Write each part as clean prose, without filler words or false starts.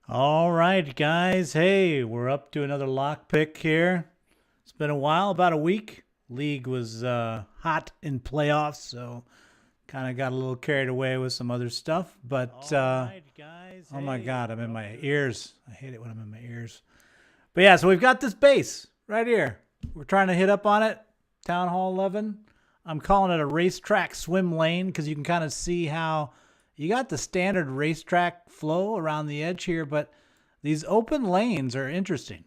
All right, guys. Hey, we're up to another lock pick here. It's been a while, about a week. League was hot in playoffs, so kind of got a little carried away with some other stuff. But Right, guys. oh my God, I'm in my ears. I hate it when I'm in my ears. But yeah, so we've got this base right here. We're trying to hit up on it. Town Hall 11. I'm calling it a racetrack swim lane because you can kind of see how you got the standard racetrack flow around the edge here, but these open lanes are interesting.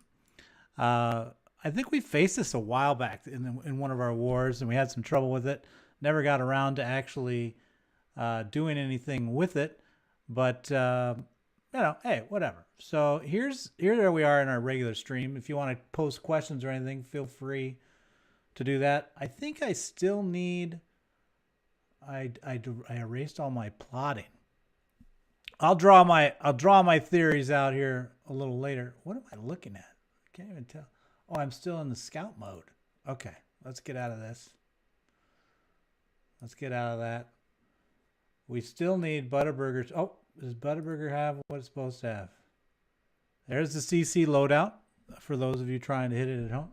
I think we faced this a while back in one of our wars, and we had some trouble with it. Never got around to actually doing anything with it, but hey, whatever. So here we are in our regular stream. If you want to post questions or anything, feel free to do that. I think I still need. I erased all my plotting. I'll draw my theories out here a little later. What am I looking at? I can't even tell. Oh, I'm still in the scout mode. Okay, let's get out of this. Let's get out of that. We still need Butterburgers. Oh, does Butterburger have what it's supposed to have? There's the CC loadout for those of you trying to hit it at home.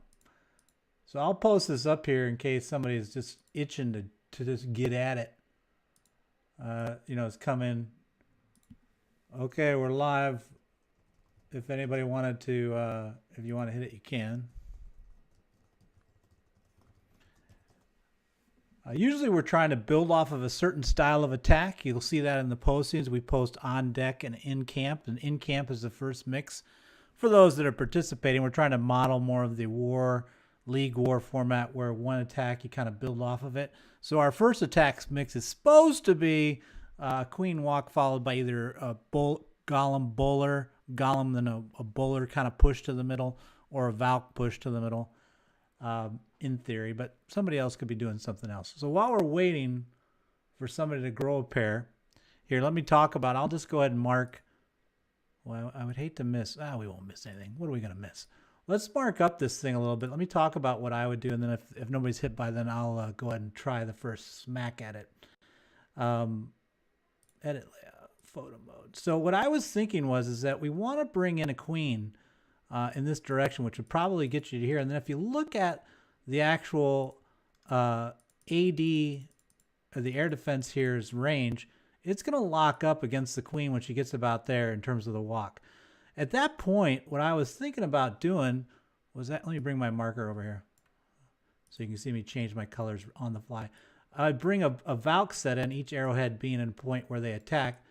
So I'll post this up here in case somebody is just itching to just get at it. It's coming. Okay, we're live. If anybody wanted to, if you want to hit it, you can. Usually we're trying to build off of a certain style of attack. You'll see that in the postings. We post on deck and in camp. And in camp is the first mix. For those that are participating, we're trying to model more of the league war format where one attack, you kind of build off of it. So our first attack mix is supposed to be queen walk followed by either a golem bowler, golem then a bowler kind of push to the middle, or a valk push to the middle. In theory, but somebody else could be doing something else. So while we're waiting for somebody to grow a pair, here, let me talk about, I'll just go ahead and mark. Well, I would hate to miss. We won't miss anything. What are we going to miss? Let's mark up this thing a little bit. Let me talk about what I would do, and then if nobody's hit by then, I'll go ahead and try the first smack at it. Edit layout, photo mode. So what I was thinking is that we want to bring in a queen in this direction, which would probably get you to here. And then if you look at the actual AD, or the air defense here's range, it's going to lock up against the queen when she gets about there in terms of the walk. At that point, what I was thinking about doing was that, let me bring my marker over here so you can see me change my colors on the fly. I'd bring a Valk set in, each arrowhead being in a point where they attack,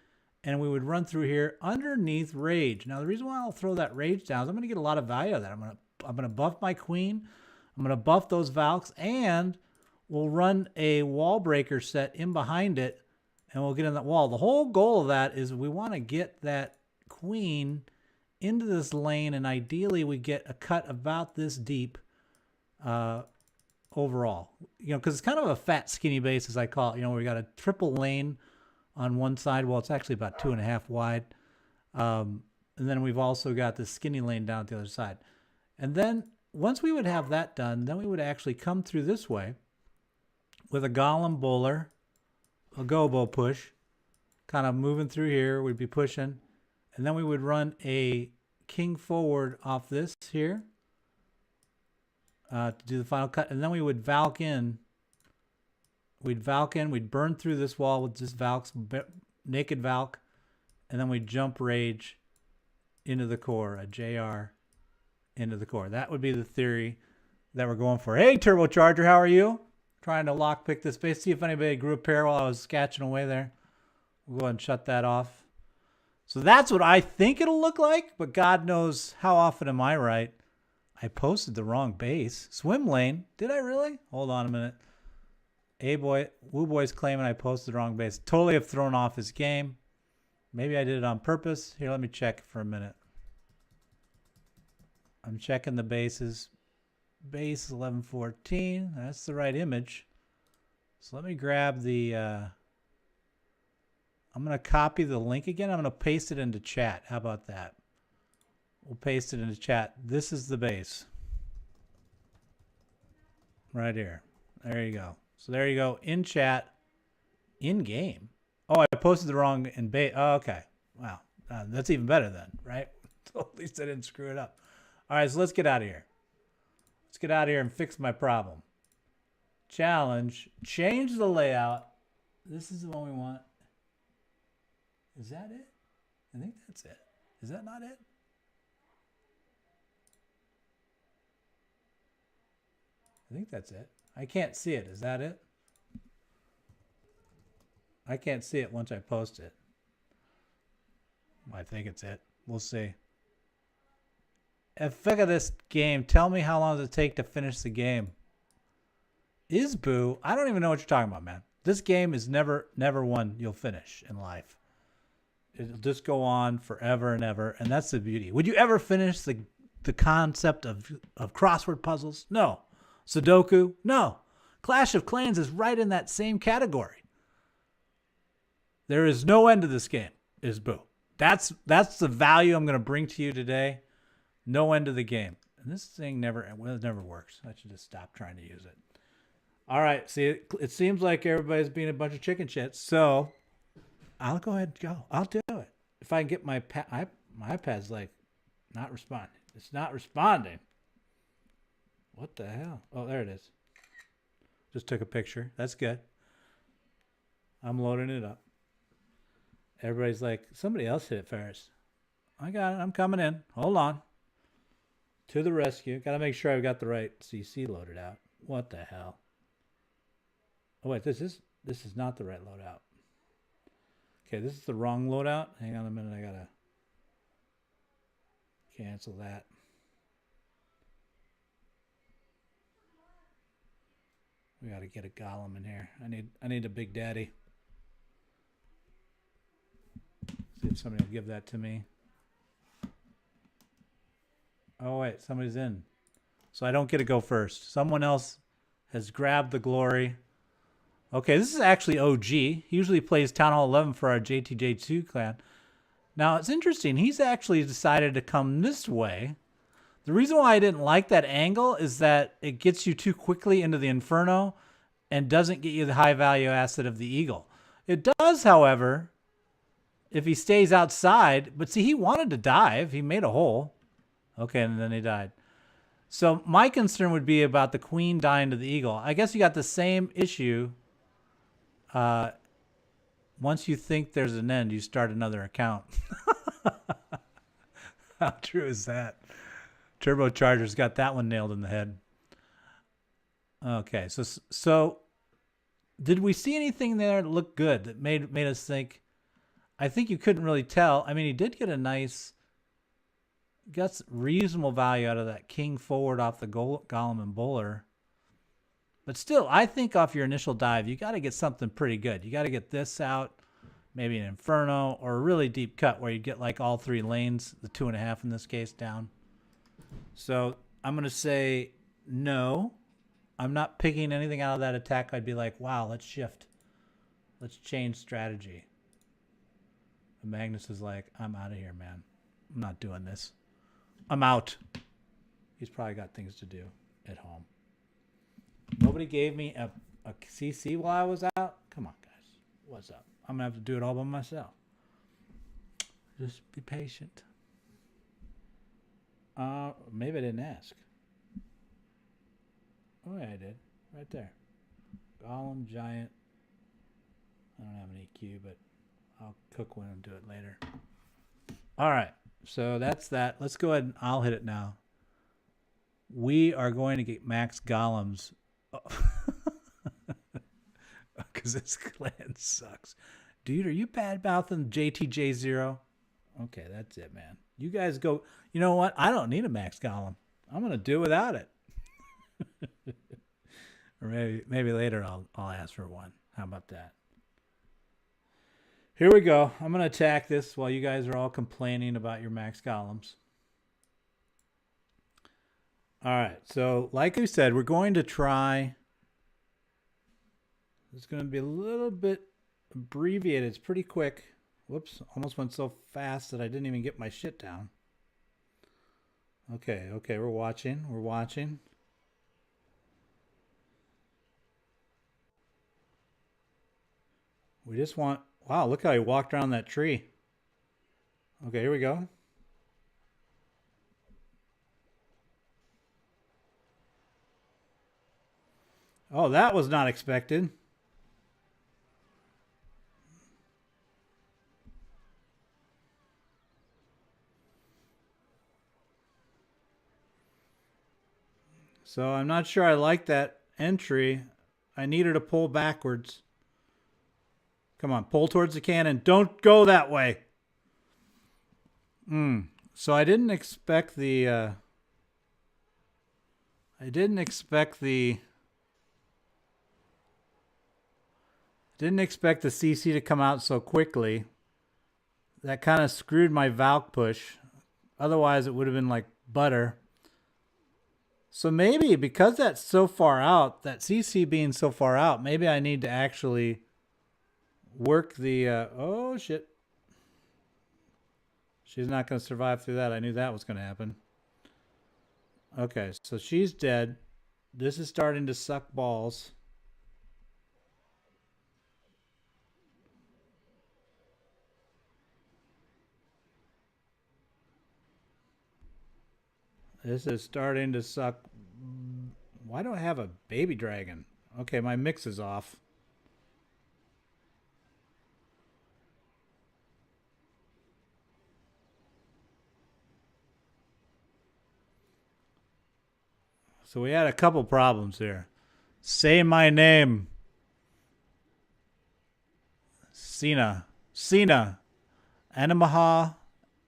and we would run through here underneath Rage. Now, the reason why I'll throw that Rage down is I'm going to get a lot of value out of that. I'm going to buff my queen. I'm going to buff those Valks, and we'll run a wall breaker set in behind it, and we'll get in that wall. The whole goal of that is we want to get that queen into this lane, and ideally we get a cut about this deep overall. Because it's kind of a fat, skinny base, as I call it. We got a triple lane on one side. Well, it's actually about 2.5 wide. And then we've also got the skinny lane down at the other side. And then once we would have that done, then we would actually come through this way with a golem bowler, a GoBo push, kind of moving through here. We'd be pushing. And then we would run a king forward off this here to do the final cut. And then we would Valk in. We'd burn through this wall with just Valks, naked Valk, and then we'd jump Rage into the core, a JR into the core. That would be the theory that we're going for. Hey, Turbocharger, how are you? Trying to lockpick this base. See if anybody grew a pair while I was sketching away there. We'll go ahead and shut that off. So that's what I think it'll look like, but God knows how often am I right. I posted the wrong base. Swim lane. Did I really? Hold on a minute. Woo Boy's claiming I posted the wrong base. Totally have thrown off his game. Maybe I did it on purpose. Here, let me check for a minute. I'm checking the bases. Base 1114. That's the right image. So let me grab the... I'm going to copy the link again. I'm going to paste it into chat. How about that? We'll paste it into chat. This is the base. Right here. There you go. So there you go. In chat. In game. Oh, I posted the wrong in base. Oh, okay. Wow. That's even better then, right? So at least I didn't screw it up. All right, so let's get out of here. Let's get out of here and fix my problem. Challenge, change the layout. This is the one we want. Is that it? I think that's it. Is that not it? I think that's it. I can't see it. Is that it? I can't see it once I post it. I think it's it. We'll see. If look at this game, tell me how long does it take to finish the game? Is Boo? I don't even know what you're talking about, man. This game is never one you'll finish in life. It'll just go on forever and ever, and that's the beauty. Would you ever finish the concept of crossword puzzles? No. Sudoku? No. Clash of Clans is right in that same category. There is no end to this game, is Boo. That's the value I'm going to bring to you today. No end to the game. And this thing never works. I should just stop trying to use it. All right. See, it seems like everybody's being a bunch of chicken shits. So I'll go ahead and go. I'll do it. If I can get my iPad's like not responding. It's not responding. What the hell? Oh, there it is. Just took a picture. That's good. I'm loading it up. Everybody's like, somebody else hit it first. I got it. I'm coming in. Hold on. To the rescue. Got to make sure I've got the right CC loaded out. What the hell? Oh, wait. This is not the right loadout. Okay, this is the wrong loadout. Hang on a minute. I got to cancel that. We got to get a golem in here. I need a big daddy. See if somebody will give that to me. Oh, wait. Somebody's in. So I don't get to go first. Someone else has grabbed the glory. Okay, this is actually OG. He usually plays Town Hall 11 for our JTJZero clan. Now, it's interesting. He's actually decided to come this way. The reason why I didn't like that angle is that it gets you too quickly into the Inferno and doesn't get you the high value asset of the Eagle. It does, however, if he stays outside. But see, he wanted to dive. He made a hole. Okay, and then he died. So my concern would be about the Queen dying to the Eagle. I guess you got the same issue. Once you think there's an end, you start another account. How true is that? Turbocharger's got that one nailed in the head. Okay, so did we see anything there that looked good that made us think? I think you couldn't really tell. I mean, he did get got reasonable value out of that king forward off the golem and bowler. But still, I think off your initial dive, you got to get something pretty good. You got to get this out, maybe an Inferno, or a really deep cut where you get like all three lanes, the 2.5 in this case, down. So I'm going to say no. I'm not picking anything out of that attack. I'd be like, wow, let's shift. Let's change strategy. And Magnus is like, I'm out of here, man. I'm not doing this. I'm out. He's probably got things to do at home. Nobody gave me a CC while I was out. Come on, guys. What's up? I'm going to have to do it all by myself. Just be patient. Maybe I didn't ask. Oh, yeah, I did. Right there. Golem, giant. I don't have an EQ, but I'll cook one and do it later. All right. So that's that. Let's go ahead and I'll hit it now. We are going to get max golems. Because this clan sucks. Dude, are you bad-mouthing JTJZero? Okay, that's it, man. You guys go. You know what? I don't need a max golem. I'm going to do without it. Or maybe later I'll ask for one. How about that? Here we go. I'm going to attack this while you guys are all complaining about your max golems. All right. So like I said, we're going to try. It's going to be a little bit abbreviated. It's pretty quick. Whoops. Almost went so fast that I didn't even get my shit down. Okay. Okay. We're watching. We're watching. We just want... Wow, look how he walked around that tree. Okay, here we go. Oh, that was not expected. So I'm not sure I like that entry. I needed to pull backwards. Come on, pull towards the cannon. Don't go that way. So I didn't expect the didn't expect the CC to come out so quickly. That kind of screwed my Valk push. Otherwise it would have been like butter. So maybe because that's so far out, that CC being so far out, maybe I need to actually work the oh shit. She's not going to survive through that. I knew that was going to happen. Okay, so she's dead. This is starting to suck balls. This is starting to suck. Why do I have a baby dragon? Okay, my mix is off. So we had a couple problems here. Say my name. Cena. Cena. Animaha.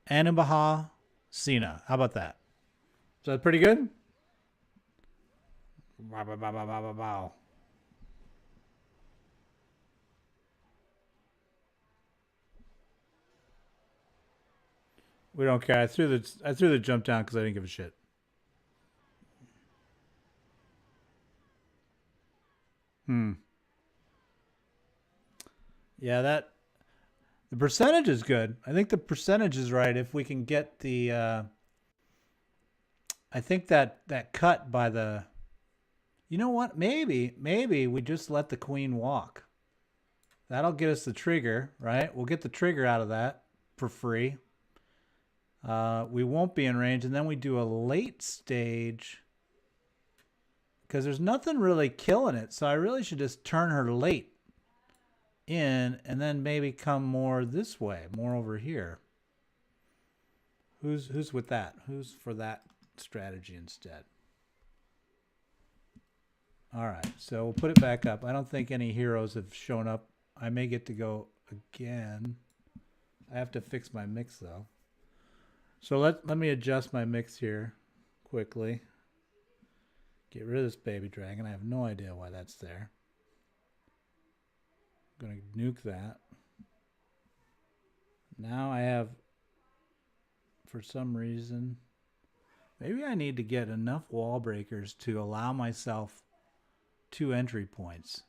Animaha. Cena. How about that? Is that pretty good? Wow. We don't care. I threw the jump down because I didn't give a shit. Yeah, the percentage is good. I think the percentage is right. If we can get the, I think that cut by the, you know what? Maybe we just let the queen walk. That'll get us the trigger, right? We'll get the trigger out of that for free. We won't be in range, and then we do a late stage because there's nothing really killing it. So I really should just turn her late in and then maybe come more this way, more over here. Who's with that? Who's for that strategy instead? All right, so we'll put it back up. I don't think any heroes have shown up. I may get to go again. I have to fix my mix though. So let me adjust my mix here quickly. Get rid of this baby dragon. I have no idea why that's there. I'm going to nuke that. Now I have, for some reason, maybe I need to get enough wall breakers to allow myself 2 entry points.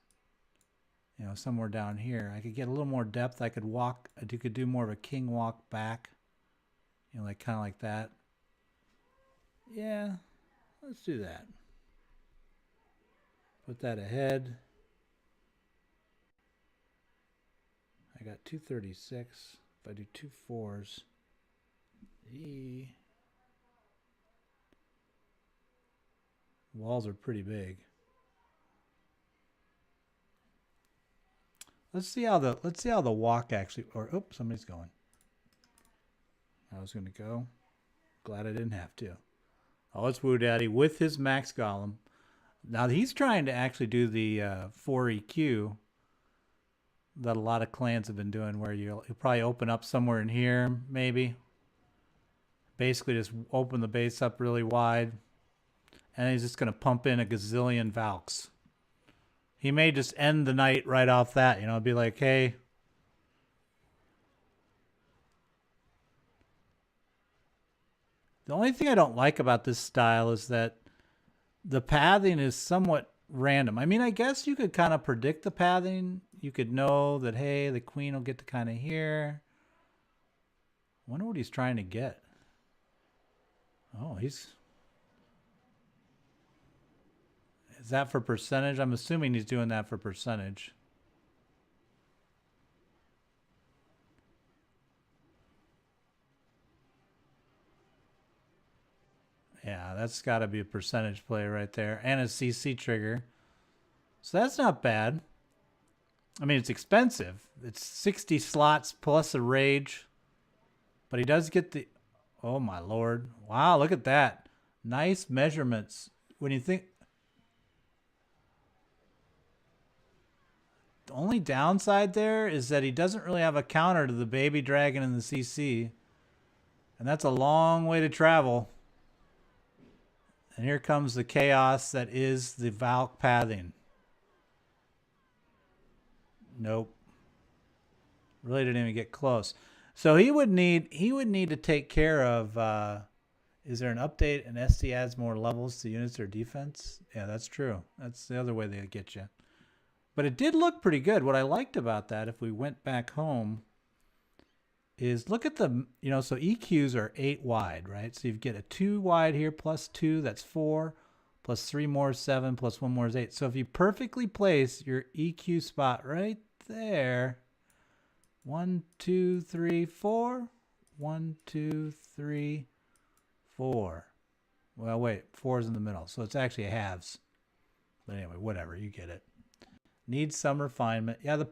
You know, somewhere down here. I could get a little more depth. I could walk, I could do more of a king walk back. You know, like kind of like that. Yeah, let's do that. Put that ahead. I got 236. If I do 2 4s, walls are pretty big. Let's see how the walk actually. Or oops, somebody's going. I was gonna go. Glad I didn't have to. Oh, it's Woo Daddy with his Max Golem. Now he's trying to actually do the 4 EQ that a lot of clans have been doing, where you'll probably open up somewhere in here, maybe. Basically just open the base up really wide. And he's just going to pump in a gazillion Valks. He may just end the night right off that, you know, be like, hey. The only thing I don't like about this style is that the pathing is somewhat random. I mean, I guess you could kind of predict the pathing. You could know that, hey, the queen will get to kind of here. I wonder what he's trying to get. Oh, he's... Is that for percentage? I'm assuming he's doing that for percentage. Yeah, that's got to be a percentage play right there. And a CC trigger. So that's not bad. I mean, it's expensive. It's 60 slots plus a rage. But he does get the... Oh, my Lord. Wow, look at that. Nice measurements. When you think... The only downside there is that he doesn't really have a counter to the baby dragon and the CC. And that's a long way to travel. And here comes the chaos that is the Valk pathing. Nope. Really didn't even get close. So he would need to take care of is there an update and SD adds more levels to units or defense? Yeah, that's true. That's the other way they get you. But it did look pretty good. What I liked about that, if we went back home, is look at the, so EQs are 8 wide, right? So you get a 2 wide here plus 2, that's 4, plus 3 more is 7, plus 1 more is 8. So if you perfectly place your EQ spot right there, 1, 2, 3, 4, 1, 2, 3, 4. Well, wait, 4 is in the middle, so it's actually a halves. But anyway, whatever, you get it. Needs some refinement. Yeah, the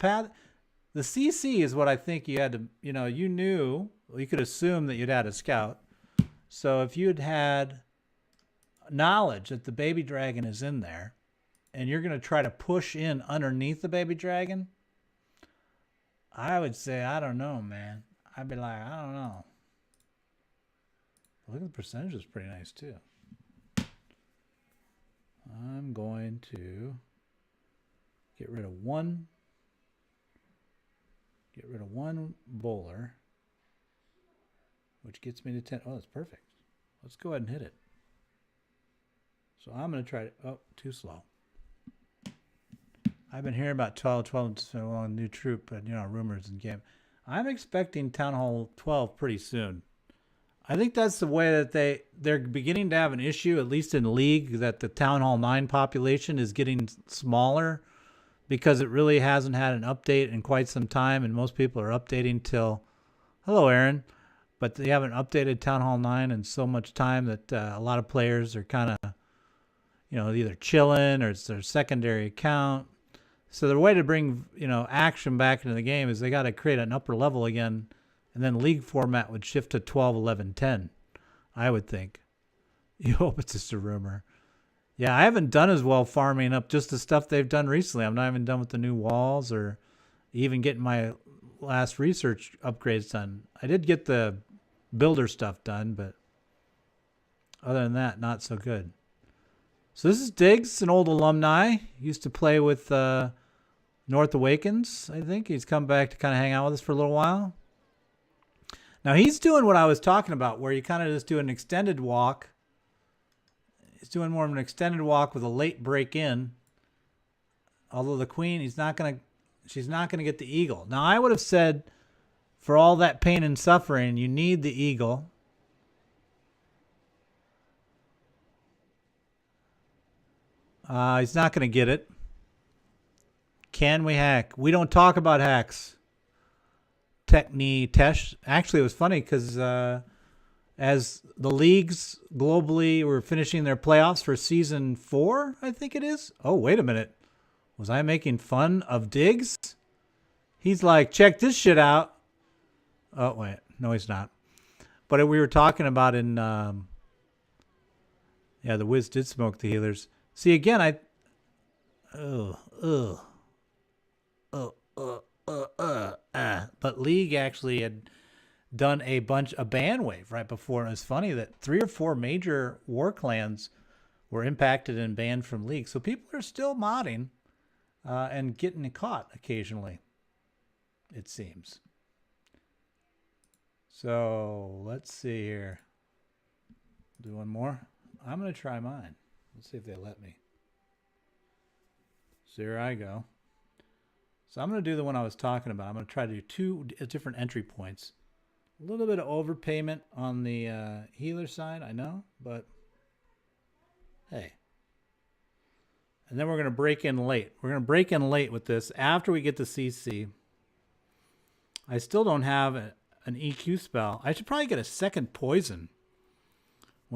CC is what I think you had to, you knew, you could assume that you'd had a scout. So if you'd had knowledge that the baby dragon is in there and you're going to try to push in underneath the baby dragon, I would say, I don't know, man. I'd be like, I don't know. Look at the percentage is pretty nice too. I'm going to get rid of one bowler, which gets me to 10. Oh, that's perfect. Let's go ahead and hit it. So I'm going to try to, oh, too slow. I've been hearing about 12, it's been a new troop, but rumors in game. I'm expecting Town Hall 12 pretty soon. I think that's the way that they're beginning to have an issue, at least in League, that the Town Hall 9 population is getting smaller because it really hasn't had an update in quite some time, and most people are updating till, hello, Aaron, but they haven't updated Town Hall 9 in so much time that a lot of players are kind of, either chilling or it's their secondary account. So the way to bring, action back into the game is they got to create an upper level again, and then League format would shift to 12, 11, 10, I would think. You hope it's just a rumor. Yeah, I haven't done as well farming up just the stuff they've done recently. I'm not even done with the new walls or even getting my last research upgrades done. I did get the builder stuff done, but other than that, not so good. So this is Diggs, an old alumni. He used to play with North Awakens, I think. He's come back to kind of hang out with us for a little while. Now he's doing what I was talking about, where you kind of just do an extended walk. He's doing more of an extended walk with a late break in. Although the queen, she's not going to get the eagle. Now I would have said, for all that pain and suffering, you need the eagle. He's not going to get it. Can we hack? We don't talk about hacks. Tesh. Actually, it was funny because as the leagues globally were finishing their playoffs for season 4, I think it is. Oh, wait a minute. Was I making fun of Diggs? He's like, check this shit out. Oh, wait. No, he's not. But we were talking about in... yeah, the Wiz did smoke the healers. See, again, but League actually had done a ban wave right before. And it's funny that 3 or 4 major war clans were impacted and banned from League. So people are still modding and getting caught occasionally, it seems. So let's see here. Do one more. I'm going to try mine. Let's see if they let me. So here I go. So I'm going to do the one I was talking about. I'm going to try to do 2 different entry points. A little bit of overpayment on the healer side, I know, but hey. And then we're going to break in late. We're going to break in late with this after we get the CC. I still don't have an EQ spell. I should probably get a second poison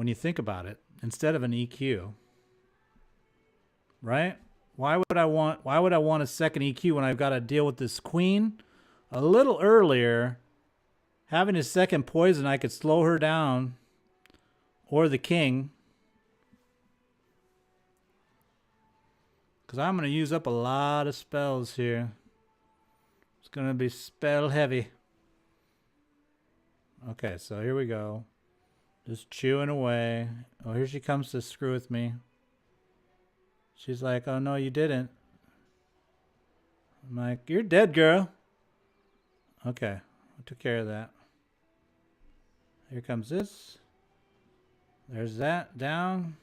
when you think about it, instead of an EQ. Right? Why would I want a second EQ when I've got to deal with this queen a little earlier? Having a second poison, I could slow her down, or the king. Because I'm going to use up a lot of spells here. It's going to be spell heavy. Okay, so here we go. Just chewing away. Oh, here she comes to screw with me. She's like, oh, no, you didn't. I'm like, you're dead, girl. Okay, I took care of that. Here comes this. There's that. Down.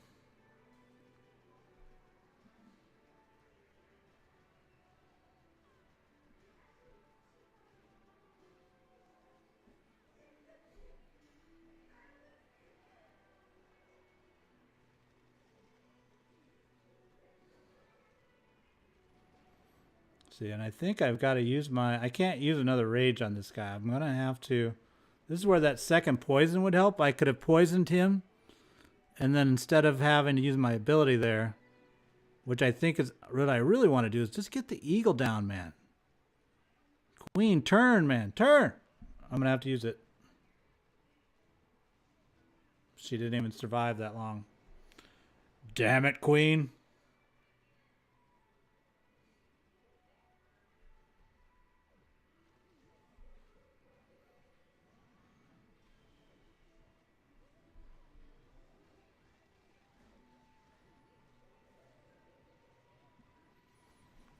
See, and I think I've got to use my... I can't use another rage on this guy. I'm going to have to... This is where that second poison would help. I could have poisoned him. And then instead of having to use my ability there, which I think is what I really want to do, is just get the eagle down, man. Queen, turn, man. Turn! I'm going to have to use it. She didn't even survive that long. Damn it, queen.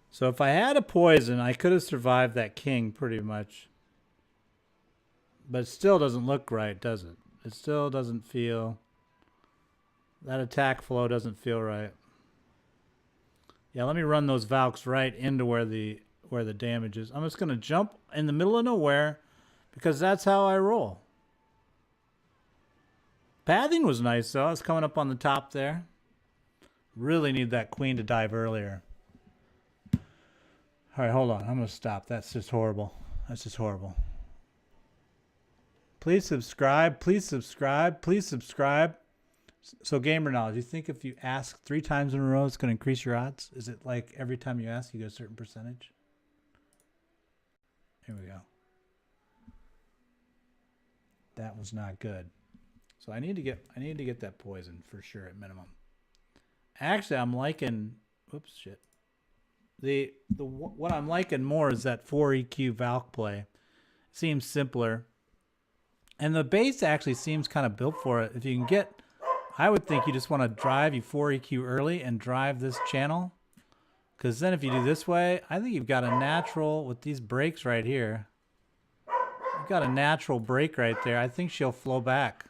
So if I had a poison, I could have survived that king pretty much. But it still doesn't look right, does it? It still doesn't feel... That attack flow doesn't feel right. Yeah, let me run those Valks right into where the damage is. I'm just going to jump in the middle of nowhere because that's how I roll. Pathing was nice, though. It's coming up on the top there. Really need that queen to dive earlier. All right, hold on. I'm going to stop. That's just horrible. That's just horrible. Please subscribe. Please subscribe. Please subscribe. So gamer knowledge, you think if you ask 3 times in a row, it's going to increase your odds? Is it like every time you ask, you get a certain percentage? Here we go. That was not good. So I need to get that poison for sure at minimum. Actually, I'm liking... Oops, shit. What I'm liking more is that 4 EQ Valk play. Seems simpler. And the base actually seems kind of built for it. If you can get... I would think you just want to drive you 4 EQ early and drive this channel. Because then if you do this way, I think you've got a natural... With these brakes right here. You've got a natural brake right there. I think she'll flow back.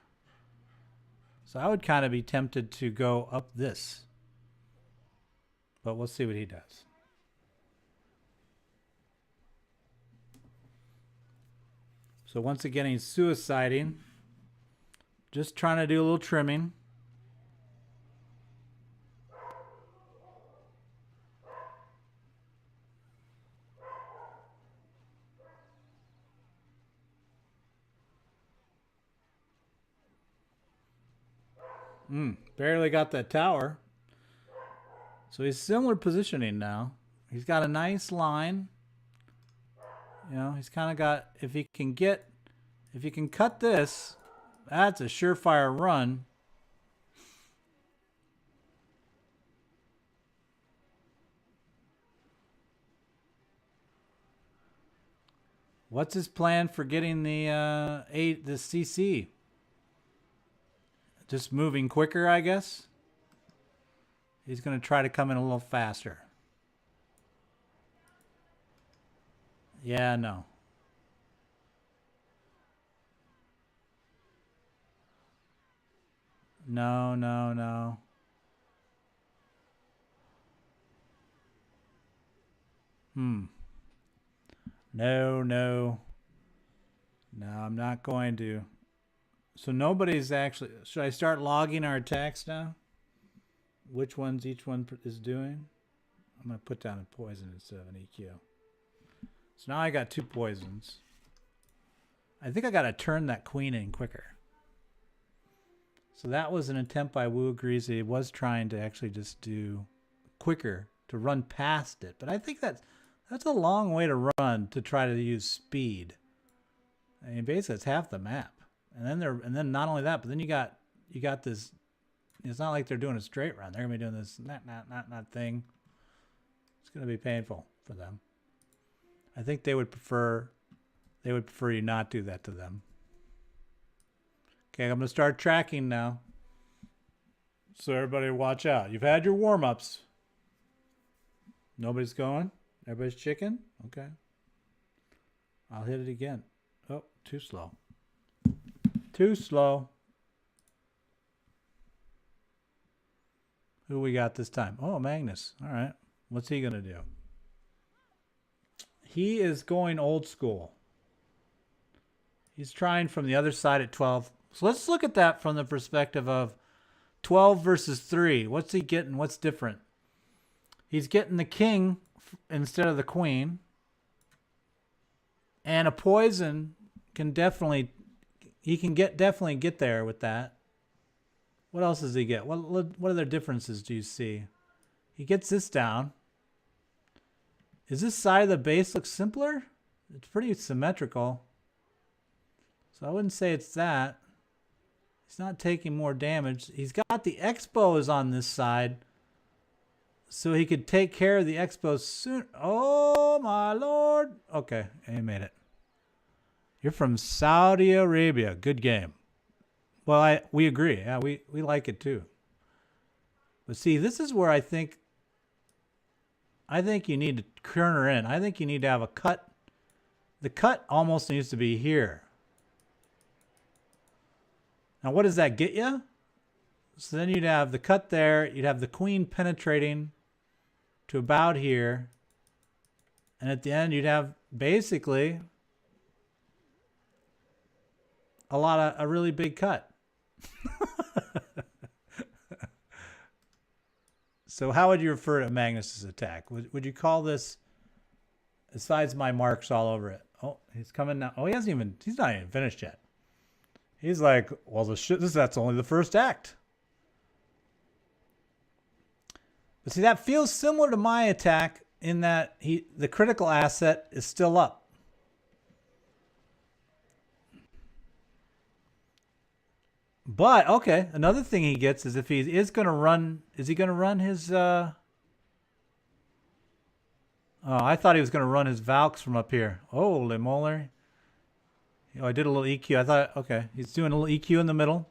So I would kind of be tempted to go up this. But we'll see what he does. So once again, he's suiciding. Just trying to do a little trimming. Barely got that tower. So he's similar positioning now. He's got a nice line. You know, he's kind of got, if he can cut this, that's a surefire run. What's his plan for getting the CC? Just moving quicker, I guess. He's going to try to come in a little faster. Yeah, no. No, no, no. No, no. No, I'm not going to. So nobody's actually... Should I start logging our attacks now? Which ones each one is doing? I'm going to put down a poison instead of an EQ. So now I got 2 poisons. I think I got to turn that queen in quicker. So that was an attempt by Wu agrees. He was trying to actually just do quicker to run past it. But I think that's a long way to run to try to use speed. I mean, basically it's half the map. And then not only that, but then you got this. It's not like they're doing a straight run. They're gonna be doing this not thing. It's gonna be painful for them. I think they would prefer you not do that to them. Okay, I'm gonna start tracking now. So everybody watch out. You've had your warm-ups. Nobody's going? Everybody's chicken? Okay. I'll hit it again. Oh, too slow. Too slow. Who we got this time? Oh, Magnus. All right. What's he going to do? He is going old school. He's trying from the other side at 12. So let's look at that from the perspective of 12 versus 3. What's he getting? What's different? He's getting the king instead of the queen. And a poison can definitely get there with that. What else does he get? What other differences do you see? He gets this down. Is this side of the base look simpler? It's pretty symmetrical. So I wouldn't say it's that. He's not taking more damage. He's got the expos on this side. So he could take care of the expos soon. Oh my lord. Okay, he made it. You're from Saudi Arabia. Good game. Well, we agree. Yeah, we like it too. But see, this is where I think you need to corner in. I think you need to have a cut. The cut almost needs to be here. Now, what does that get you? So then you'd have the cut there. You'd have the queen penetrating to about here. And at the end, you'd have basically a really big cut. So how would you refer to Magnus's attack? Would you call this, besides my marks all over it? Oh, he's coming now. Oh, he's not even finished yet. He's like, well, that's only the first act. But see, that feels similar to my attack in that the critical asset is still up. But, okay, another thing he gets is if he is going to run, is he going to run his, oh, I thought he was going to run his Valks from up here. Holy moly. Oh, I did a little EQ. I thought, okay, he's doing a little EQ in the middle.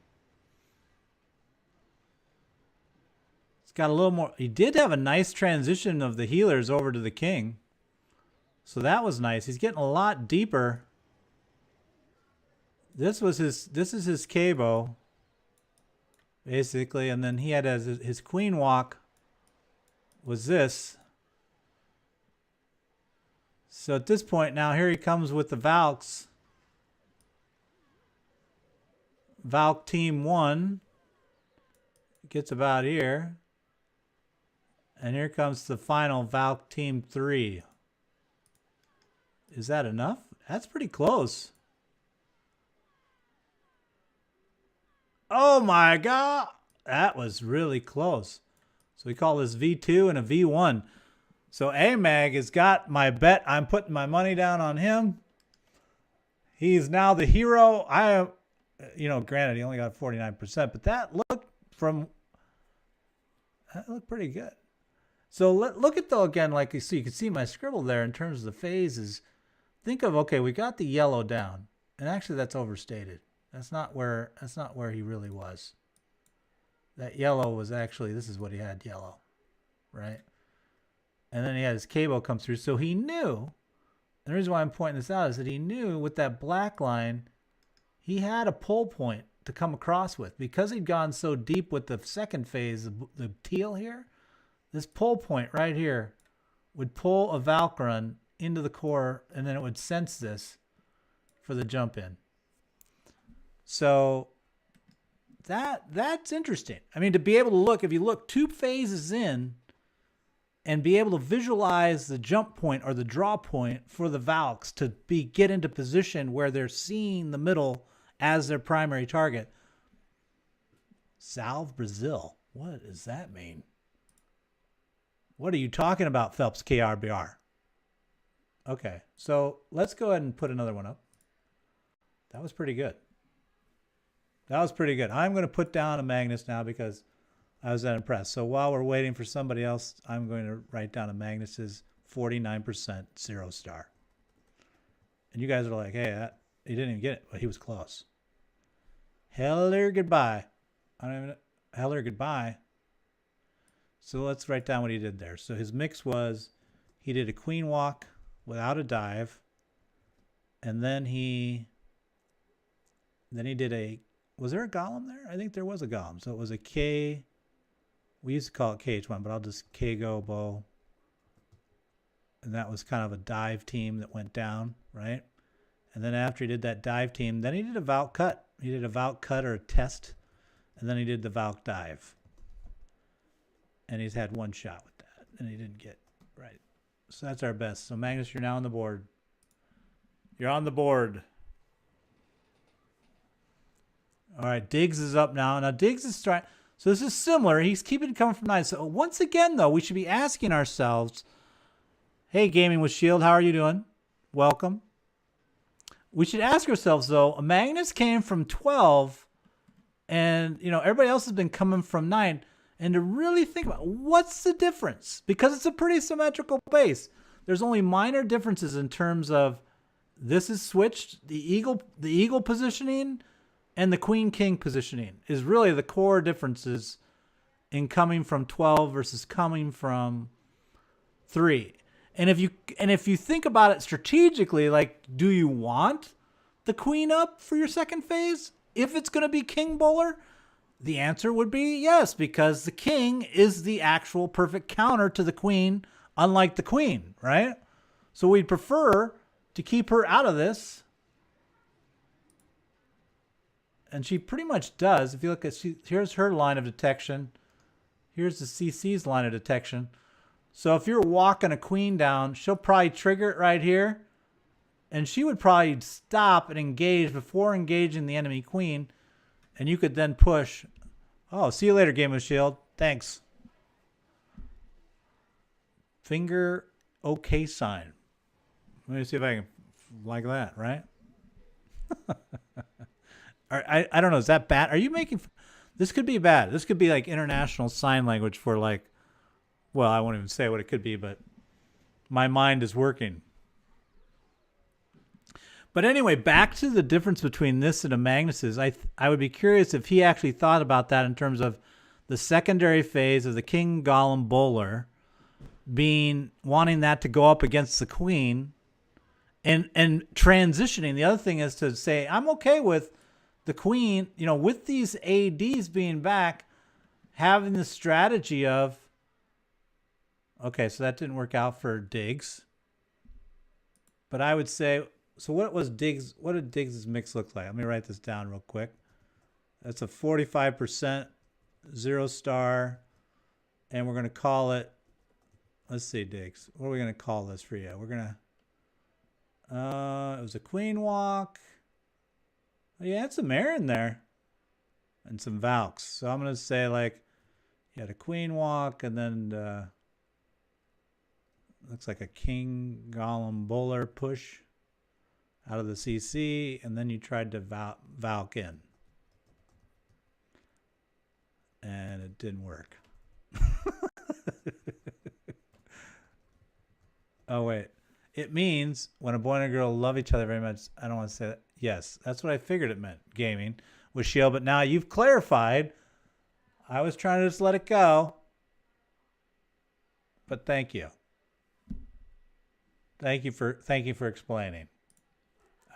He's got a little more. He did have a nice transition of the healers over to the king. So that was nice. He's getting a lot deeper. This is his Cabo, basically, and then he had his queen walk was this. So at this point now, here he comes with the Valks. Valk team 1 gets about here. And here comes the final Valk team 3. Is that enough? That's pretty close. Oh my God. That was really close. So we call this V2 and a V1. So AMAG has got my bet. I'm putting my money down on him. He's now the hero. Granted, he only got 49%, but that looked pretty good. So look at, though, again, like you can see my scribble there in terms of the phases. Think of, okay, we got the yellow down, and actually that's overstated. That's not where he really was. That yellow was actually, this is what he had, yellow, right? And then he had his Cabo come through. So he knew, and the reason why I'm pointing this out is that he knew with that black line, he had a pull point to come across with. Because he'd gone so deep with the second phase, the teal here, this pull point right here would pull a Valk run into the core, and then it would sense this for the jump in. So that's interesting. I mean, to be able to look, if you look 2 phases in and be able to visualize the jump point or the draw point for the Valks to get into position where they're seeing the middle as their primary target. Salve Brazil. What does that mean? What are you talking about, Phelps KRBR? Okay, so let's go ahead and put another one up. That was pretty good. That was pretty good. I'm going to put down a Magnus now because I was that impressed. So while we're waiting for somebody else, I'm going to write down a Magnus's 49% 0 star. And you guys are like, hey, he didn't even get it, but he was close. Hell or goodbye. I don't even know. Hell or goodbye. So let's write down what he did there. So his mix was he did a queen walk without a dive. And then he did a, was there a golem there? I think there was a golem. So it was a K, we used to call it KH1, but I'll just GoBo. And that was kind of a dive team that went down, right? And then after he did that dive team, then he did a Valk cut. He did a Valk cut or a test. And then he did the Valk dive. And he's had one shot with that. And he didn't get right. So that's our best. So Magnus, you're now on the board. You're on the board. All right, Diggs is up now. Now Diggs is trying. So this is similar. He's keeping it coming from 9. So once again, though, we should be asking ourselves, hey, Gaming with Shield, how are you doing? Welcome. We should ask ourselves, though, Magnus came from 12, and everybody else has been coming from 9. And to really think about what's the difference, because it's a pretty symmetrical base. There's only minor differences in terms of this is switched. The eagle positioning and the queen king positioning is really the core differences in coming from 12 versus coming from 3. And if you think about it strategically, like, do you want the queen up for your second phase if it's going to be king bowler? The answer would be yes, because the king is the actual perfect counter to the queen, unlike the queen, right? So we'd prefer to keep her out of this. And she pretty much does. If you look at, here's her line of detection. Here's the CC's line of detection. So if you're walking a queen down, she'll probably trigger it right here. And she would probably stop and engage before engaging the enemy queen. And you could then push. Oh, see you later, Game of Shield. Thanks. Finger okay sign. Let me see if I can like that, right? I don't know. Is that bad? Are you making... This could be bad. This could be like international sign language for like... Well, I won't even say what it could be, but my mind is working. But anyway, back to the difference between this and a Magnus's. I would be curious if he actually thought about that in terms of the secondary phase of the king golem bowler wanting that to go up against the queen and transitioning. The other thing is to say, I'm okay with the queen, with these ADs being back, having the strategy of, okay, so that didn't work out for Diggs. But I would say, so what did Diggs' mix look like? Let me write this down real quick. That's a 45% 0 star. And we're going to call it, let's see, Diggs. What are we going to call this for you? We're going to, it was a queen walk. Oh, yeah, it's a mare in there. And some Valks. So I'm going to say, like, you had a queen walk and then looks like a king golem bowler push out of the CC, and then you tried to Valk in. And it didn't work. Oh, wait. It means when a boy and a girl love each other very much. I don't want to say that. Yes, that's what I figured it meant, Gaming with Shield. But now you've clarified. I was trying to just let it go. But thank you. Thank you for explaining.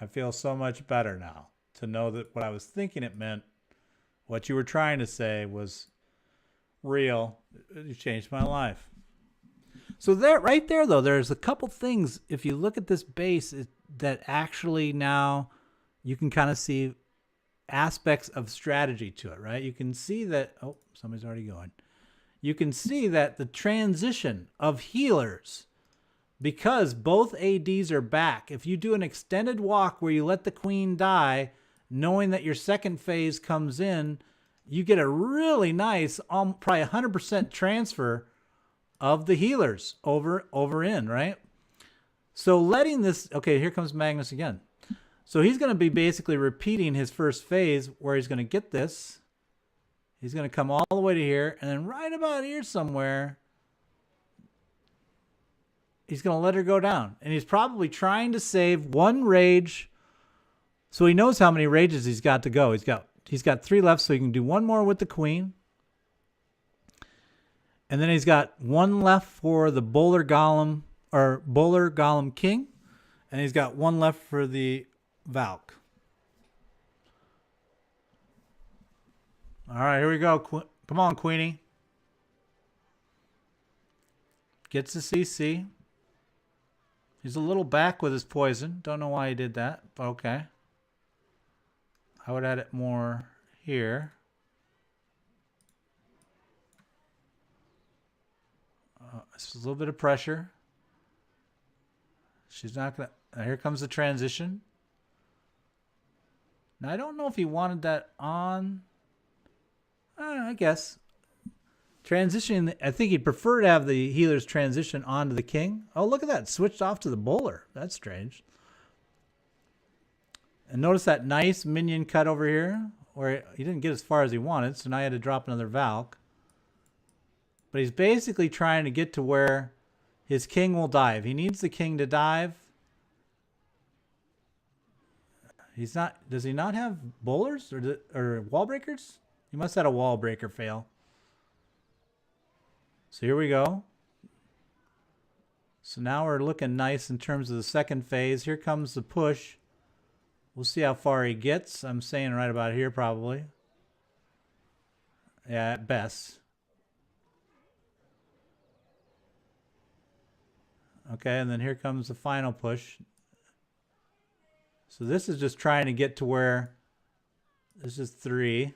I feel so much better now to know that what I was thinking it meant, what you were trying to say was real. You changed my life. So there, right there, though, there's a couple things. If you look at this base, that actually now you can kind of see aspects of strategy to it, right? You can see that. Oh, somebody's already going. You can see that the transition of healers, because both ADs are back. If you do an extended walk where you let the queen die, knowing that your second phase comes in, you get a really nice, probably 100% transfer of the healers over in, right? So letting this, okay, here comes Magnus again. So he's going to be basically repeating his first phase where he's going to get this. He's going to come all the way to here, and then right about here somewhere, he's going to let her go down. And he's probably trying to save one rage. So he knows how many rages he's got to go. He's got 3 left, so he can do one more with the queen. And then he's got 1 left for the bowler golem, or bowler golem king. And he's got 1 left for the Valk. All right, here we go. Come on, Queenie. Gets the CC. He's a little back with his poison. Don't know why he did that, but okay. I would add it more here. It's a little bit of pressure. She's not going to... Here comes the transition. Now, I don't know if he wanted that on... I guess. Transition, I think he'd prefer to have the healers transition onto the king. Oh, look at that. Switched off to the bowler. That's strange. And notice that nice minion cut over here, where he didn't get as far as he wanted, so now he had to drop another Valk. But he's basically trying to get to where his king will dive. He needs the king to dive. He's not... Does he not have bowlers or wall breakers? He must have had a wall breaker fail. So here we go. So now we're looking nice in terms of the second phase. Here comes the push. We'll see how far he gets. I'm saying right about here probably. Yeah, at best. Okay, and then here comes the final push. So this is just trying to get to where... This is 3.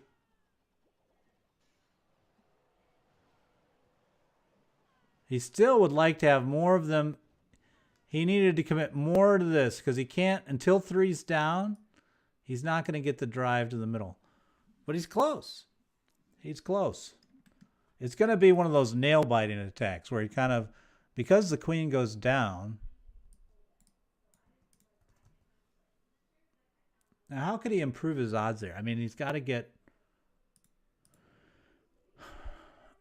He still would like to have more of them. He needed to commit more to this because he can't, until 3's down, he's not going to get the drive to the middle. But he's close. He's close. It's going to be one of those nail-biting attacks where he kind of, because the queen goes down. Now, how could he improve his odds there? I mean, he's got to get...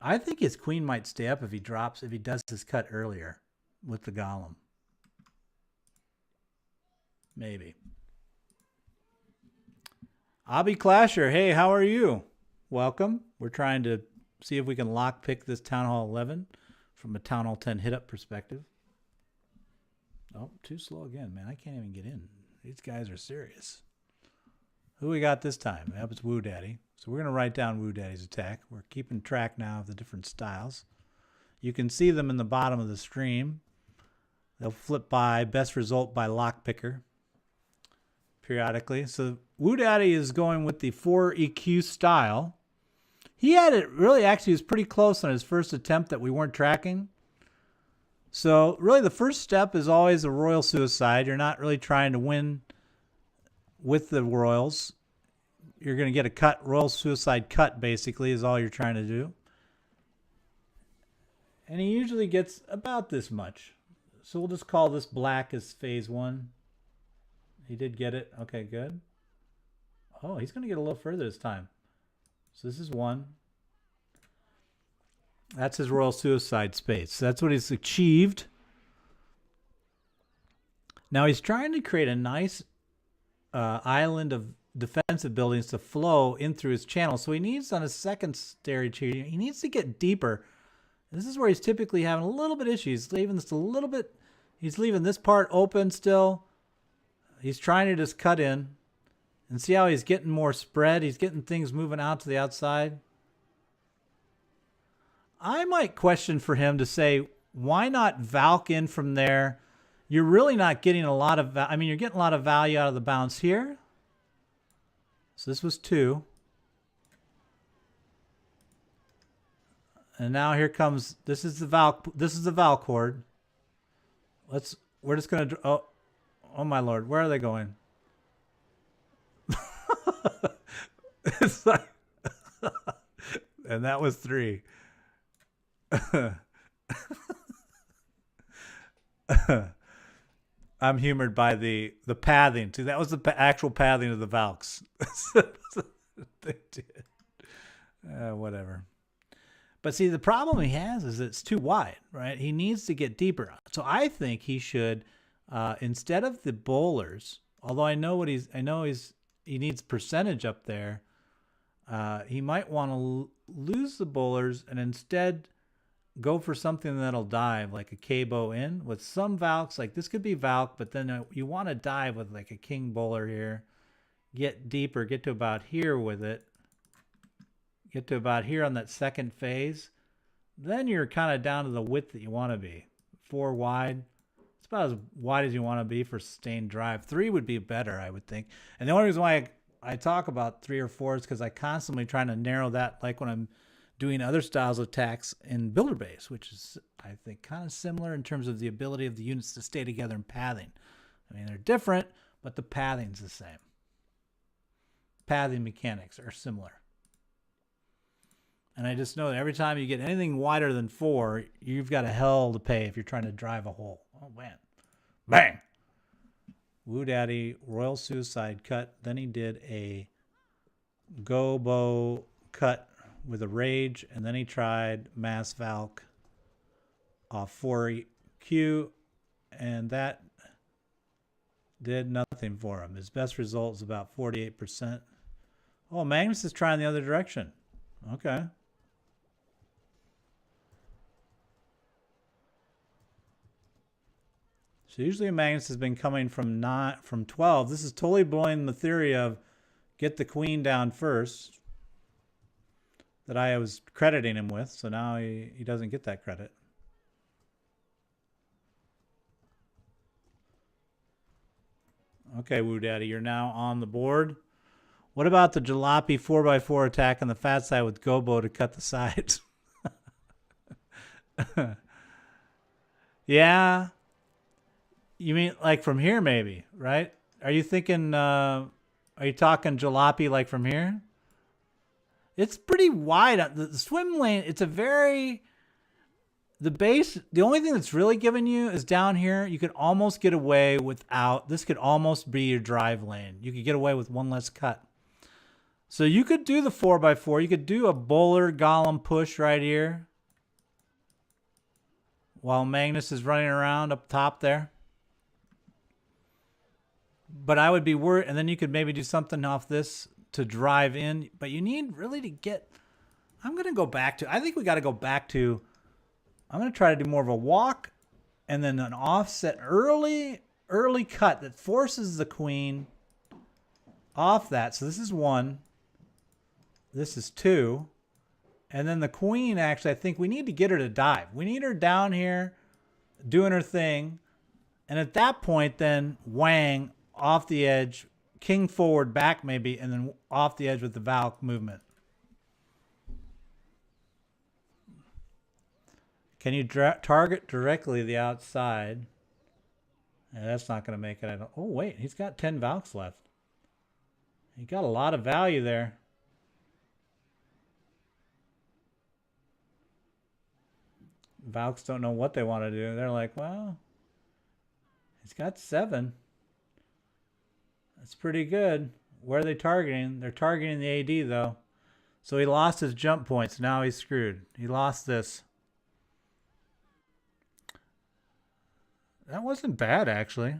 I think his queen might stay up if he does his cut earlier with the golem. Maybe. Obby Clasher, hey, how are you? Welcome. We're trying to see if we can lockpick this Town Hall 11 from a Town Hall 10 hit-up perspective. Oh, too slow again, man. I can't even get in. These guys are serious. Who we got this time? That was Woo Daddy. So we're going to write down Woo Daddy's attack. We're keeping track now of the different styles. You can see them in the bottom of the stream. They'll flip by best result by lockpicker periodically. So Woo Daddy is going with the 4 EQ style. He had it really actually was pretty close on his first attempt that we weren't tracking. So really the first step is always a royal suicide. You're not really trying to win with the royals. You're going to get a cut, royal suicide cut basically is all you're trying to do. And he usually gets about this much. So we'll just call this black as phase 1. He did get it. Okay, good. Oh, he's going to get a little further this time. So this is 1. That's his royal suicide space. So that's what he's achieved. Now he's trying to create a nice island of defensive buildings to flow in through his channel. So he needs on his second stage here, he needs to get deeper. This is where he's typically having a little bit issues. He's leaving this a little bit. He's leaving this part open still. He's trying to just cut in and see how he's getting more spread. He's getting things moving out to the outside. I might question for him to say, why not Valk in from there? You're really not getting a lot of, I mean, you're getting a lot of value out of the bounce here. So this was 2. And now here comes, this is the Valk horde. We're just going to, oh my Lord, where are they going? It's like, And that was 3. I'm humored by the pathing. See, that was the actual pathing of the Valks. They did. Whatever. But see, the problem he has is it's too wide, right? He needs to get deeper. So I think he should, instead of the bowlers, although he needs percentage up there. He might want to lose the bowlers and instead go for something that'll dive, like a GoBo in with some Valks. Like this could be Valk, but then you want to dive with like a king bowler here. Get deeper, get to about here with it. Get to about here on that second phase. Then you're kind of down to the width that you want to be. 4 wide. It's about as wide as you want to be for sustained drive. 3 would be better, I would think. And the only reason why I talk about 3 or 4 is because I constantly trying to narrow that, like when I'm doing other styles of attacks in builder base, which is, I think, kind of similar in terms of the ability of the units to stay together in pathing. I mean, they're different, but the pathing's the same. Pathing mechanics are similar. And I just know that every time you get anything wider than 4, you've got a hell to pay if you're trying to drive a hole. Oh, man. Bang! Woo Daddy, Royal Suicide cut. Then he did a GoBo cut with a Rage. And then he tried Mass Valk off 4Q. And that did nothing for him. His best result is about 48%. Oh, Magnus is trying the other direction. Okay. So usually Magnus has been coming from 12. This is totally blowing the theory of get the queen down first that I was crediting him with. So now he doesn't get that credit. Okay, Woo Daddy, you're now on the board. What about the jalopy 4x4 attack on the fat side with GoBo to cut the sides? Yeah. You mean like from here maybe, right? Are you thinking, are you talking jalopy like from here? It's pretty wide. The swim lane, it's a very... The base, the only thing that's really giving you is down here. You could almost get away without... This could almost be your drive lane. You could get away with one less cut. So you could do the 4x4. You could do a bowler golem push right here. While Magnus is running around up top there. But I would be worried. And then you could maybe do something off this to drive in. But you need really to get... I'm going to go back to... I think we got to go back to... I'm going to try to do more of a walk. And then an offset early cut that forces the queen off that. So this is 1. This is 2. And then the queen, actually, I think we need to get her to dive. We need her down here doing her thing. And at that point, then wang, off the edge, king forward, back maybe, and then off the edge with the Valk movement. Can you target directly the outside? Yeah, that's not going to make it. I don't. Oh, wait. He's got 10 Valks left. He got a lot of value there. Valks don't know what they want to do. They're like, well, he's got 7. That's pretty good. Where are they targeting? They're targeting the AD, though. So he lost his jump points. Now he's screwed. He lost this. That wasn't bad, actually.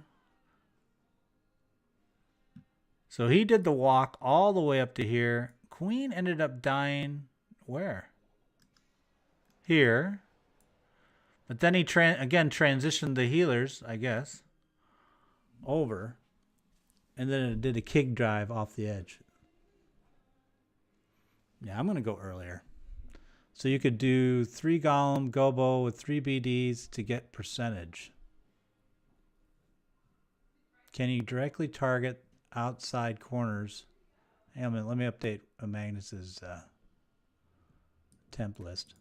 So he did the walk all the way up to here. Queen ended up dying where? Here. But then he again transitioned the healers, I guess, over. And then it did a kick drive off the edge. Yeah, I'm going to go earlier. So you could do 3 Golem, GoBo with 3 BDs to get percentage. Can you directly target outside corners? Hang on a minute, let me update Magnus's temp list.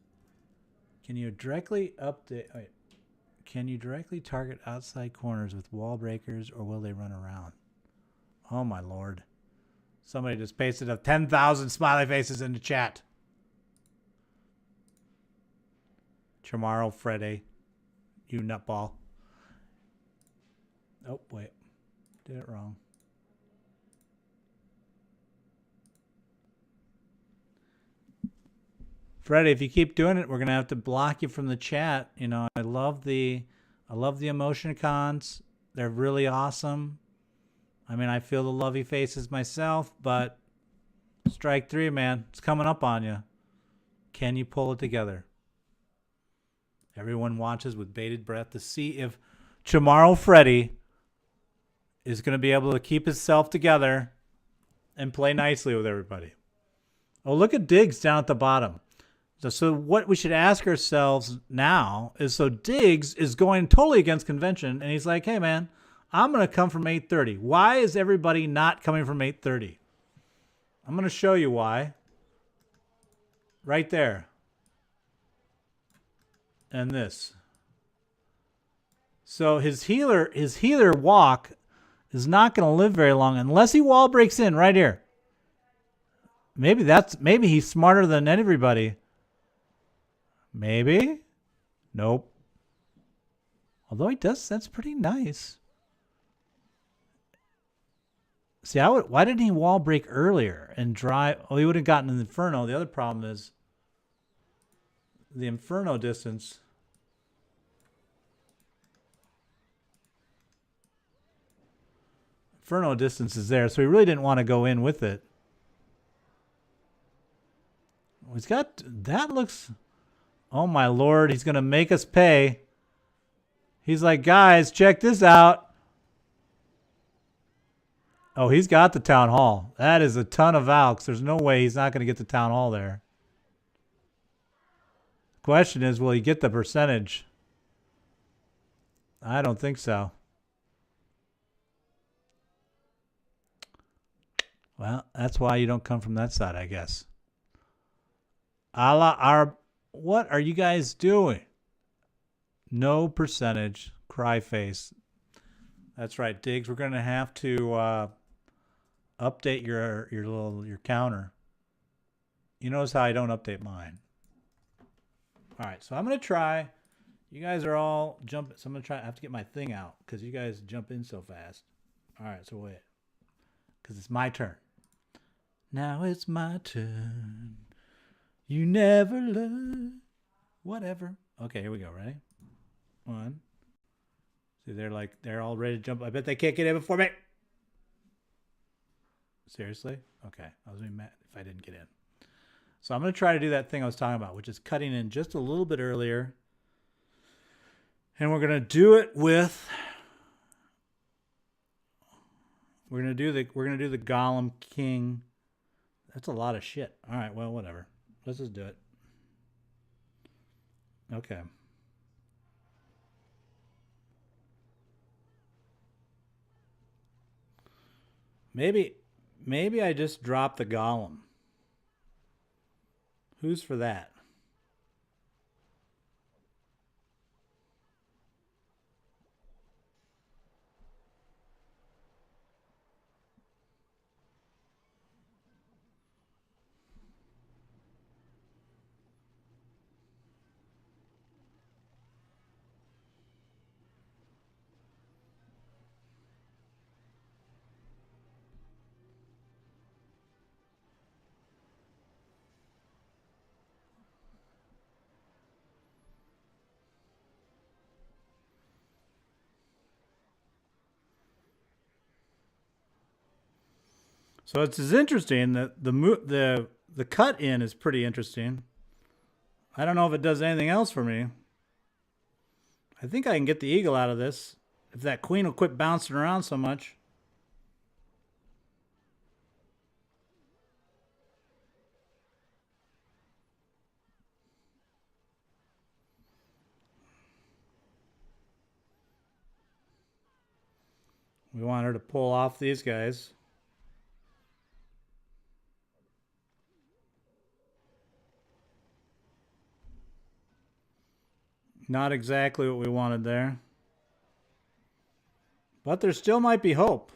Can you directly update? Wait, can you directly target outside corners with wall breakers, or will they run around? Oh my lord! Somebody just pasted up 10,000 smiley faces in the chat. tomorrow, Friday. You nutball. Oh, wait. Did it wrong. Freddie, if you keep doing it, we're gonna have to block you from the chat. You know, I love the emoticons. They're really awesome. I mean, I feel the lovey faces myself, but strike three, man. It's coming up on you. Can you pull it together? Everyone watches with bated breath to see if tomorrow Freddie is going to be able to keep himself together and play nicely with everybody. Oh, look at Diggs down at the bottom. So what we should ask ourselves now is, so Diggs is going totally against convention, and he's like, hey, man, I'm going to come from 8:30. Why is everybody not coming from 8:30? I'm going to show you why. Right there. And this. So his healer walk is not going to live very long unless he wall breaks in right here. Maybe he's smarter than everybody. Maybe. Nope. Although he does, that's pretty nice. See, why didn't he wall break earlier and drive? Oh, he would have gotten an Inferno. The other problem is the Inferno distance. Inferno distance is there, so he really didn't want to go in with it. He's got, that looks, oh my Lord, he's going to make us pay. He's like, guys, check this out. Oh, he's got the town hall. That is a ton of Valks. There's no way he's not going to get the town hall there. Question is, will he get the percentage? I don't think so. Well, that's why you don't come from that side, I guess. What are you guys doing? No percentage. Cry face. That's right, Diggs. We're going to have to update your counter. You notice how I don't update mine. All right, so I'm going to try. You guys are all jumping. So I'm going to try. I have to get my thing out because you guys jump in so fast. All right, so wait. Because it's my turn. Now it's my turn. You never learn. Whatever. Okay, here we go. Ready? One. See, they're all ready to jump. I bet they can't get in before me. Seriously? Okay. I was really mad if I didn't get in. So I'm going to try to do that thing I was talking about, which is cutting in just a little bit earlier. And we're going to do it with, we're going to do the Golem King. That's a lot of shit. All right, well, whatever. Let's just do it. Okay. Maybe I just drop the Golem. Who's for that? So it's interesting that the cut in is pretty interesting. I don't know if it does anything else for me. I think I can get the eagle out of this if that queen will quit bouncing around so much. We want her to pull off these guys. Not exactly what we wanted there. But there still might be hope.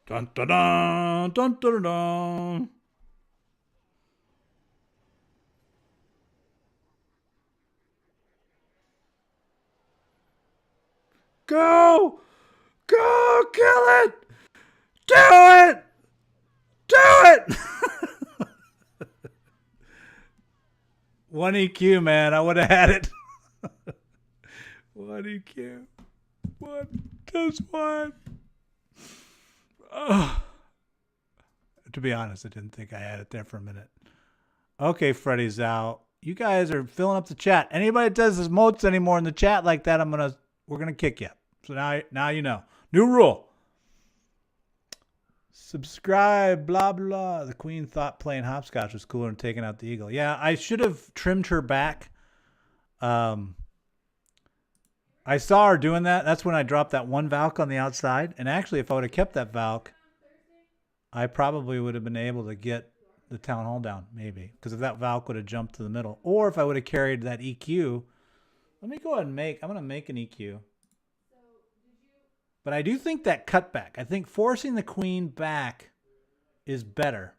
Dun, dun, dun, dun, dun, dun. Go! Go! Kill it! Do it! Do it! One EQ, man. I would have had it. One EQ. What? Just one. Oh. To be honest, I didn't think I had it there for a minute. Okay, Freddy's out. You guys are filling up the chat. Anybody that does this motes anymore in the chat like that, we're gonna kick you. So now you know. New rule. Subscribe, blah blah. The Queen thought playing hopscotch was cooler than taking out the eagle. Yeah, I should have trimmed her back. I saw her doing that. That's when I dropped that one Valk on the outside. And actually, if I would have kept that Valk, I probably would have been able to get the town hall down, maybe. Because if that Valk would have jumped to the middle. Or if I would have carried that EQ. Let me go ahead and I'm going to make an EQ. But I do think that cutback. I think forcing the queen back is better.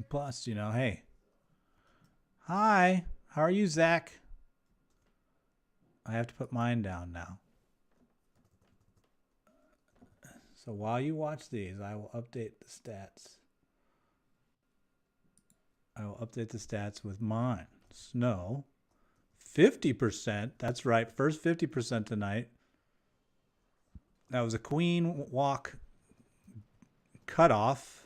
Plus, you know, hey. Hi. How are you, Zach? I have to put mine down now. So while you watch these, I will update the stats. I will update the stats with mine. Snow. 50%. That's right. First 50% tonight. That was a queen walk cutoff.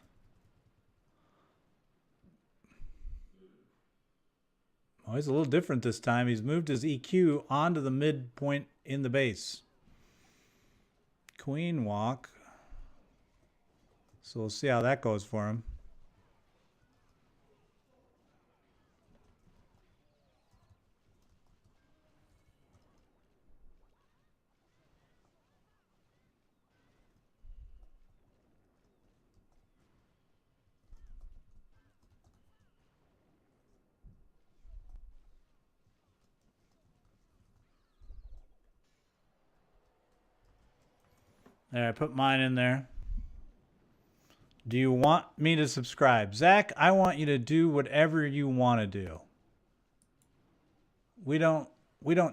Oh, he's a little different this time. He's moved his EQ onto the midpoint in the base. Queen walk. So we'll see how that goes for him. There, I put mine in there. Do you want me to subscribe? Zach, I want you to do whatever you want to do. We don't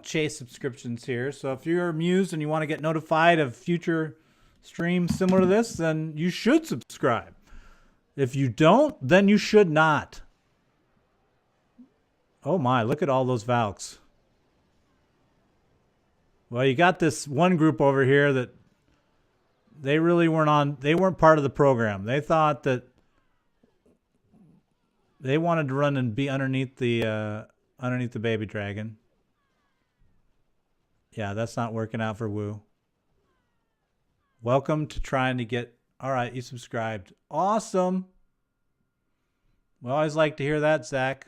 chase subscriptions here. So if you're amused and you want to get notified of future streams similar to this, then you should subscribe. If you don't, then you should not. Oh my, look at all those Valks. Well, you got this one group over here that they really weren't part of the program. They thought that they wanted to run and be underneath the baby dragon. Yeah, that's not working out for Woo. Welcome to trying to get... All right, you subscribed. Awesome. We always like to hear that, Zach.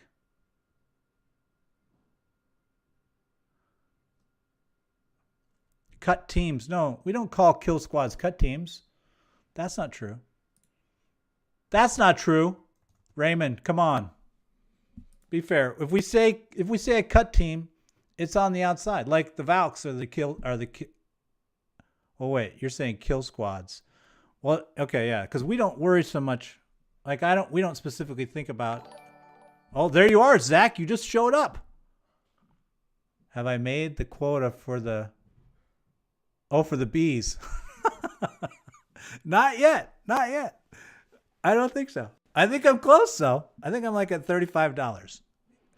Cut teams. No, we don't call kill squads cut teams. That's not true. That's not true. Raymond, come on. Be fair. If we say a cut team, it's on the outside. Like the Valks or the kill are the Oh wait, you're saying kill squads. Well, okay, yeah, because we don't worry so much. Like we don't specifically think about. Oh, there you are, Zach. You just showed up. Have I made the quota for the for the bees? Not yet. Not yet. I don't think so. I think I'm close, though. I think I'm like at $35.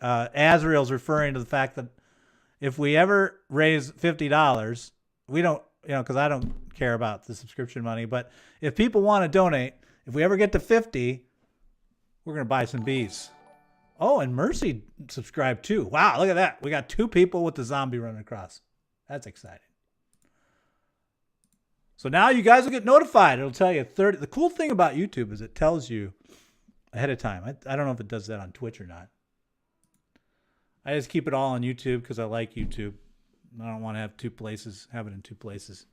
Azrael's referring to the fact that if we ever raise $50, we don't, because I don't care about the subscription money. But if people want to donate, if we ever get to 50, we're going to buy some bees. Oh, and Mercy subscribed too. Wow, look at that. We got 2 people with the zombie running across. That's exciting. So now you guys will get notified. It'll tell you 30. The cool thing about YouTube is it tells you ahead of time. I don't know if it does that on Twitch or not. I just keep it all on YouTube because I like YouTube. I don't want to have have it in 2 places.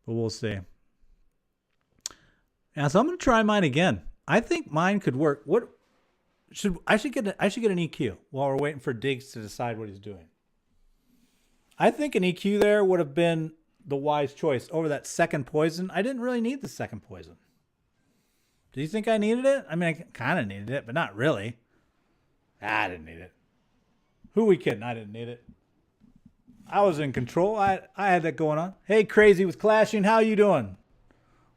But we'll see. Yeah, so I'm going to try mine again. I think mine could work. I should get an EQ while we're waiting for Diggs to decide what he's doing. I think an EQ there would have been the wise choice over that second poison. I didn't really need the second poison. Do you think I needed it? I mean, I kind of needed it, but not really. I didn't need it. Who we kidding? I didn't need it. I was in control. I had that going on. Hey, Crazy with Clashing. How you doing?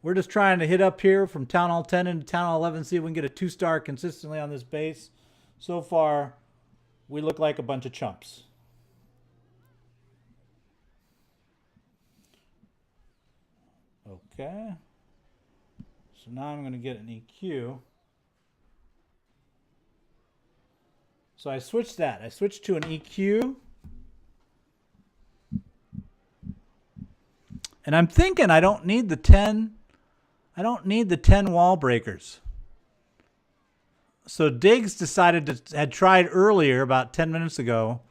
We're just trying to hit up here from Town Hall 10 into Town Hall 11, see if we can get a 2-star consistently on this base. So far, we look like a bunch of chumps. Okay. So now I'm going to get an EQ. So I switched that. I switched to an EQ. And I'm thinking I don't need the 10. I don't need the 10 wall breakers. So Diggs had tried earlier, about 10 minutes ago,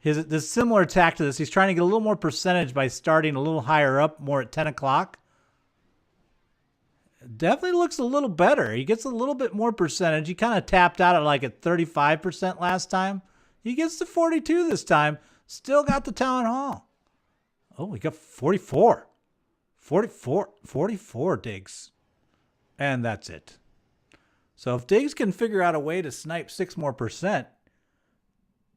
this similar attack to this. He's trying to get a little more percentage by starting a little higher up, more at 10 o'clock. Definitely looks a little better. He gets a little bit more percentage. He kind of tapped out at 35% last time. He gets to 42 this time. Still got the Town Hall. Oh, we got 44. 44 Diggs. And that's it. So if Diggs can figure out a way to snipe 6 more percent,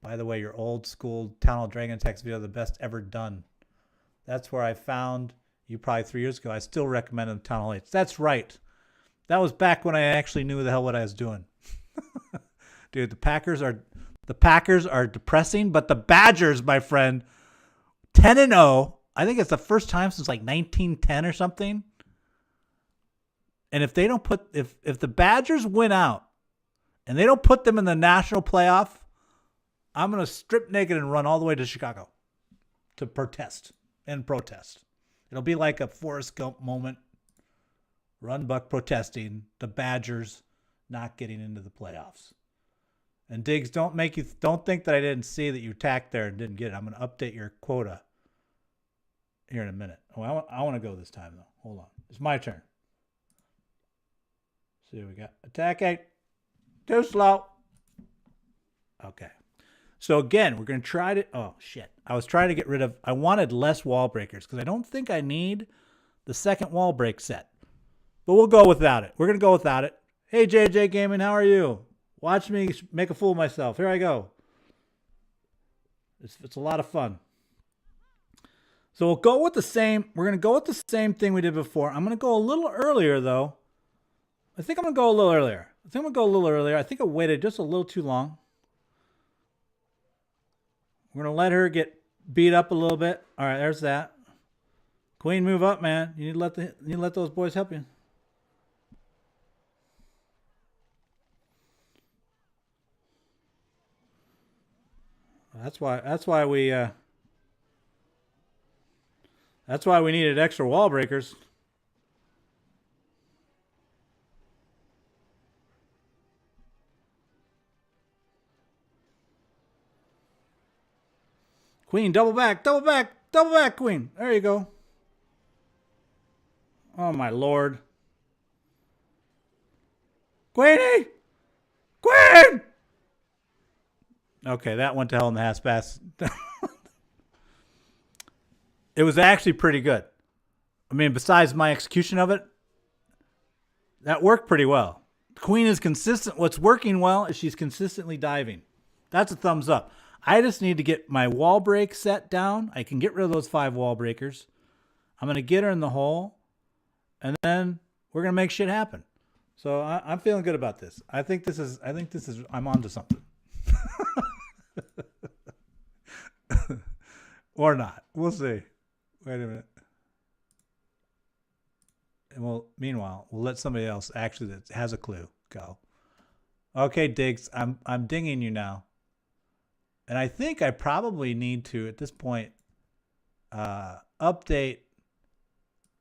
by the way, your old school Town Hall Dragon attacks video, the best ever done. That's where I found you probably 3 years ago. I still recommend them Town Hall 8s. That's right. That was back when I actually knew the hell what I was doing. Dude, the Packers are depressing, but the Badgers, my friend, 10-0. I think it's the first time since 1910 or something. And if they don't if the Badgers win out and they don't put them in the national playoff, I'm going to strip naked and run all the way to Chicago to protest. It'll be like a Forrest Gump moment. RunBuck protesting, the Badgers not getting into the playoffs. And Diggs, don't think that I didn't see that you attacked there and didn't get it. I'm going to update your quota here in a minute. Oh, I want to go this time though. Hold on. It's my turn. See what we got. Attack 8. Too slow. Okay. So again, we're going to try to... Oh, shit. I was trying to get rid of... I wanted less wall breakers because I don't think I need the second wall break set. But we'll go without it. We're going to go without it. Hey, JJ Gaming, how are you? Watch me make a fool of myself. Here I go. It's a lot of fun. So we'll go with the same... We're going to go with the same thing we did before. I'm going to go a little earlier, though. I think I'm going to go a little earlier. I think I waited just a little too long. We're going to let her get beat up a little bit. All right, there's that. Queen, move up, man. You need to let those boys help you. That's why we needed extra wall breakers. Queen, double back, Queen. There you go. Oh, my Lord. Queenie! Queen! Okay, that went to hell in the ass fast. It was actually pretty good. I mean, besides my execution of it, that worked pretty well. Queen is consistent. What's working well is she's consistently diving. That's a thumbs up. I just need to get my wall break set down. I can get rid of those 5 wall breakers. I'm going to get her in the hole, and then we're going to make shit happen. So I'm feeling good about this. I think this is, I'm on to something. Or not. We'll see. Wait a minute. And meanwhile, we'll let somebody else actually that has a clue go. Okay, Diggs, I'm dinging you now. And I think I probably need to, at this point, update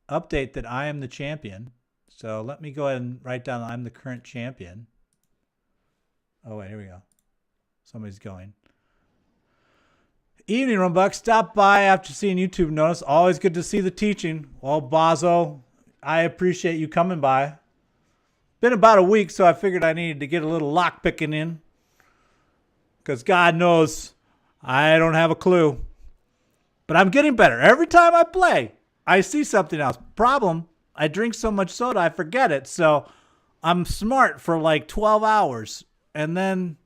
that I am the champion. So let me go ahead and write down I'm the current champion. Oh, wait, here we go. Somebody's going. Evening, RunBuck. Stop by after seeing YouTube notice. Always good to see the teaching. Well, Bozo, I appreciate you coming by. Been about a week, so I figured I needed to get a little lock picking in. Because God knows I don't have a clue. But I'm getting better. Every time I play, I see something else. Problem, I drink so much soda, I forget it. So I'm smart for like 12 hours, and then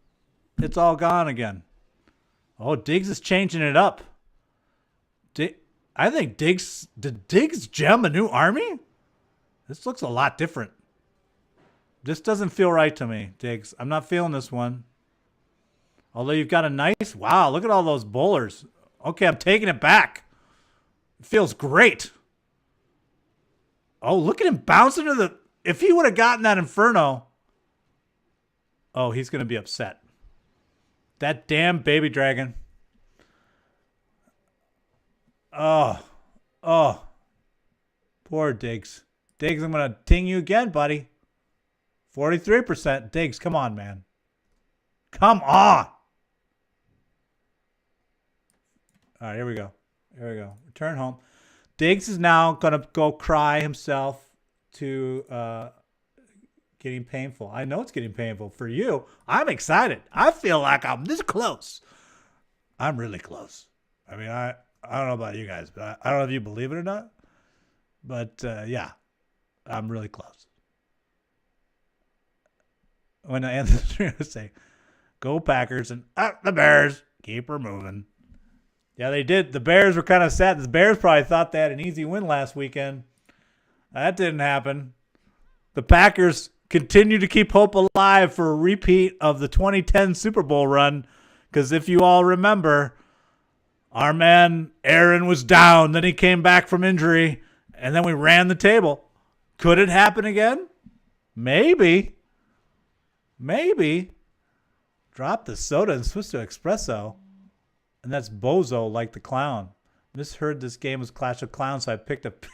it's all gone again. Oh, Diggs is changing it up. I think did Diggs gem a new army? This looks a lot different. This doesn't feel right to me, Diggs. I'm not feeling this one. Although you've got a nice, wow, look at all those bowlers. Okay, I'm taking it back. It feels great. Oh, look at him bouncing to the, if he would have gotten that Inferno. Oh, he's going to be upset. That damn baby dragon. Oh, poor Diggs. Diggs, I'm going to ting you again, buddy. 43%. Diggs, come on, man. Come on. All right, here we go. Here we go. Return home. Diggs is now going to go cry himself to getting painful. I know it's getting painful for you. I'm excited. I feel like I'm this close. I'm really close. I mean, I don't know about you guys, but I don't know if you believe it or not. But, yeah, I'm really close. When I end this, I'm going to say, go Packers and up the Bears. Keep her moving. Yeah, they did. The Bears were kind of sad. The Bears probably thought they had an easy win last weekend. That didn't happen. The Packers continue to keep hope alive for a repeat of the 2010 Super Bowl run. Because if you all remember, our man Aaron was down. Then he came back from injury. And then we ran the table. Could it happen again? Maybe. Maybe. Drop the soda and switch to espresso. And that's bozo like the clown. Misheard this game was Clash of Clans, so I picked up.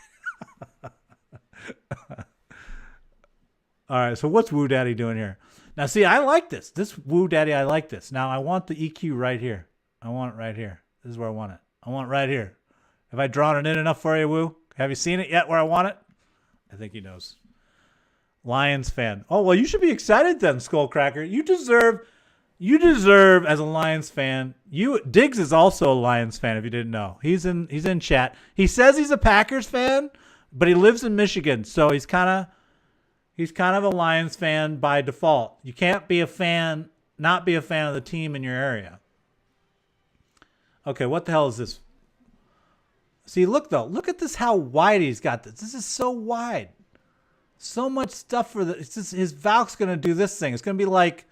All right, so what's Woo Daddy doing here? Now, see, I like this. This Woo Daddy, I like this. Now, I want the EQ right here. I want it right here. This is where I want it. I want it right here. Have I drawn it in enough for you, Woo? Have you seen it yet where I want it? I think he knows. Lions fan. Oh, well, you should be excited then, Skullcracker. You deserve as a Lions fan. Diggs is also a Lions fan if you didn't know. He's in chat. He says he's a Packers fan, but he lives in Michigan, so he's kind of a Lions fan by default. You can't be a fan, not be a fan of the team in your area. Okay, what the hell is this? See, look though. Look at this, how wide he's got this. This is so wide. So much stuff for the, it's just, his Valk's going to do this thing. It's going to be like,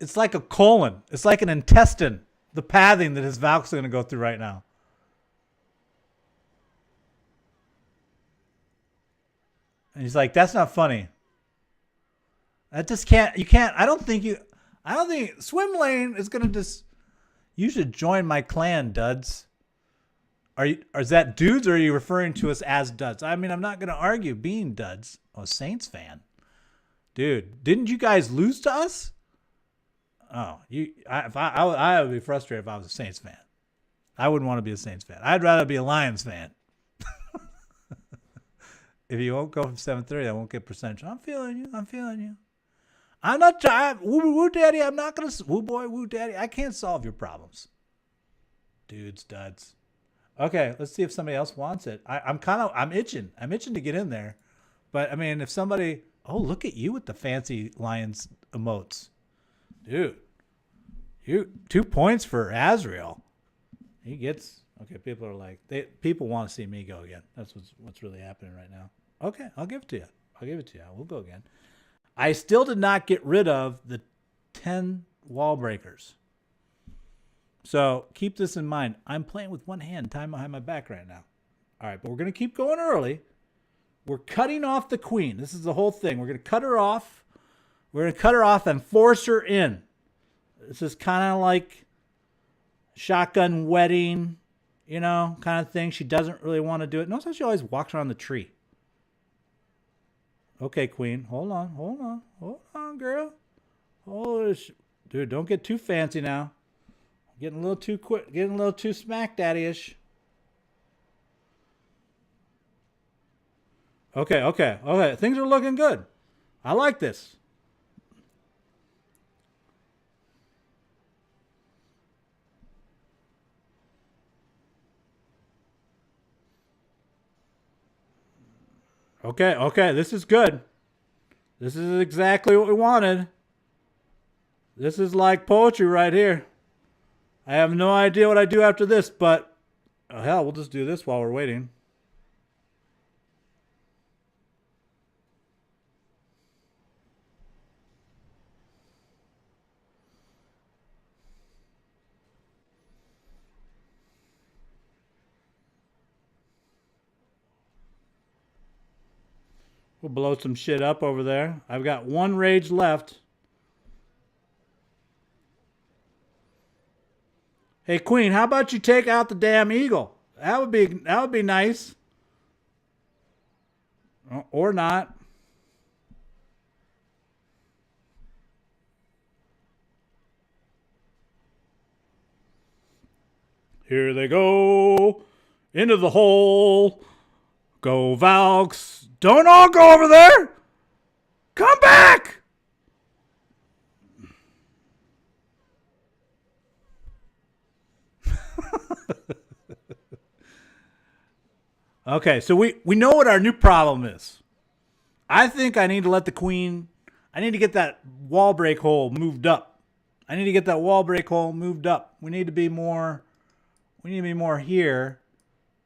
it's like a colon. It's like an intestine. The pathing that his Valk's going to go through right now. And he's like, that's not funny. That just can't, you can't, I don't think Swimlane is going to just, you should join my clan, duds. Is that dudes, or are you referring to us as duds? I mean, I'm not going to argue being duds. Oh, Saints fan. Dude, didn't you guys lose to us? Oh, I would be frustrated if I was a Saints fan. I wouldn't want to be a Saints fan. I'd rather be a Lions fan. If you won't go from 730, I won't get percentage. I'm feeling you. I'm not trying. Woo daddy. I'm not going to. Woo boy, woo daddy. I can't solve your problems. Dudes, duds. Okay, let's see if somebody else wants it. I'm itching. I'm itching to get in there. But, I mean, if somebody... Oh, look at you with the fancy Lions emotes. Dude. 2 points for Azrael. He gets... Okay, people are like... People want to see me go again. That's what's really happening right now. Okay, I'll give it to you. We'll go again. I still did not get rid of the 10 wall breakers. So keep this in mind. I'm playing with one hand tied behind my back right now. All right, but we're going to keep going early. We're cutting off the queen. This is the whole thing. We're going to cut her off. We're going to cut her off and force her in. This is kind of like shotgun wedding, kind of thing. She doesn't really want to do it. Notice how she always walks around the tree. Okay, queen. Hold on, girl. Dude, don't get too fancy now. Getting a little too quick, getting a little too smack daddy-ish. Okay. Things are looking good. I like this. Okay, okay, this is good. This is exactly what we wanted. This is like poetry right here. I have no idea what I do after this, but oh, hell, we'll just do this while we're waiting. We'll blow some shit up over there. I've got one rage left. Hey, Queen, how about you take out the damn eagle? That would be nice. Or not. Here they go. Into the hole. Go, Valks. Don't all go over there. Come back. Okay, so we know what our new problem is. I think I need to let the queen, I need to get that wall break hole moved up. I need to get that wall break hole moved up. We need to be more here.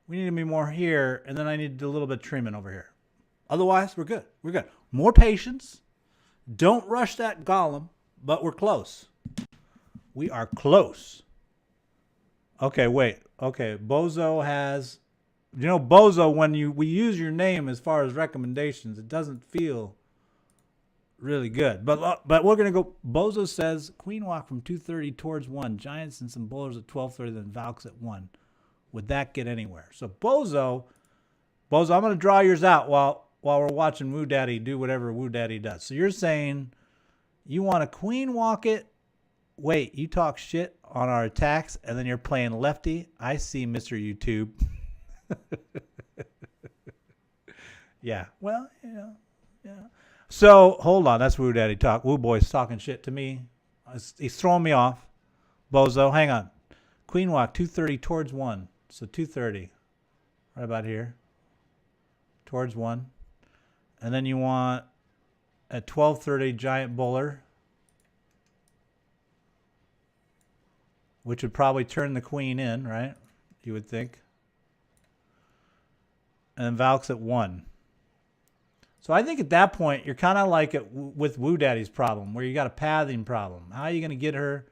We need to be more here, and then I need to do a little bit of trimming over here. Otherwise, we're good. We're good. More patience. Don't rush that golem, but we're close. We are close. Okay, wait. Okay, Bozo has... You know, Bozo, when we use your name as far as recommendations, it doesn't feel really good. But we're going to go... Bozo says, Queen walk from 2:30 towards 1. Giants and some bowlers at 12:30, then Valks at 1. Would that get anywhere? So Bozo, I'm going to draw yours out while we're watching Woo Daddy do whatever Woo Daddy does. So you're saying you want a queen walk it. Wait, you talk shit on our attacks, and then you're playing lefty. I see, Mr. YouTube. Yeah, well, yeah. So hold on, that's Woo Daddy talk. Woo Boy's talking shit to me. He's throwing me off. Bozo, hang on. Queen walk 2:30 towards 1. So 2:30, right about here, towards 1. And then you want at 12:30 giant bowler, which would probably turn the queen in, right? You would think. And then Valks at 1. So I think at that point, you're kind of like with Woo Daddy's problem, where you got a pathing problem. How are you going to get her?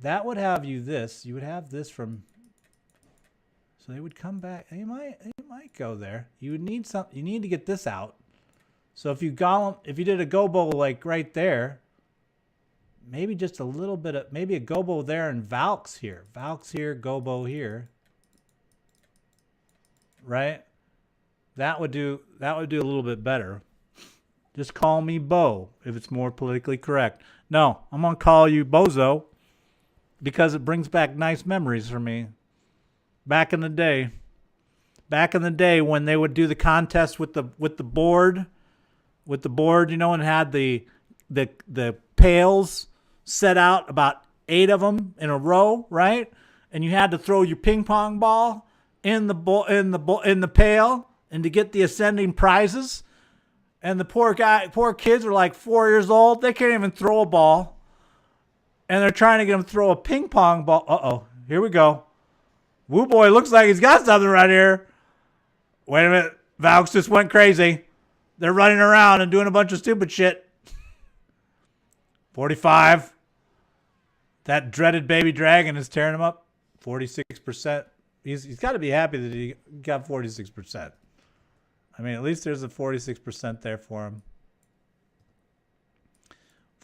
That would have you this. You would have this from... So they would come back. You might go there. You would need some. You need to get this out. So if you did a GoBo like right there, maybe just a little bit of, maybe a GoBo there and Valks here, GoBo here, right? That would do a little bit better. Just call me Bo if it's more politically correct. No, I'm gonna call you Bozo because it brings back nice memories for me. Back in the day when they would do the contest with the board, you know, and had the pails set out, about 8 of them in a row, right? And you had to throw your ping pong ball in the pail, and to get the ascending prizes. And the poor kids are like 4 years old. They can't even throw a ball, and they're trying to get them to throw a ping pong ball. Uh-oh, here we go. Woo Boy looks like he's got something right here. Wait a minute. Valks just went crazy. They're running around and doing a bunch of stupid shit. 45. That dreaded baby dragon is tearing him up. 46%. He's got to be happy that he got 46%. I mean, at least there's a 46% there for him.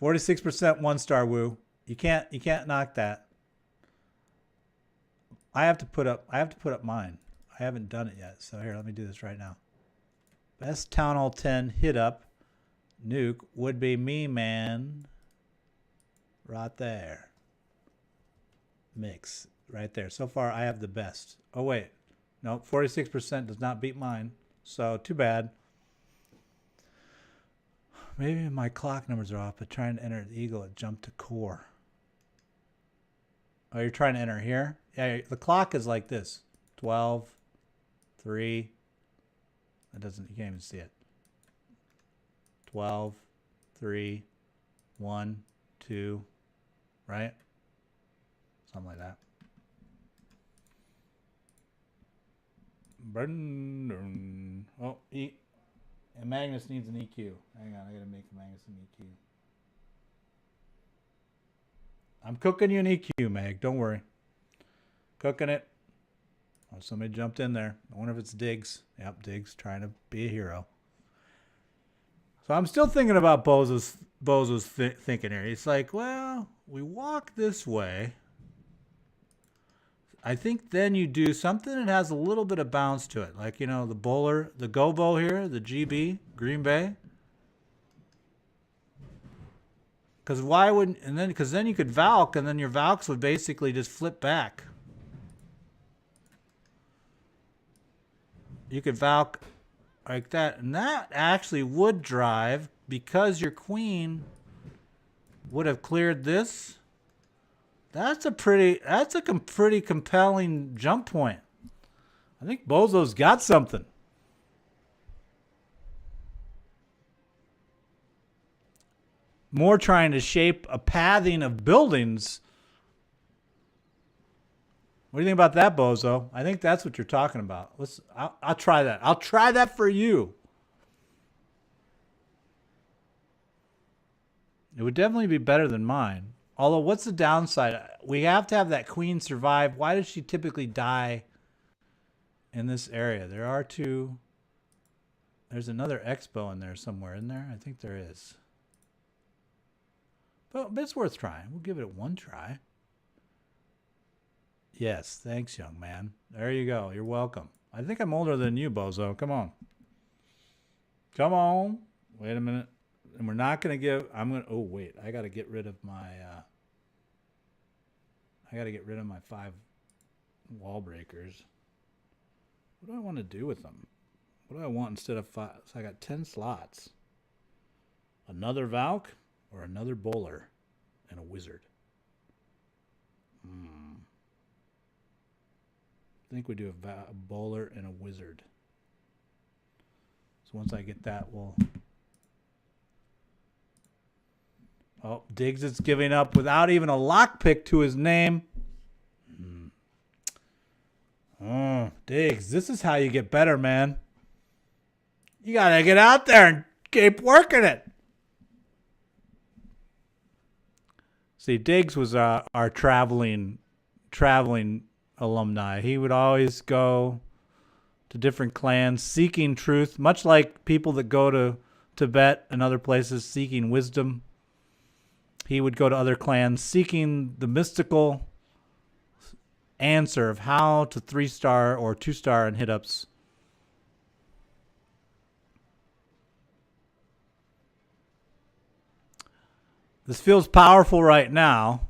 46% 1-star Woo. You can't knock that. I have to put up mine. I haven't done it yet. So here, let me do this right now. Best Town Hall 10 hit up nuke would be me, man. Right there. Mix right there. So far, I have the best. Oh wait, no, 46% does not beat mine. So too bad. Maybe my clock numbers are off, but trying to enter the eagle, it jumped to core. Oh, you're trying to enter here? Yeah, the clock is like this. 12, 3. That doesn't, you can't even see it. 12, 3, 1, 2, right? Something like that. Oh, and Magnus needs an EQ. Hang on, I gotta make Magnus an EQ. I'm cooking you an EQ, Mag. Don't worry. Cooking it. Oh, somebody jumped in there. I wonder if it's Diggs. Yep, Diggs trying to be a hero. So I'm still thinking about Bozo's thinking here. He's like, well, we walk this way. I think then you do something that has a little bit of bounce to it. Like, you know, the bowler, the GoBo here, the GB, Green Bay. Because why wouldn't, and then, because then you could Valk, and then your Valks would basically just flip back. You could Valk like that, and that actually would drive, because your queen would have cleared this. That's a pretty compelling jump point. I think Bozo's got something. More trying to shape a pathing of buildings. What do you think about that, Bozo? I think that's what you're talking about. I'll try that. I'll try that for you. It would definitely be better than mine. Although, what's the downside? We have to have that queen survive. Why does she typically die in this area? There are two. There's another Expo in there somewhere, isn't there? I think there is. But it's worth trying. We'll give it one try. Yes, thanks, young man. There you go. You're welcome. I think I'm older than you, Bozo. Come on. Come on. Wait a minute. And we're not going to give... I'm going to... Oh, wait. I got to get rid of my... I got to get rid of my 5 wall breakers. What do I want to do with them? What do I want instead of 5? So I got 10 slots. Another Valk or another bowler and a wizard? I think we do a bowler and a wizard. So once I get that, we'll... Oh, Diggs is giving up without even a lockpick to his name. Oh, Diggs, this is how you get better, man. You got to get out there and keep working it. See, Diggs was our traveling alumni. He would always go to different clans seeking truth, much like people that go to Tibet and other places seeking wisdom. He would go to other clans seeking the mystical answer of how to 3-star or 2-star in hit-ups. This feels powerful right now.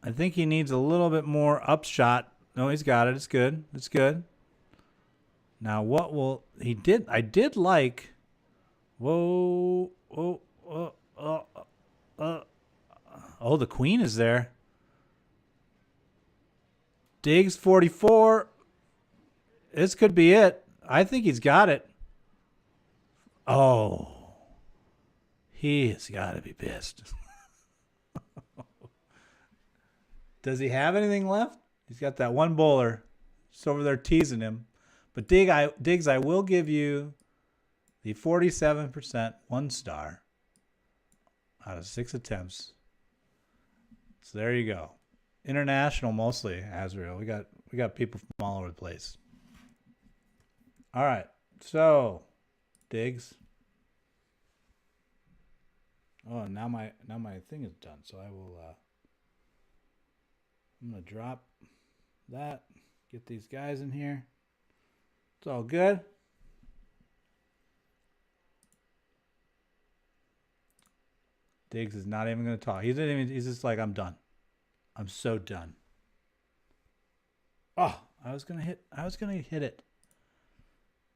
I think he needs a little bit more upshot. No, he's got it. It's good. It's good. Now, what will... I did like... Whoa. Oh, the queen is there. Diggs 44. This could be it. I think he's got it. Oh. He has got to be pissed. Does he have anything left? He's got that one bowler. Just over there teasing him. But Diggs, I will give you the 47% 1-star out of 6 attempts. So there you go. International mostly, Azrael. We got people from all over the place. All right. So, Diggs. Oh, now my thing is done. So I will I'm going to drop that. Get these guys in here. It's all good. Diggs is not even going to talk. He's just like, I'm done. I'm so done. Oh, I was gonna hit it.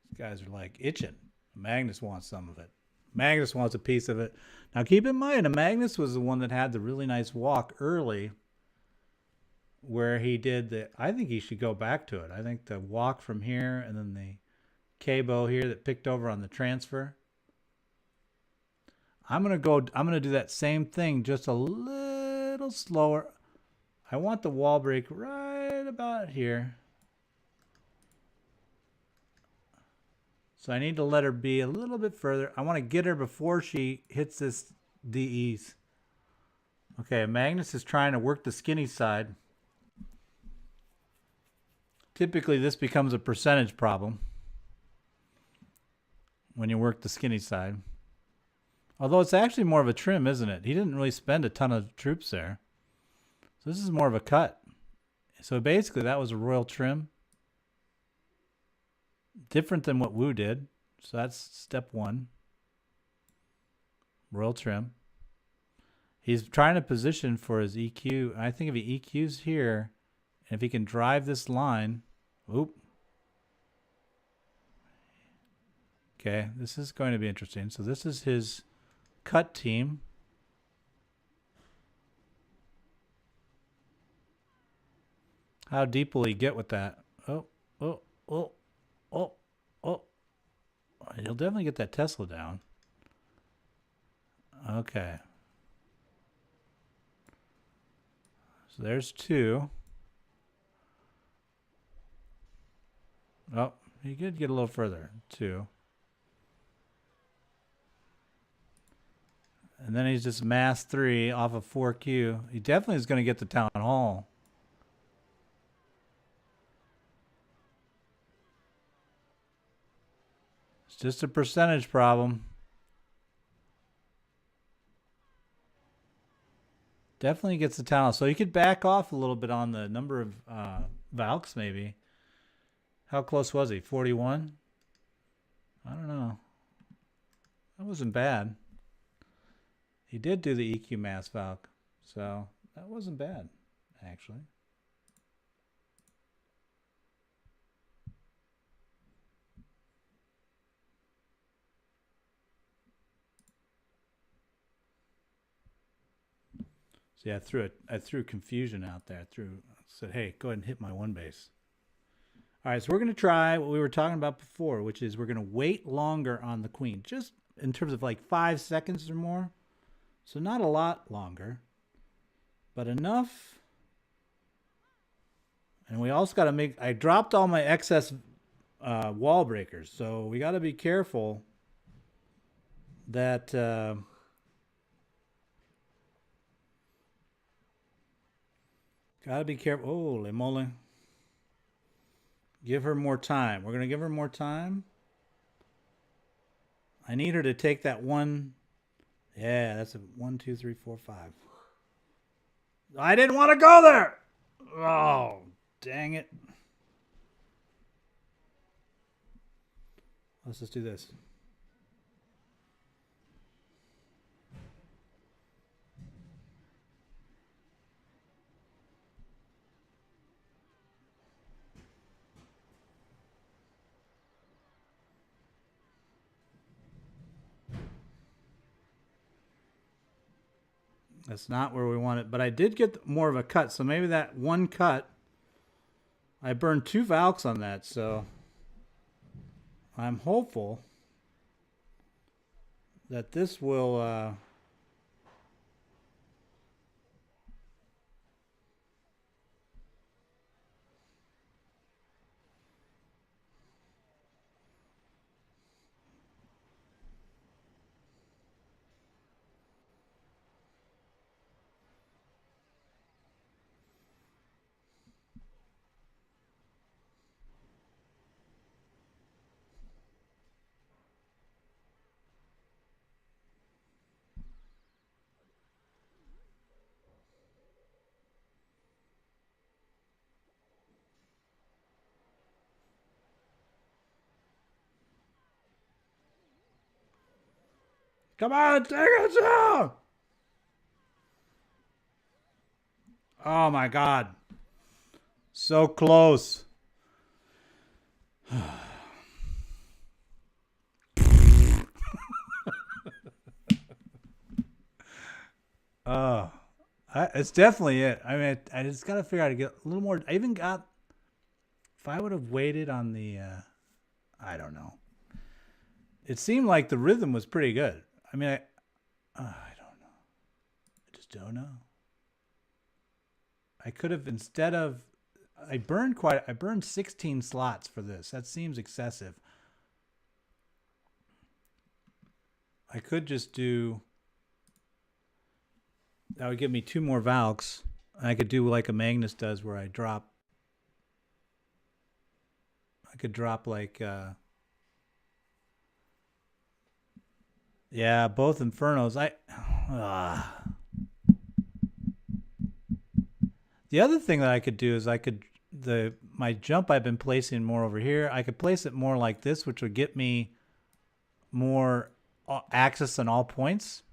These guys are like itching. Magnus wants some of it. Magnus wants a piece of it. Now keep in mind, Magnus was the one that had the really nice walk early where he did the, I think he should go back to it. I think the walk from here and then the GoBo here that picked over on the transfer. I'm going to do that same thing just a little slower. I want the wall break right about here. So I need to let her be a little bit further. I want to get her before she hits this DEs. Okay, Magnus is trying to work the skinny side. Typically, this becomes a percentage problem when you work the skinny side. Although it's actually more of a trim, isn't it? He didn't really spend a ton of troops there. So this is more of a cut. So basically, that was a royal trim. Different than what Wu did. So that's step one. Royal trim. He's trying to position for his EQ. I think if he EQs here, and if he can drive this line, oop. Okay, this is going to be interesting. So this is his cut team. How deep will he get with that? Oh. He'll definitely get that Tesla down. Okay. So there's two. Oh, he could get a little further. Two. And then he's just mass 3 off of 4Q. He definitely is going to get the town hall. It's just a percentage problem. Definitely gets the town hall. So he could back off a little bit on the number of Valks maybe. How close was he? 41? I don't know. That wasn't bad. He did do the EQ mass Valk, so that wasn't bad, actually. So yeah, I threw confusion out there. I said, hey, go ahead and hit my one base. All right, so we're going to try what we were talking about before, which is we're going to wait longer on the queen, just in terms of like 5 seconds or more. So not a lot longer, but enough. And we also got to make, I dropped all my excess wall breakers. So we got to be careful that got to be careful. Oh, le mole. Give her more time. We're going to give her more time. I need her to take that one. Yeah, that's a 1, 2, 3, 4, 5. I didn't want to go there. Oh, dang it. Let's just do this. That's not where we want it, but I did get more of a cut, so maybe that one cut, I burned 2 Valks on that, so I'm hopeful that this will come on, take it down! Oh my God. So close. Oh, It's definitely it. I mean, I just got to figure out how to get a little more. I even got, if I would have waited on the, I don't know. It seemed like the rhythm was pretty good. I mean, I don't know. I just don't know. I could have, instead of, I burned 16 slots for this. That seems excessive. I could just do, that would give me 2 more Valks. I could do like a Magnus does where I could drop like, yeah, both Infernos. The other thing that I could do is my jump I've been placing more over here. I could place it more like this, which would get me more access on all points.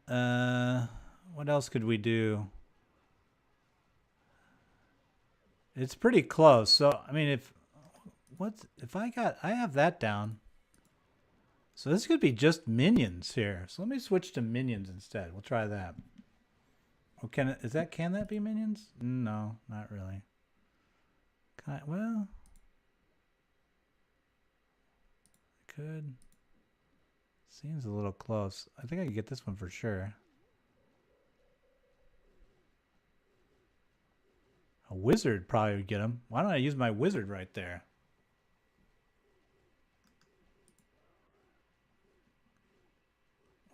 What else could we do? It's pretty close. So, I mean, I have that down. So this could be just minions here. So let me switch to minions instead. We'll try that. Oh, can that be minions? No, not really. Well, I could. Seems a little close. I think I could get this one for sure. A wizard probably would get him. Why don't I use my wizard right there?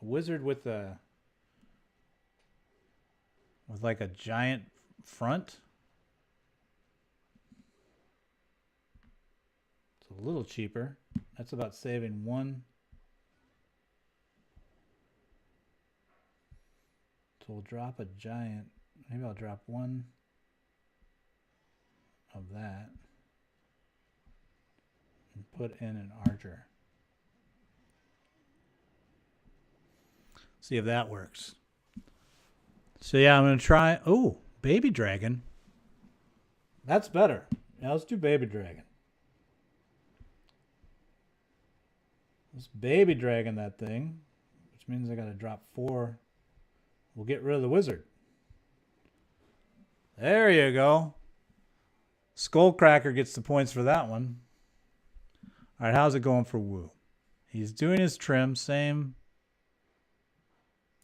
A wizard with like a giant front. It's a little cheaper. That's about saving 1. So we'll drop a giant. Maybe I'll drop 1 of that and put in an archer. See if that works. So yeah, I'm going to try. Oh, baby dragon. That's better. Now let's do baby dragon. Let's baby dragon that thing, which means I got to drop 4. We'll get rid of the wizard. There you go. Skullcracker gets the points for that one. All right, how's it going for Wu? He's doing his trim, same.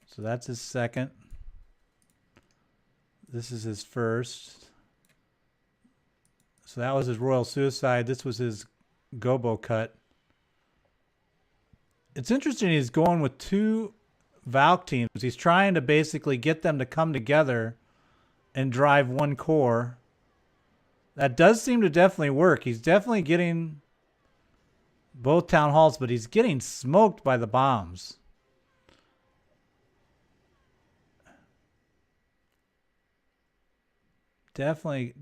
So that's his second. This is his first. So that was his Royal Suicide. This was his GoBo cut. It's interesting he's going with 2 Valk teams. He's trying to basically get them to come together and drive 1 core. That does seem to definitely work. He's definitely getting both town halls, but he's getting smoked by the bombs. Definitely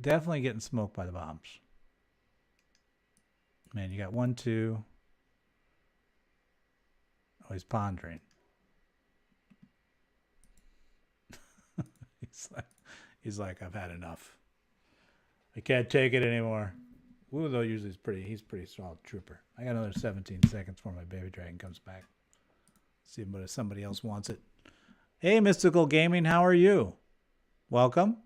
getting smoked by the bombs. Man, you got 1, 2. Oh, he's pondering. He's like, I've had enough. I can't take it anymore. Wu, though, usually he's pretty solid trooper. I got another 17 seconds before my baby dragon comes back. See if somebody else wants it. Hey, Mystical Gaming, how are you? Welcome.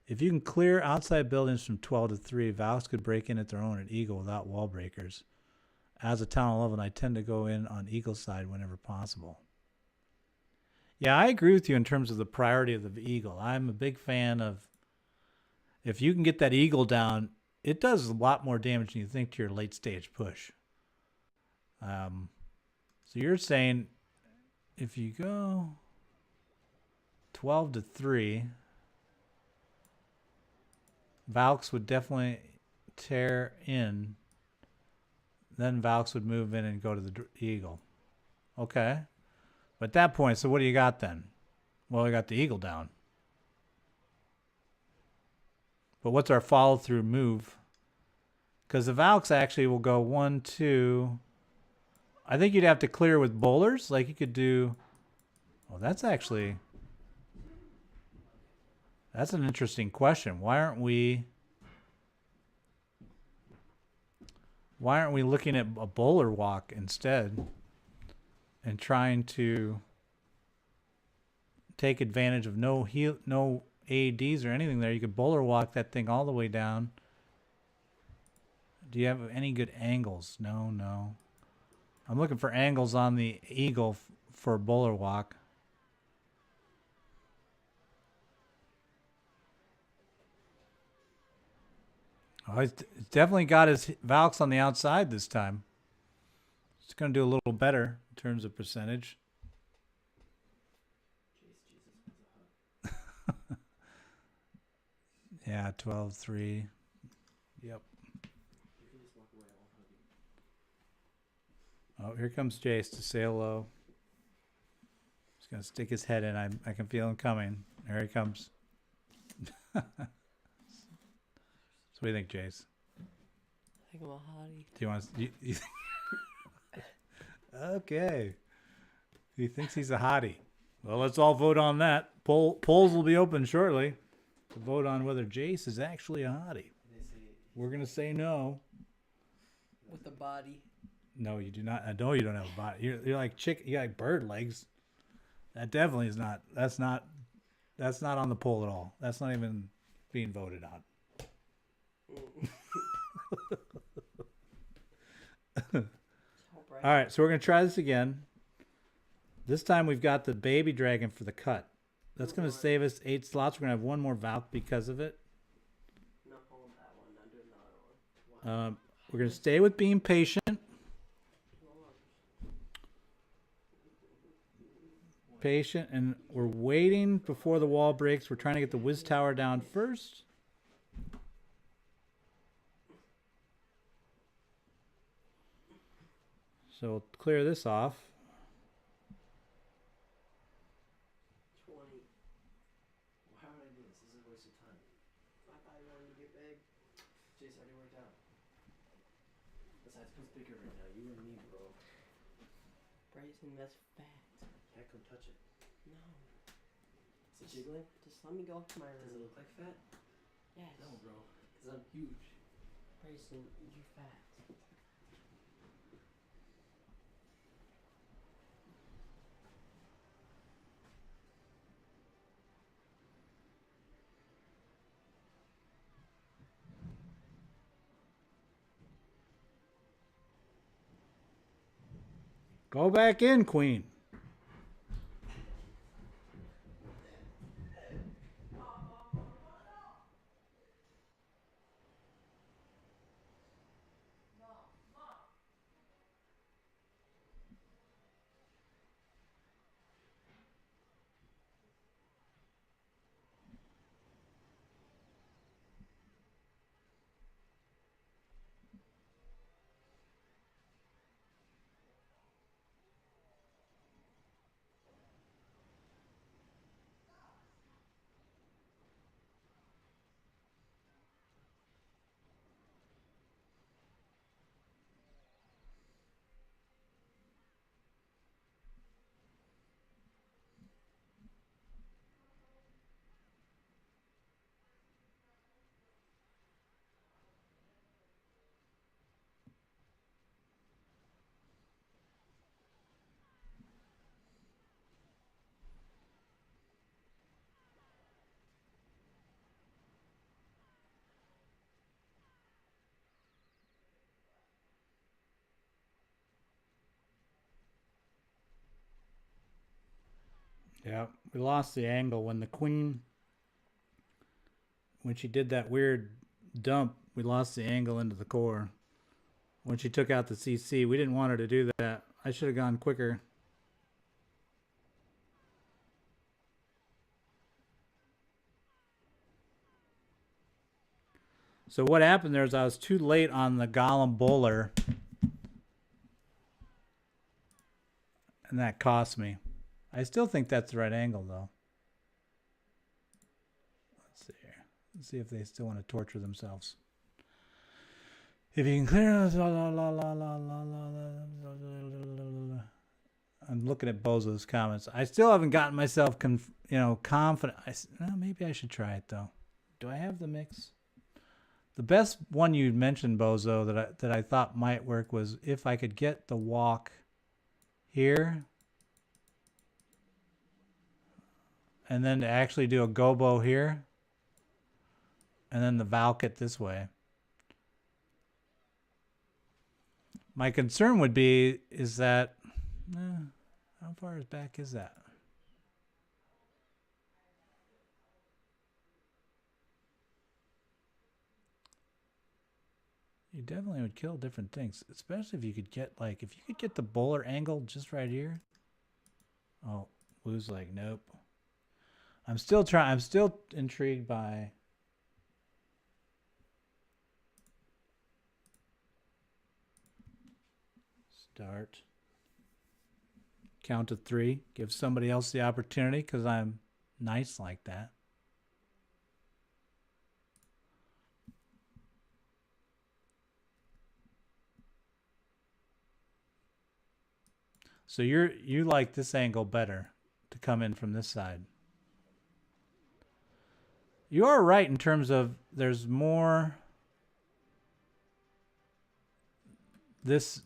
If you can clear outside buildings from 12 to 3, Valks could break in at their own at Eagle without wall breakers. As a town 11, I tend to go in on Eagle's side whenever possible. Yeah, I agree with you in terms of the priority of the Eagle. I'm a big fan of, if you can get that Eagle down, it does a lot more damage than you think to your late stage push. So you're saying if you go 12 to 3, Valks would definitely tear in. Then Valks would move in and go to the Eagle. Okay. But at that point, so what do you got then? Well, we got the Eagle down. But what's our follow-through move? Because the Valks actually will go 1, 2. I think you'd have to clear with bowlers. Like you could do... Well, that's actually... That's an interesting question. Why aren't we looking at a bowler walk instead? and trying to take advantage of no AEDs or anything there. You could bowler walk that thing all the way down. Do you have any good angles? No. I'm looking for angles on the eagle for bowler walk. Oh, he's definitely got his Valks on the outside this time. It's going to do a little better in terms of percentage. Yeah, 12-3. Yep. Oh, here comes Jace to sail low. He's going to stick his head in. I can feel him coming. There he comes. So what do you think, Jace? I think I'm a hottie. Do you want to... Okay. He thinks he's a hottie. Well, let's all vote on that. Polls will be open shortly to vote on whether Jace is actually a hottie. We're going to say no. With the body. No, you do not. I know you don't have a body. You're like you got like bird legs. That definitely is not. That's not on the poll at all. That's not even being voted on. All right, so we're going to try this again. This time we've got the baby dragon for the cut. That's going to save us 8 slots. We're going to have one more Valk because of it. Not pulling that one. Not doing another one. We're going to stay with being patient. Patient, and we're waiting before the wall breaks. We're trying to get the Wiz Tower down first. So we'll clear this off. 20. Why would I do this? This is a waste of time. I thought you wanted to get big. Jace already worked out. Besides, who's bigger right now? You or me, bro? Bryson, that's fat. Can't come touch it. No. Is it jiggling? Just let me go to my room. Does it look like fat? Yes. No, bro. Because I'm huge. Bryson, you're fat. Go back in, Queen. Yeah, we lost the angle when the Queen, when she did that weird dump, we lost the angle into the core. When she took out the CC, we didn't want her to do that. I should have gone quicker. So what happened there is I was too late on the Golem Bowler, and that cost me. I still think that's the right angle, though. Let's see here. Let's see if they still want to torture themselves. If you can clear... I'm looking at Bozo's comments. I still haven't gotten myself confident. Well, maybe I should try it, though. Do I have the mix? The best one you mentioned, Bozo, that I thought might work was if I could get the walk here and then to actually do a GoBo here, and then the Valkut this way. My concern would be is that, how far back is that? You definitely would kill different things, especially if you could get like, if you could get the bowler angle just right here. Oh, Blue's like, nope. I'm still intrigued by start. Count to 3. Give somebody else the opportunity because I'm nice like that. So you like this angle better to come in from this side. You are right in terms of there's more this.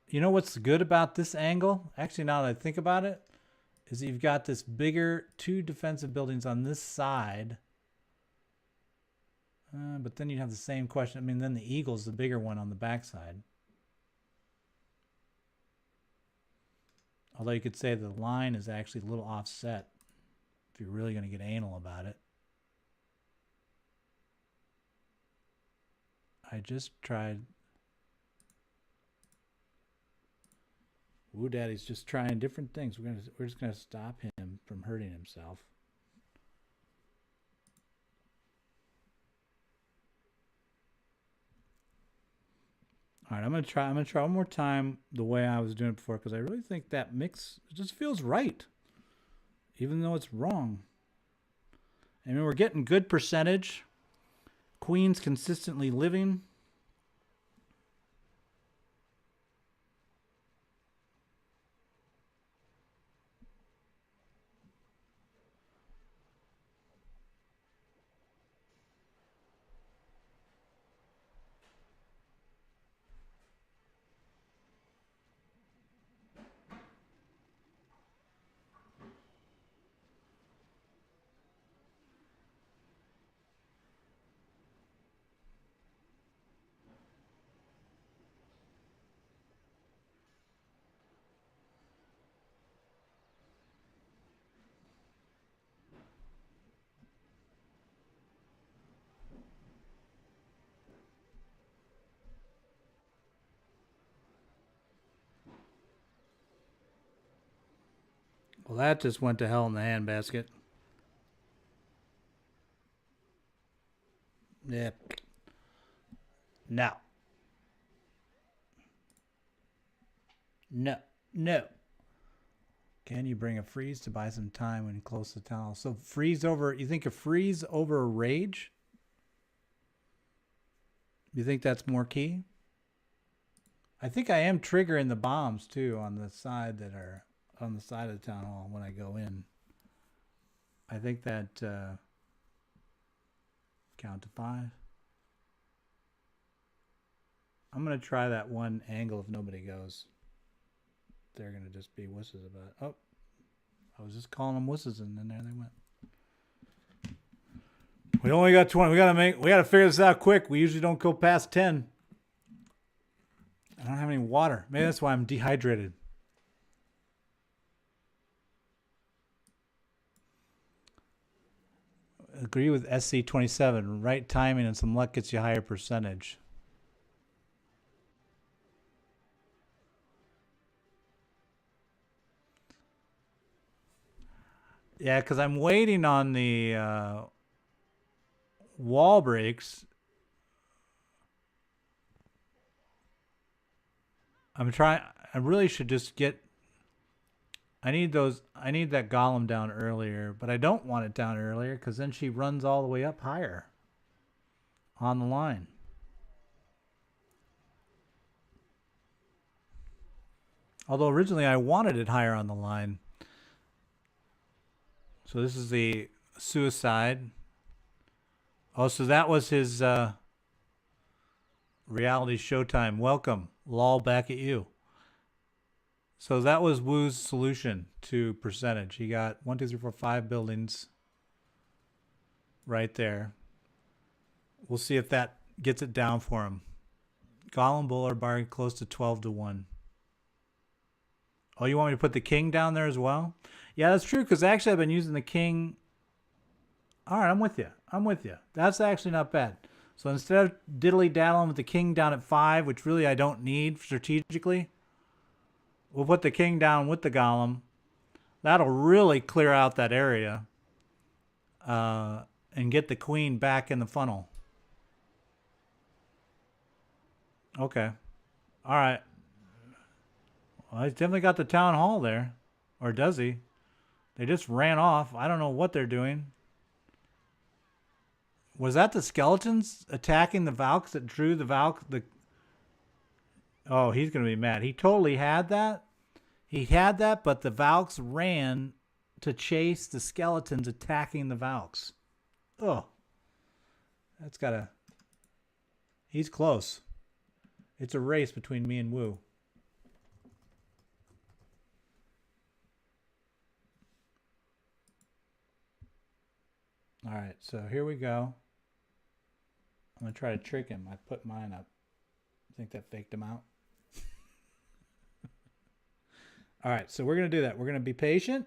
You know what's good about this angle? Actually, now that I think about it, is that you've got this bigger 2 defensive buildings on this side. But then you have the same question. I mean, then the Eagle's the bigger one on the backside. Although you could say the line is actually a little offset if you're really going to get anal about it. I just tried. Woo Daddy's just trying different things. We're just gonna stop him from hurting himself. All right, I'm gonna try one more time the way I was doing it before because I really think that mix just feels right, even though it's wrong. I mean, we're getting good percentage. Queen's consistently living. Well, that just went to hell in the handbasket. Yep. No. No. No. Can you bring a freeze to buy some time when close to town hall? So freeze over, you think a freeze over a rage? You think that's more key? I think I am triggering the bombs too on the side that are on the side of the town hall when I go in. I think that count to 5. I'm going to try that one angle if nobody goes. They're going to just be wusses about it. Oh, I was just calling them wusses and then there they went. We only got 20. We got to figure this out quick. We usually don't go past 10. I don't have any water. Maybe that's why I'm dehydrated. Agree with SC27. Right timing and some luck gets you higher percentage. Yeah, because I'm waiting on the wall breaks. I really should just get. I need that golem down earlier, but I don't want it down earlier because then she runs all the way up higher on the line. Although originally I wanted it higher on the line. So this is the suicide. Oh, so that was his reality showtime. Welcome. Lol back at you. So that was Woo's solution to percentage. He got 1, 2, 3, 4, 5 buildings right there. We'll see if that gets it down for him. Golem Bowler bar close to 12-1. Oh, you want me to put the king down there as well? Yeah, that's true, because actually I've been using the king. All right, I'm with you. I'm with you. That's actually not bad. So instead of diddly-daddling with the king down at 5, which really I don't need strategically, we'll put the king down with the golem. That'll really clear out that area and get the queen back in the funnel. Okay. All right. Well, he's definitely got the town hall there. Or does he? They just ran off. I don't know what they're doing. Was that the skeletons attacking the Valks that drew the Valk? Oh, he's going to be mad. He totally had that. He had that, but the Valks ran to chase the skeletons attacking the Valks. Oh. That's got to... He's close. It's a race between me and Woo. All right, so here we go. I'm going to try to trick him. I put mine up. I think that faked him out. All right, so we're going to do that. We're going to be patient.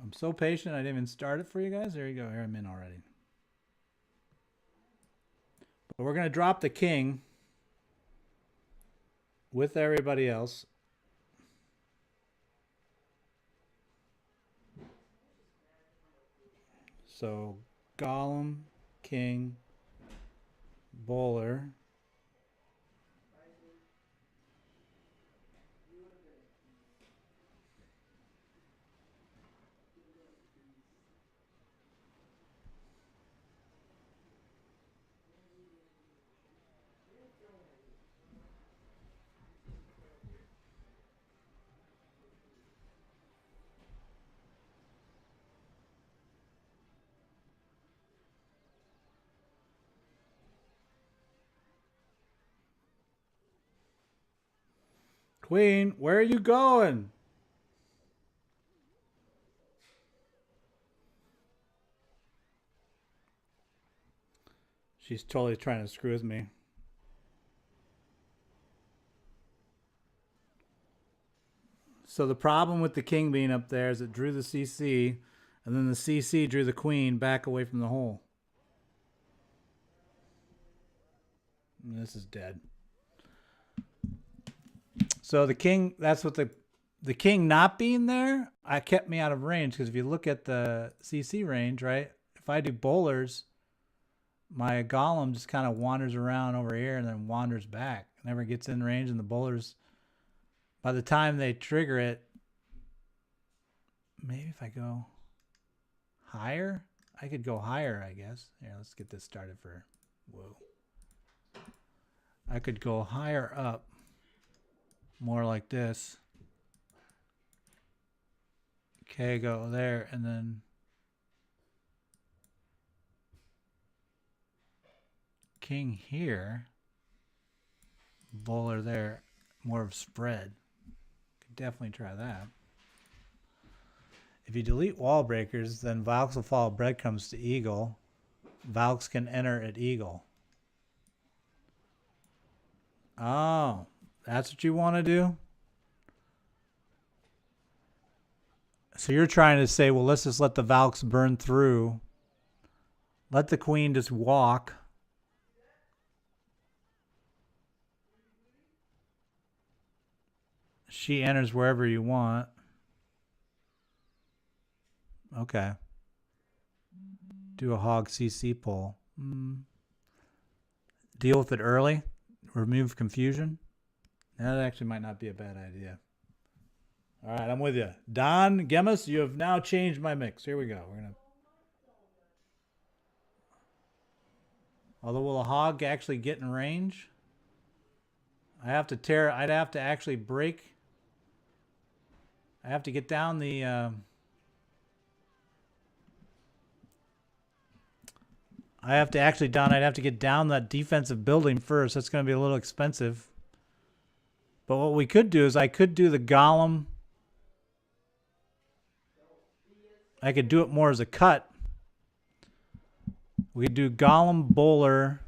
I'm so patient, I didn't even start it for you guys. There you go. Here I'm in already. But we're going to drop the king with everybody else. So golem, king, bowler. Queen, where are you going? She's totally trying to screw with me. So the problem with the king being up there is it drew the CC, and then the CC drew the queen back away from the hole. And this is dead. So the king, that's what the king not being there, I kept me out of range, because if you look at the CC range, right, if I do bowlers, my golem just kind of wanders around over here and then wanders back. Never gets in range, and the bowlers, by the time they trigger it, maybe if I go higher, I could go higher, I guess. Here, let's get this started for, whoa. I could go higher up, more like this. Okay, go there, and then king here, bowler there, more of spread. Could definitely try that. If you delete wall breakers, then Valks will follow breadcrumbs to eagle. Valks can enter at eagle. Oh, that's what you want to do? So you're trying to say, well, let's just let the Valks burn through. Let the queen just walk. She enters wherever you want. Okay. Do a hog CC pull. Deal with it early. Remove confusion. That actually might not be a bad idea. All right, I'm with you. Don Gemus, you have now changed my mix. Here we go. We're gonna. Although, will a hog actually get in range? I have to tear. I'd have to actually break. I have to get down the. I have to actually down. I'd have to get down that defensive building first. That's going to be a little expensive. But what we could do is I could do the golem. I could do it more as a cut. We could do golem bowler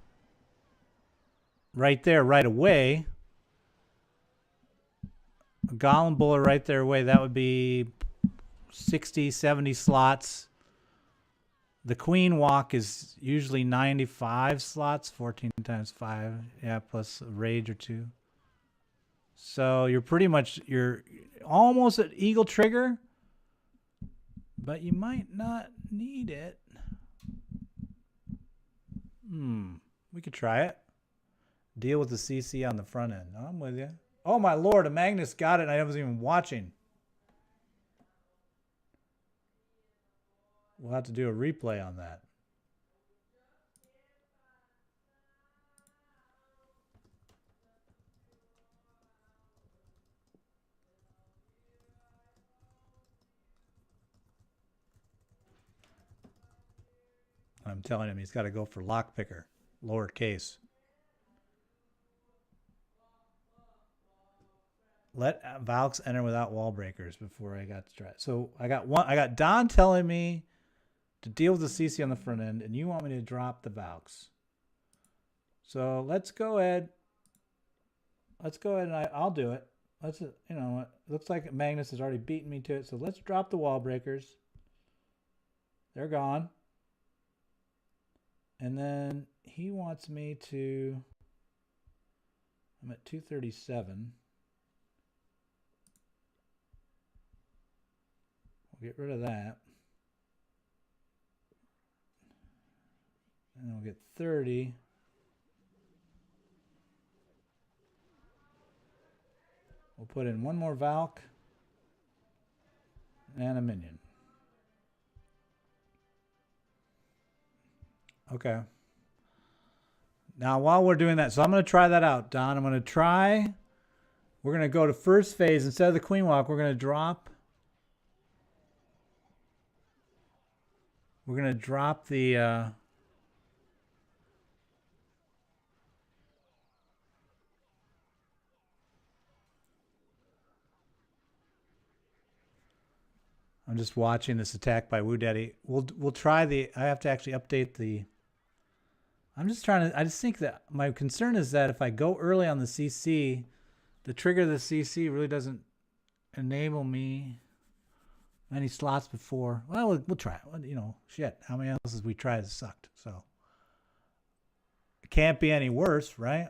right there, right away. A golem bowler right there away. That would be 60, 70 slots. The queen walk is usually 95 slots, 14 times 5. Yeah, plus a rage or 2. So you're almost at eagle trigger, but you might not need it. We could try it. Deal with the CC on the front end. I'm with you. Oh my lord, a Magnus got it and I wasn't even watching. We'll have to do a replay on that. I'm telling him he's got to go for lockpicker, lowercase. Let Valks enter without wall breakers before I got to try. So I got Don telling me to deal with the CC on the front end, and you want me to drop the Valks. So let's go ahead. Let's go ahead and I'll do it. Let's, you know, it looks like Magnus has already beaten me to it. So let's drop the wall breakers. They're gone. And then he wants me to, I'm at 237. We'll get rid of that. And then we'll get 30. We'll put in one more Valk and a minion. Okay. Now, while we're doing that, so I'm going to try that out, Don. I'm going to try. We're going to go to first phase. Instead of the queen walk, we're going to drop. We're going to drop the... I'm just watching this attack by Woo Daddy. We'll try the... I have to actually update the... I'm just trying to... I just think that my concern is that if I go early on the CC, the trigger of the CC really doesn't enable me many slots before. Well, we'll try it. You know, shit. How many else we tried has sucked? So it can't be any worse, right?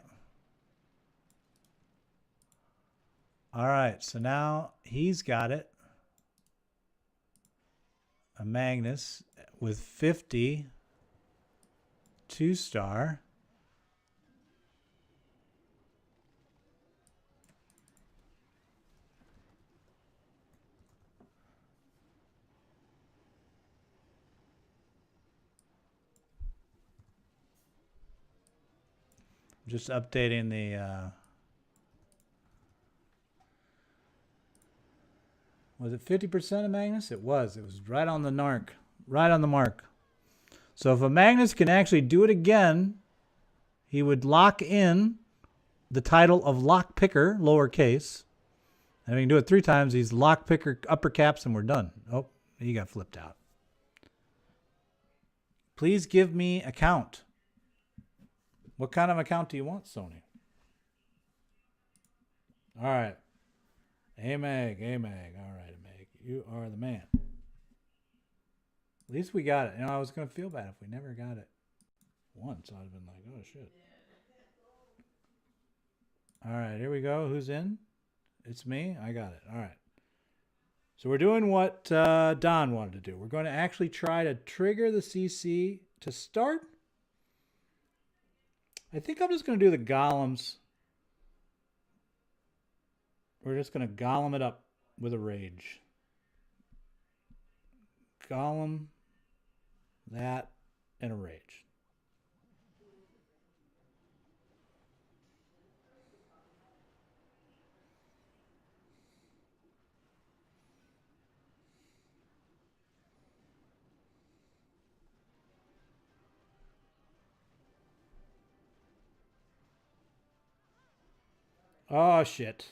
All right. So now he's got it. A Magnus with 50 2-star. Just updating the was it 50% of Magnus? It was right on the mark. Right on the mark. So if a Magnus can actually do it again, he would lock in the title of lockpicker, lowercase. And if he can do it 3 times, he's lockpicker, upper caps, and we're done. Oh, he got flipped out. Please give me a count. What kind of account do you want, Sony? All right. Hey, Meg. Hey, Meg. All right, Meg. You are the man. At least we got it. You know, I was going to feel bad if we never got it once. I'd have been like, oh, shit. All right, here we go. Who's in? It's me. I got it. All right. So we're doing what Don wanted to do. We're going to actually try to trigger the CC to start. I think I'm just going to do the golems. We're just going to golem it up with a rage. Golem, that, and a rage. Oh, shit.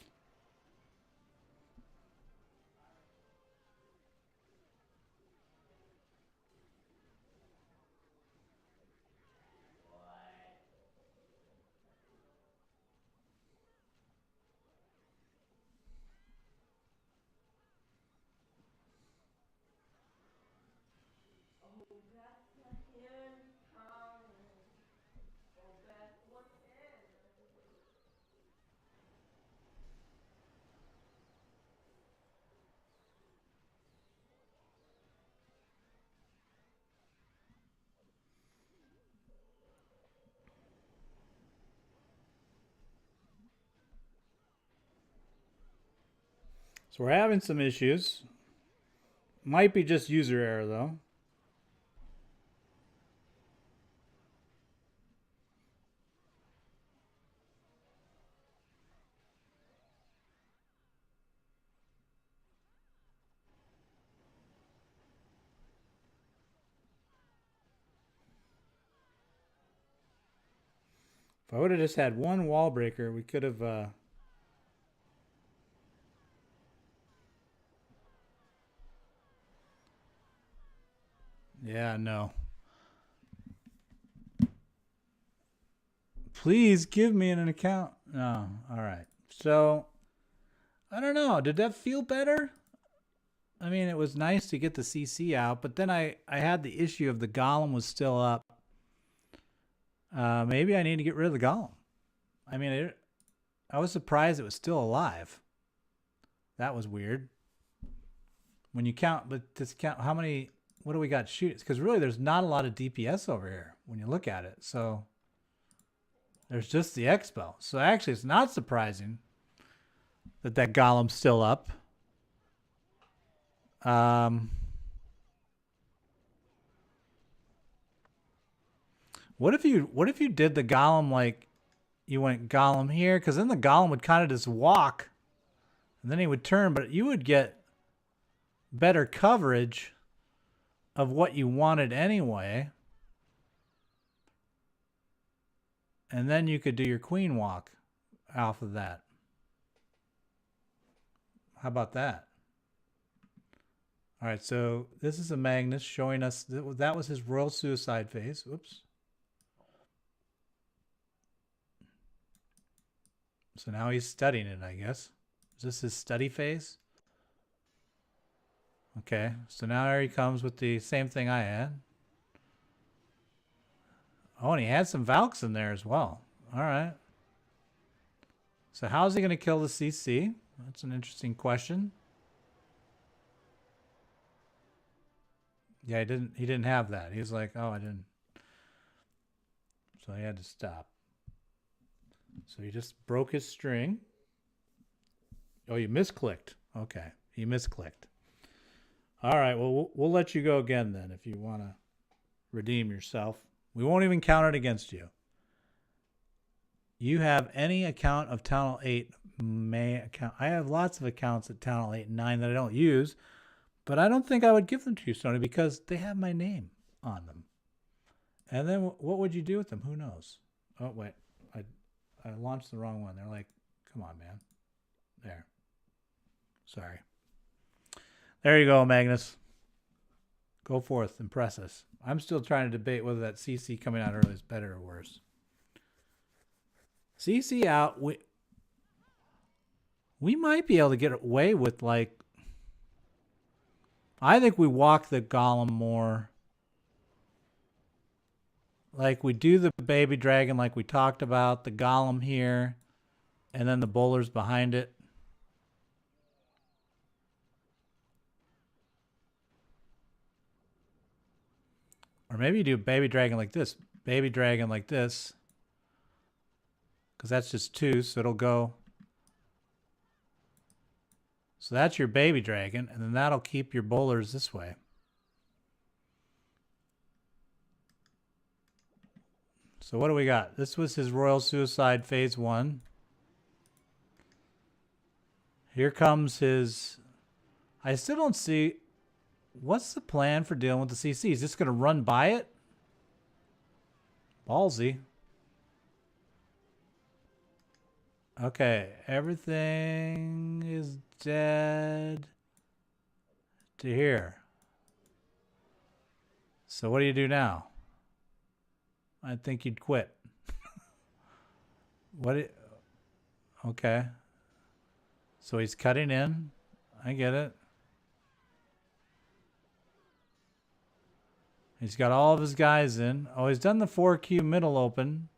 So we're having some issues. Might be just user error though. If I would have just had one wall breaker, we could have yeah, no. Please give me an account. No. All right. So, I don't know. Did that feel better? I mean, it was nice to get the CC out, but then I had the issue of the golem was still up. Maybe I need to get rid of the golem. I mean, I was surprised it was still alive. That was weird. When you count, but just count how many, what do we got shoot? Because really there's not a lot of DPS over here when you look at it. So there's just the Expo. So actually it's not surprising that that golem's still up. What if you did the golem like you went golem here? Because then the golem would kind of just walk and then he would turn, but you would get better coverage of what you wanted anyway. And then you could do your queen walk off of that. How about that? All right, so this is a Magnus showing us that was his royal suicide phase. Whoops. So now he's studying it, I guess. Is this his study phase? Okay, so now here he comes with the same thing I had. Oh, and he had some Valks in there as well. All right. So how's he going to kill the CC? That's an interesting question. Yeah, he didn't have that. He was like, oh, I didn't. So he had to stop. So he just broke his string. Oh, you misclicked. Okay, he misclicked. All right, well, we'll let you go again then if you want to redeem yourself. We won't even count it against you. You have any account of Town Hall 8 May account. I have lots of accounts at Town Hall 8 and 9 that I don't use, but I don't think I would give them to you, Sony, because they have my name on them. And then what would you do with them? Who knows? Oh, wait. I launched the wrong one. They're like, come on, man. There. Sorry. There you go, Magnus. Go forth. Impress us. I'm still trying to debate whether that CC coming out early is better or worse. CC out, we might be able to get away with, like, I think we walk the golem more. Like we do the baby dragon like we talked about, the golem here, and then the bowlers behind it. Or maybe you do baby dragon like this, baby dragon like this. Because that's just 2, so it'll go. So that's your baby dragon, and then that'll keep your bowlers this way. So what do we got? This was his royal suicide phase 1. Here comes his... I still don't see... What's the plan for dealing with the CC? Is this going to run by it? Ballsy. Okay, everything is dead to here. So what do you do now? I think you'd quit. Okay. So he's cutting in. I get it. He's got all of his guys in. Oh, he's done the 4Q middle open.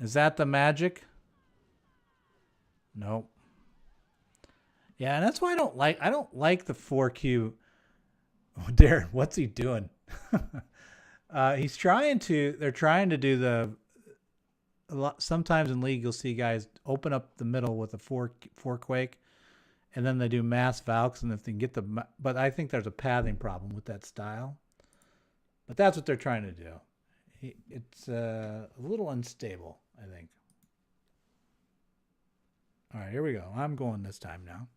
Is that the magic? Nope. Yeah, and that's why I don't like the 4Q. Oh, Darren, what's he doing? They're trying to do the, sometimes in League you'll see guys open up the middle with a 4 quake and then they do mass valks, and if they can get but I think there's a pathing problem with that style. But that's what they're trying to do. It's a little unstable, I think. All right, here we go. I'm going this time now.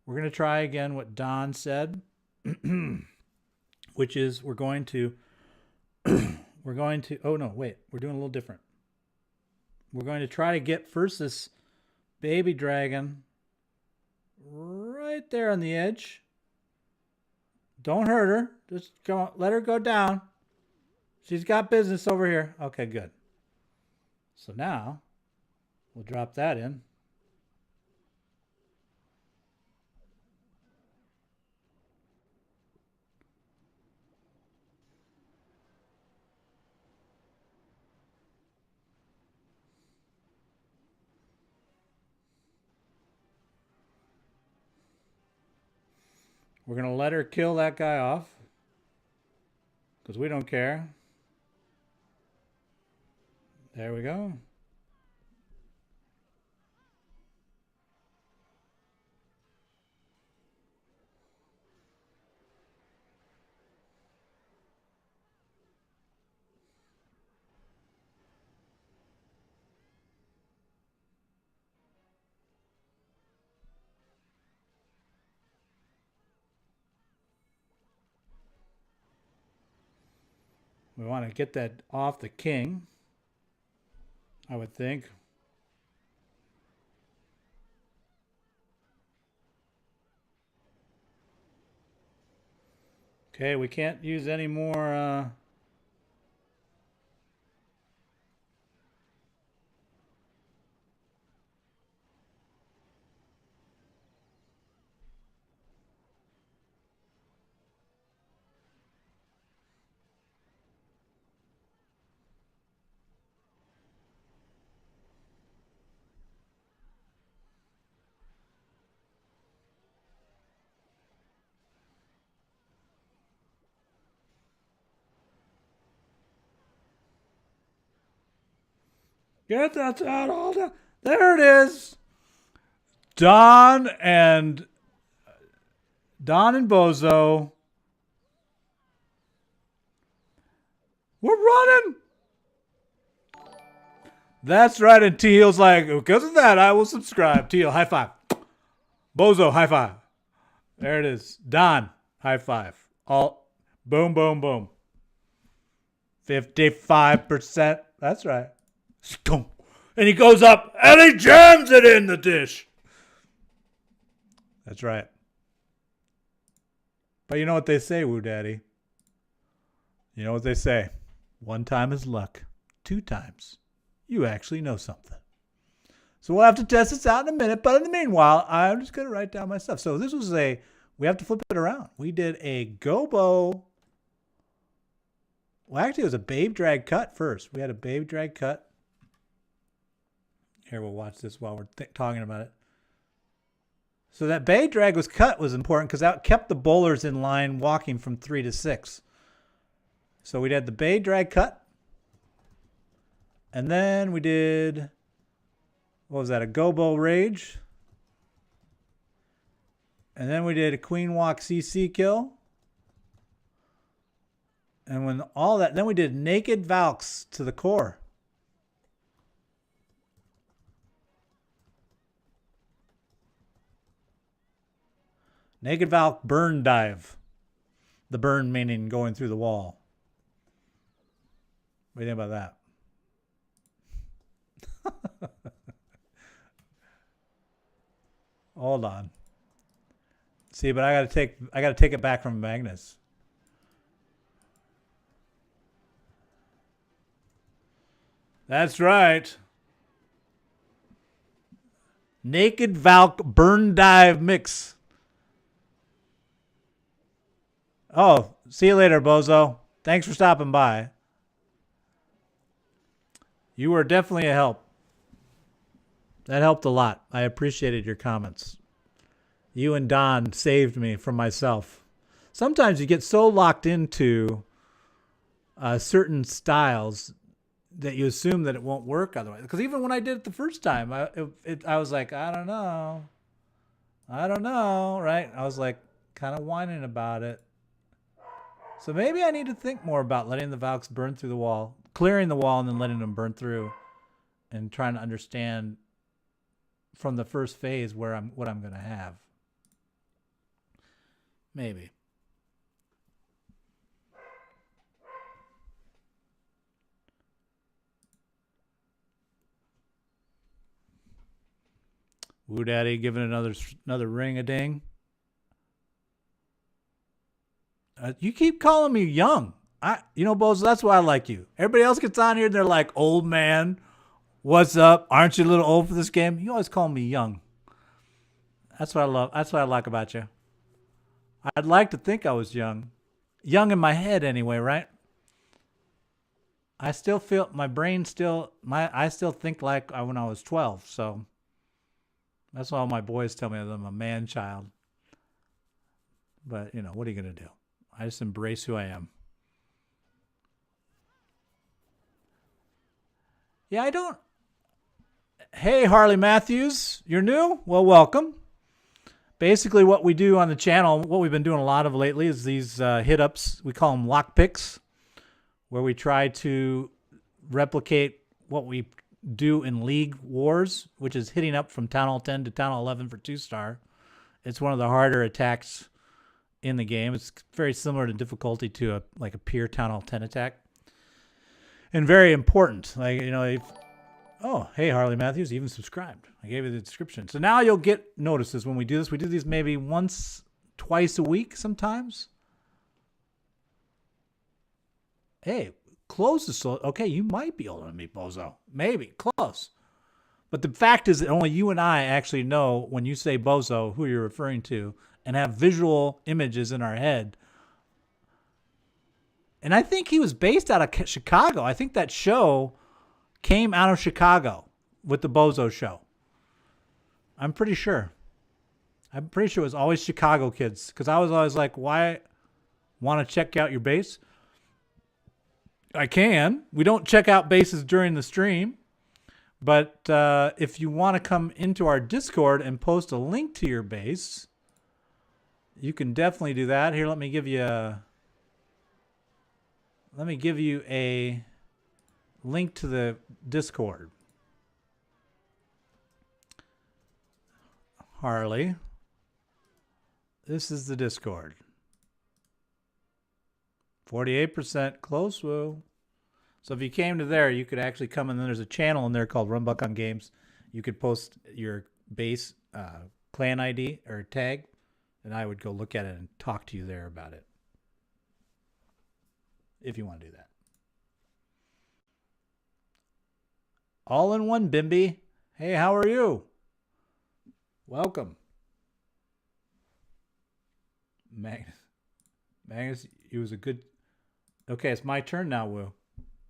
We're going to try again what Don said, which is we're going to, oh no, wait, we're doing a little different. We're going to try to get first this baby dragon right there on the edge. Don't hurt her. Just go, let her go down. She's got business over here. Okay, good. So now we'll drop that in. We're going to let her kill that guy off because we don't care. There we go. We want to get that off the king, I would think. Okay, we can't use any more get that out all down. There it is. Don and Bozo. We're running. That's right. And Teal's like, because of that, I will subscribe. Teal, high five. Bozo, high five. There it is. Don, high five. All boom, boom, boom. 55%. That's right. And he goes up and he jams it in the dish. That's right. But you know what they say, Woo Daddy? You know what they say? 1 time is luck. 2 times, you actually know something. So we'll have to test this out in a minute. But in the meanwhile, I'm just going to write down my stuff. So this was we have to flip it around. We did a GoBo. Well, actually, it was a babe drag cut first. We had a babe drag cut. Here, we'll watch this while we're talking about it. So that babe drag was cut was important because that kept the bowlers in line walking from 3 to 6. So we did the babe drag cut. And then we did, what was that, a GoBo Rage. And then we did a Queen Walk CC kill. And when all that, then we did Naked Valks to the core. Naked Valk burn dive. The burn meaning going through the wall. What do you think about that? Hold on. See, but I gotta take it back from Magnus. That's right. Naked Valk burn dive mix. Oh, see you later, Bozo. Thanks for stopping by. You were definitely a help. That helped a lot. I appreciated your comments. You and Don saved me from myself. Sometimes you get so locked into certain styles that you assume that it won't work otherwise. Because even when I did it the first time, I was like, I don't know. I don't know, right? I was like kind of whining about it. So maybe I need to think more about letting the Valks burn through the wall, clearing the wall and then letting them burn through, and trying to understand from the first phase what I'm going to have. Maybe. Woo Daddy giving another ring a ding. You keep calling me young. Bozo, that's why I like you. Everybody else gets on here and they're like, old man, what's up? Aren't you a little old for this game? You always call me young. That's what I love. That's what I like about you. I'd like to think I was young. Young in my head anyway, right? I still feel my brain I still think like when I was 12, so that's why all my boys tell me that I'm a man child. But, what are you going to do? I just embrace who I am. Yeah, I don't. Hey, Harley Matthews, you're new? Well, welcome. Basically, what we do on the channel, what we've been doing a lot of lately is these hit-ups. We call them lock picks, where we try to replicate what we do in League Wars, which is hitting up from Town Hall 10 to Town Hall 11 for 2-star. It's one of the harder attacks in the game. It's very similar to difficulty to a pure Town Hall 10 attack. And very important. Oh, hey, Harley Matthews, even subscribed. I gave you the description. So now you'll get notices when we do this. We do these maybe twice a week sometimes. Hey, close is okay, you might be older than me, Bozo. Maybe, close. But the fact is that only you and I actually know when you say Bozo who you're referring to and have visual images in our head. And I think he was based out of Chicago. I think that show came out of Chicago with the Bozo show. I'm pretty sure. I'm pretty sure it was always Chicago kids because I was always like, why want to check out your base? I can. We don't check out bases during the stream. But if you want to come into our Discord and post a link to your base, you can definitely do that. Here, let me give you a link to the Discord. Harley. This is the Discord. 48% close, woo. So if you came to there, you could actually come and then there's a channel in there called RunBuck on Games. You could post your base clan ID or tag, and I would go look at it and talk to you there about it. If you want to do that. All in one, Bimby. Hey, how are you? Welcome. Magnus, it was a good... Okay, it's my turn now, Woo.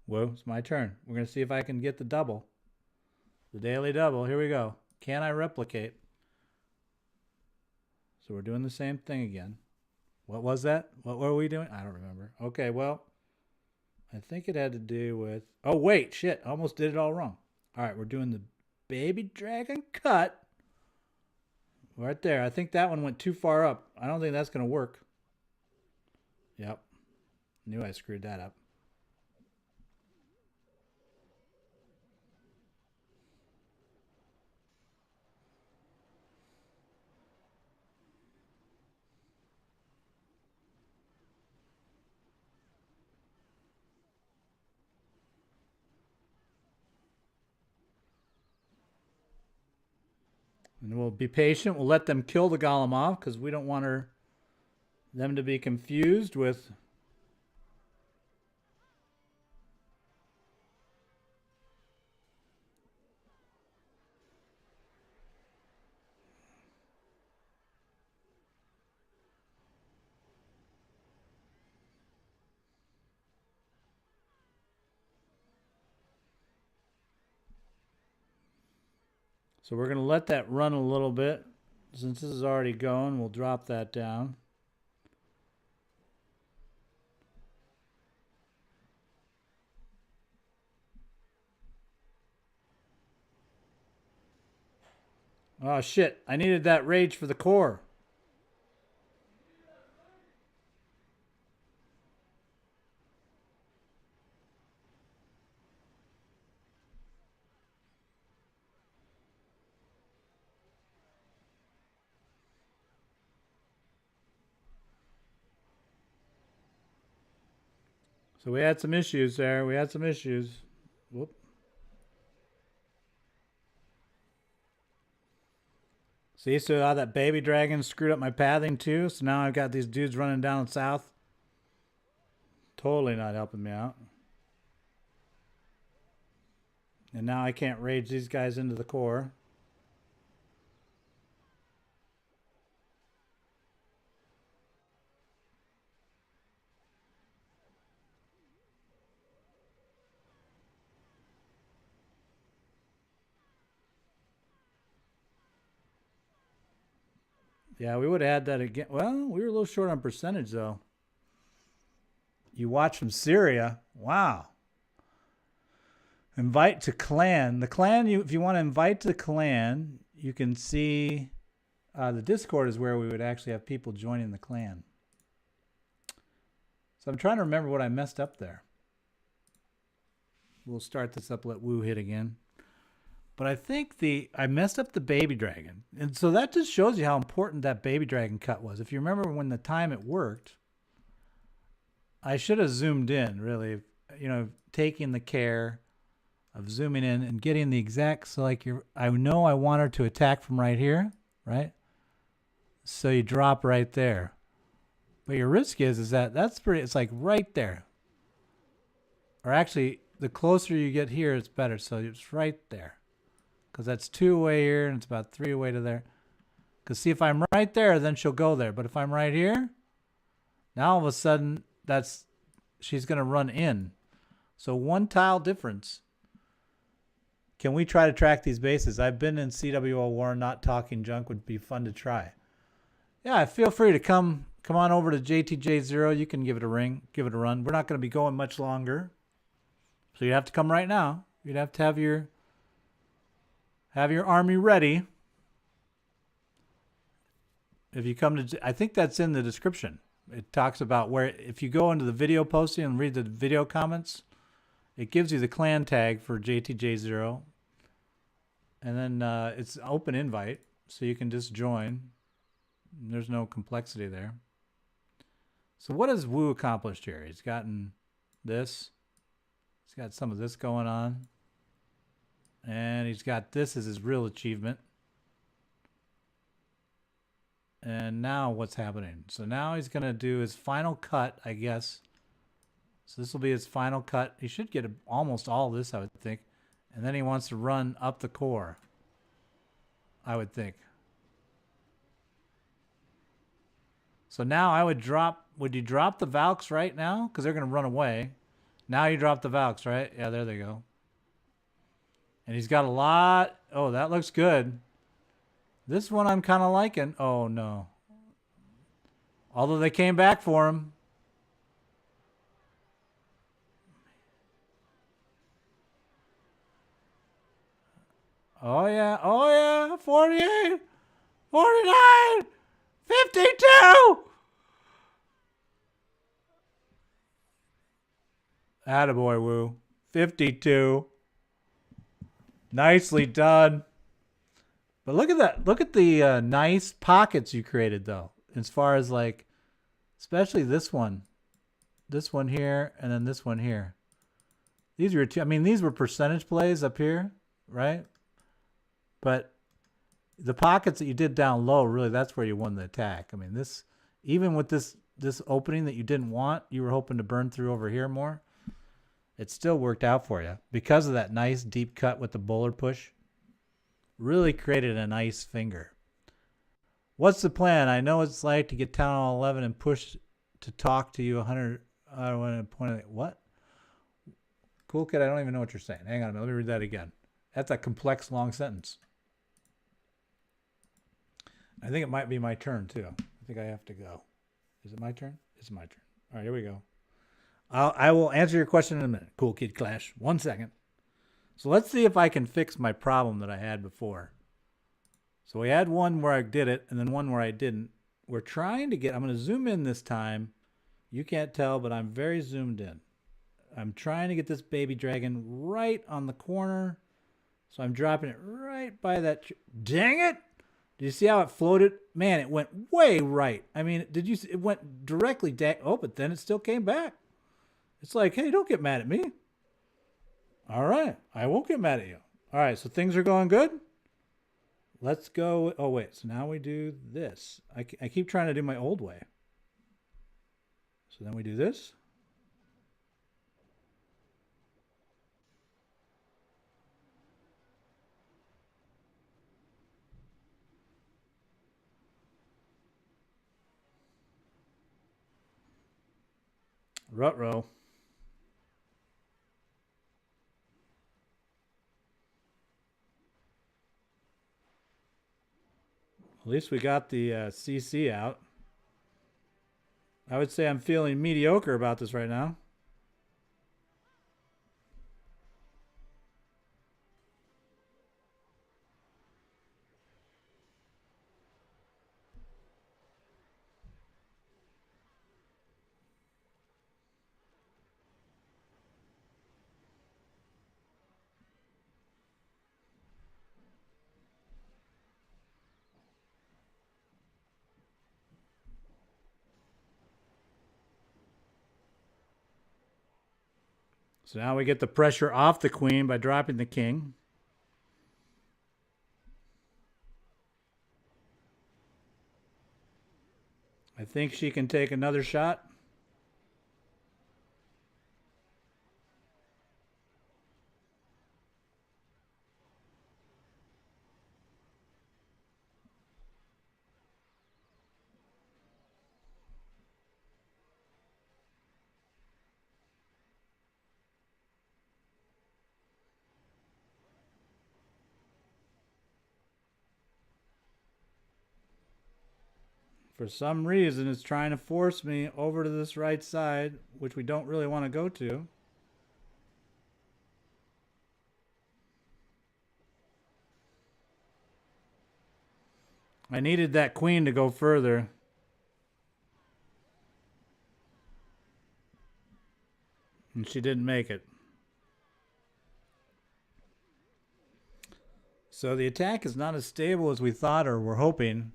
Woo, it's my turn. We're going to see if I can get the double. The daily double. Here we go. Can I replicate? So we're doing the same thing again. What was that? What were we doing? I don't remember. Okay, well, I think it had to do with... Oh, wait, shit. I almost did it all wrong. All right, we're doing the baby dragon cut. Right there. I think that one went too far up. I don't think that's going to work. Yep. Knew I screwed that up. And we'll be patient. We'll let them kill the golem off because we don't want them to be confused with... So we're going to let that run a little bit. Since this is already going, we'll drop that down. Oh, shit. I needed that rage for the core. So we had some issues there. We had some issues. Whoop. See, so how that baby dragon screwed up my pathing too. So now I've got these dudes running down south. Totally not helping me out. And now I can't rage these guys into the core. Yeah, we would have had that again. Well, we were a little short on percentage, though. You watch from Syria. Wow. Invite to clan. The clan, if you want to invite to the clan, you can see the Discord is where we would actually have people joining the clan. So I'm trying to remember what I messed up there. We'll start this up, let Woo hit again. But I think I messed up the baby dragon. And so that just shows you how important that baby dragon cut was. If you remember when the time it worked, I should have zoomed in, really. You know, taking the care of zooming in and getting the exact, so like I know I want her to attack from right here, right? So you drop right there. But your risk is that that's pretty, it's like right there. Or actually, the closer you get here, it's better. So it's right there. Because that's 2 away here, and it's about 3 away to there. Because see, if I'm right there, then she'll go there. But if I'm right here, now all of a sudden, she's going to run in. So 1 tile difference. Can we try to track these bases? I've been in CWO War. Not talking junk would be fun to try. Yeah, feel free to come on over to JTJZero. You can give it a ring, give it a run. We're not going to be going much longer. So you have to come right now. You'd have to have your army ready. If you come to, I think that's in the description. It talks about where, if you go into the video posting and read the video comments, it gives you the clan tag for JTJZero. And then it's an open invite, so you can just join. There's no complexity there. So what has Wu accomplished here? He's gotten this. He's got some of this going on. And he's got this as his real achievement. And now what's happening? So now he's going to do his final cut, I guess. So this will be his final cut. He should get almost all of this, I would think. And then he wants to run up the core, I would think. So now I would drop, would you drop the Valks right now? Because they're going to run away. Now you drop the Valks, right? Yeah, there they go. And he's got a lot. Oh, that looks good. This one I'm kind of liking. Oh, no. Although they came back for him. Oh, yeah. Oh, yeah. 48. 49. 52. Attaboy, Woo. 52. Nicely done. But look at that. Look at the nice pockets you created, though. As far as like, especially this one. This one here, and then this one here. These were two, I mean, these were percentage plays up here, right? But the pockets that you did down low, really, that's where you won the attack. I mean, this, even with this opening that you didn't want, you were hoping to burn through over here more. It still worked out for you because of that nice deep cut with the bowler push. Really created a nice finger. What's the plan? I know it's like to get Town Hall 11 and push to talk to you 100. I don't want to point at what? Cool kid, I don't even know what you're saying. Hang on a minute. Let me read that again. That's a complex, long sentence. I think it might be my turn, too. I think I have to go. Is it my turn? It's my turn. All right, here we go. I will answer your question in a minute. Cool Kid Clash. 1 second. So let's see if I can fix my problem that I had before. So we had one where I did it and then one where I didn't. We're trying to get, I'm going to zoom in this time. You can't tell, but I'm very zoomed in. I'm trying to get this baby dragon right on the corner. So I'm dropping it right by that. Dang it. Did you see how it floated? Man, it went way right. I mean, did you see? It went directly down. Oh, but then it still came back. It's like, hey, don't get mad at me. All right. I won't get mad at you. All right. So things are going good. Let's go. Oh, wait. So now we do this. I keep trying to do my old way. So then we do this. Ruh-roh. At least we got the CC out. I would say I'm feeling mediocre about this right now. So now we get the pressure off the queen by dropping the king. I think she can take another shot. For some reason, it's trying to force me over to this right side, which we don't really want to go to. I needed that queen to go further. And she didn't make it. So the attack is not as stable as we thought or were hoping.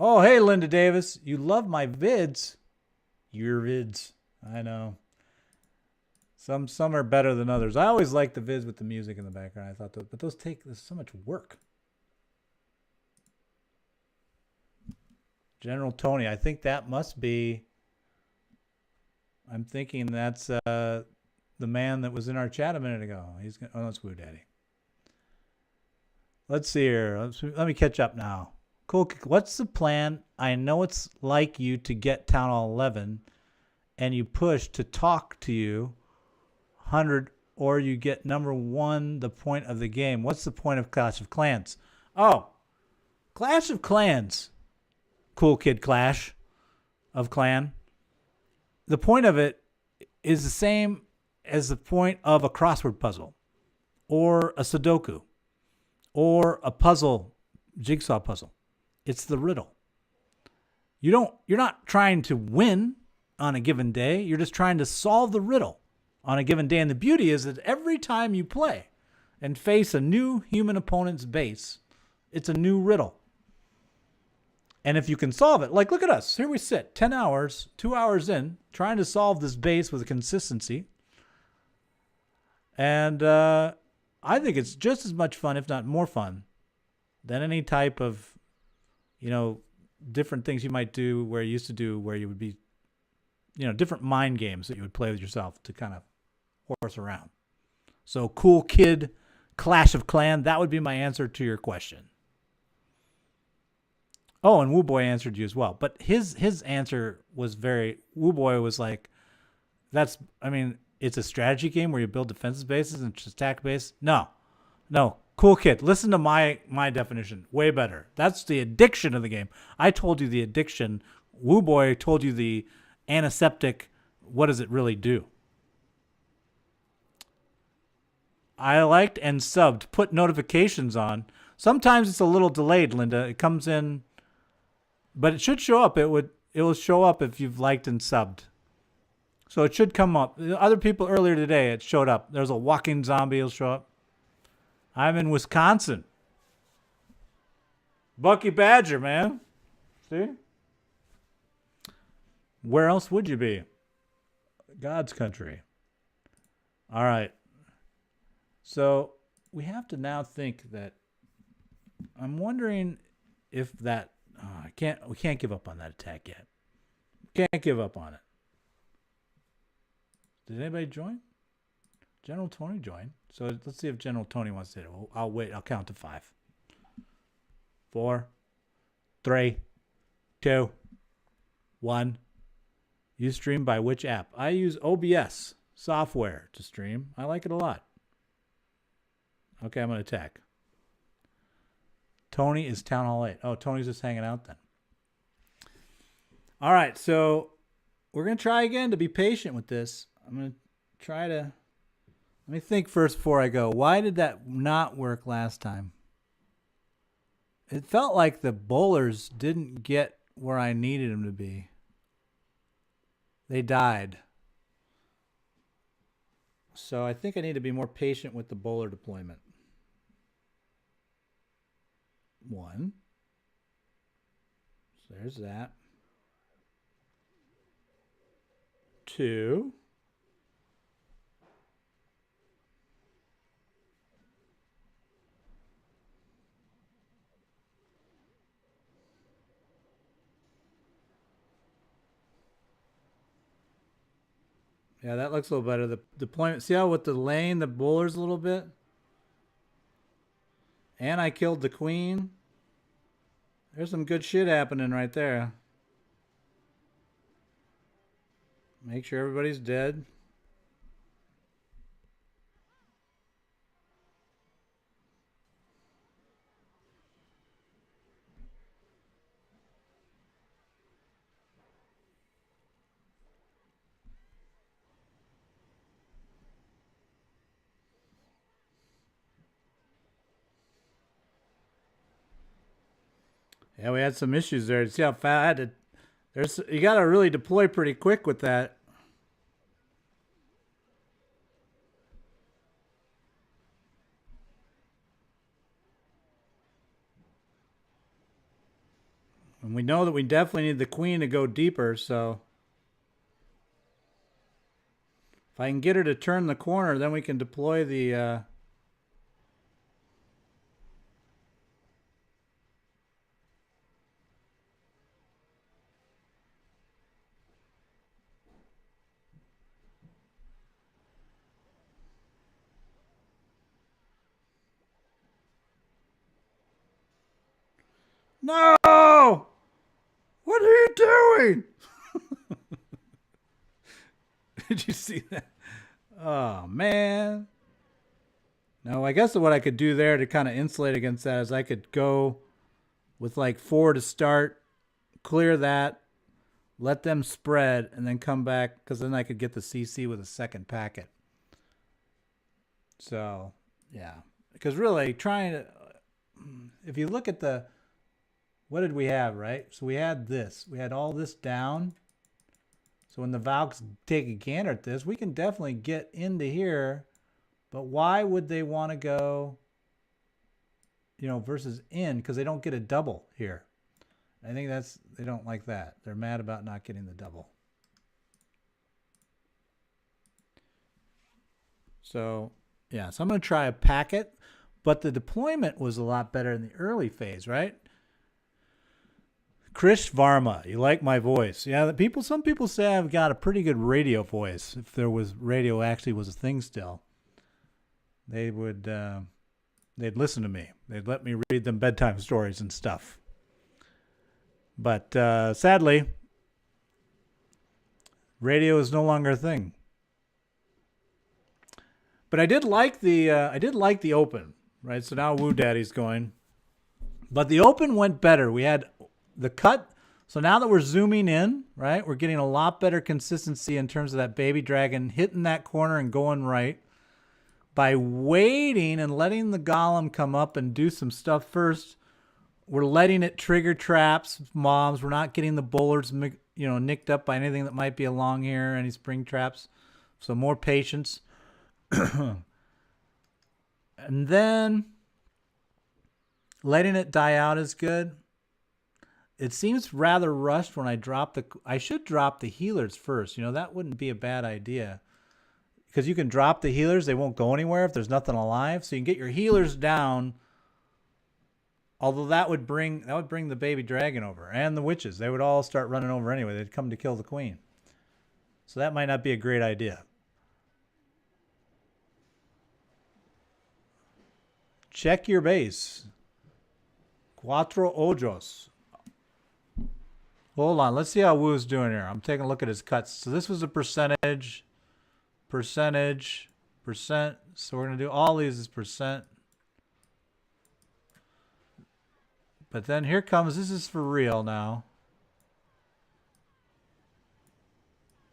Oh, hey, Linda Davis. You love my vids. Your vids. I know. Some are better than others. I always like the vids with the music in the background. I thought, but those take so much work. General Tony, I think that must be. I'm thinking that's the man that was in our chat a minute ago. He's gonna, oh, that's Woo Daddy. Let's see here. Let me catch up now. Cool. What's the plan? I know it's like you to get Town Hall 11 and you push to talk to you 100 or you get number 1, the point of the game. What's the point of Clash of Clans? Oh, Clash of Clans. Cool Kid Clash of Clan. The point of it is the same as the point of a crossword puzzle or a Sudoku or a puzzle, jigsaw puzzle. It's the riddle. You're not trying to win on a given day. You're just trying to solve the riddle on a given day. And the beauty is that every time you play and face a new human opponent's base, it's a new riddle. And if you can solve it, like look at us. Here we sit, 10 hours, 2 hours in, trying to solve this base with consistency. And I think it's just as much fun, if not more fun, than any type of different things you might do where you used to do where you would be, different mind games that you would play with yourself to kind of horse around. So Cool Kid Clash of Clan, that would be my answer to your question. Oh, and Woo Boy answered you as well. But his answer was Woo Boy was like, it's a strategy game where you build defensive bases and attack base. No. Cool Kid, listen to my definition. Way better. That's the addiction of the game. I told you the addiction. Woo Boy told you the antiseptic. What does it really do? I liked and subbed. Put notifications on Sometimes it's a little delayed, Linda. It comes in, but it should show up. It will show up if you've liked and subbed. So it should come up. Other people earlier today, it showed up. There's a walking zombie. It'll show up. I'm in Wisconsin. Bucky Badger, man. See? Where else would you be? God's country. All right. So we have to now think that I'm wondering if that we can't give up on that attack yet. Can't give up on it. Did anybody join? General Tony joined. So let's see if General Tony wants to hit it. I'll wait. I'll count to 5. 4, 3, 2, 1. You stream by which app? I use OBS software to stream. I like it a lot. Okay, I'm going to attack. Tony is Town Hall 8. Oh, Tony's just hanging out then. All right, so we're going to try again to be patient with this. I'm going to try to... Let me think first before I go. Why did that not work last time? It felt like the bowlers didn't get where I needed them to be. They died. So I think I need to be more patient with the bowler deployment. 1. So there's that. 2. Yeah, that looks a little better. The deployment, see how with the lane, the bowlers a little bit? And I killed the queen. There's some good shit happening right there. Make sure everybody's dead. Yeah, we had some issues there. See how fast I had to... you got to really deploy pretty quick with that. And we know that we definitely need the queen to go deeper, so... If I can get her to turn the corner, then we can deploy the... No! What are you doing? Did you see that? Oh, man. No, I guess what I could do there to kind of insulate against that is I could go with like 4 to start, clear that, let them spread, and then come back, because then I could get the CC with a second packet. So, yeah. Because really, trying to... If you look at the... What did we have, right? So we had this. We had all this down. So when the Valks take a gander at this, we can definitely get into here. But why would they want to go, versus in? Because they don't get a double here. I think they don't like that. They're mad about not getting the double. So, yeah. So I'm going to try a packet. But the deployment was a lot better in the early phase, right? Krish Varma, you like my voice? Yeah, some people say I've got a pretty good radio voice. If there was radio actually was a thing still, they would they'd listen to me. They'd let me read them bedtime stories and stuff. But sadly, radio is no longer a thing. But I did like the open, right? So now Woo Daddy's going, but the open went better. We had the cut. So now that we're zooming in, right, we're getting a lot better consistency in terms of that baby dragon hitting that corner and going right. by waiting and letting the golem come up and do some stuff first, we're letting it trigger traps, mobs. We're not getting the bowlers, nicked up by anything that might be along here, any spring traps. So more patience. And then letting it die out is good. It seems rather rushed when I drop I should drop the healers first. That wouldn't be a bad idea. Because you can drop the healers, they won't go anywhere if there's nothing alive. So you can get your healers down. Although that would bring the baby dragon over and the witches. They would all start running over anyway. They'd come to kill the queen. So that might not be a great idea. Check your base. Cuatro ojos. Hold on. Let's see how Woo's doing here. I'm taking a look at his cuts. So this was a percentage. Percent. So we're going to do all these as percent. But then here comes, this is for real now.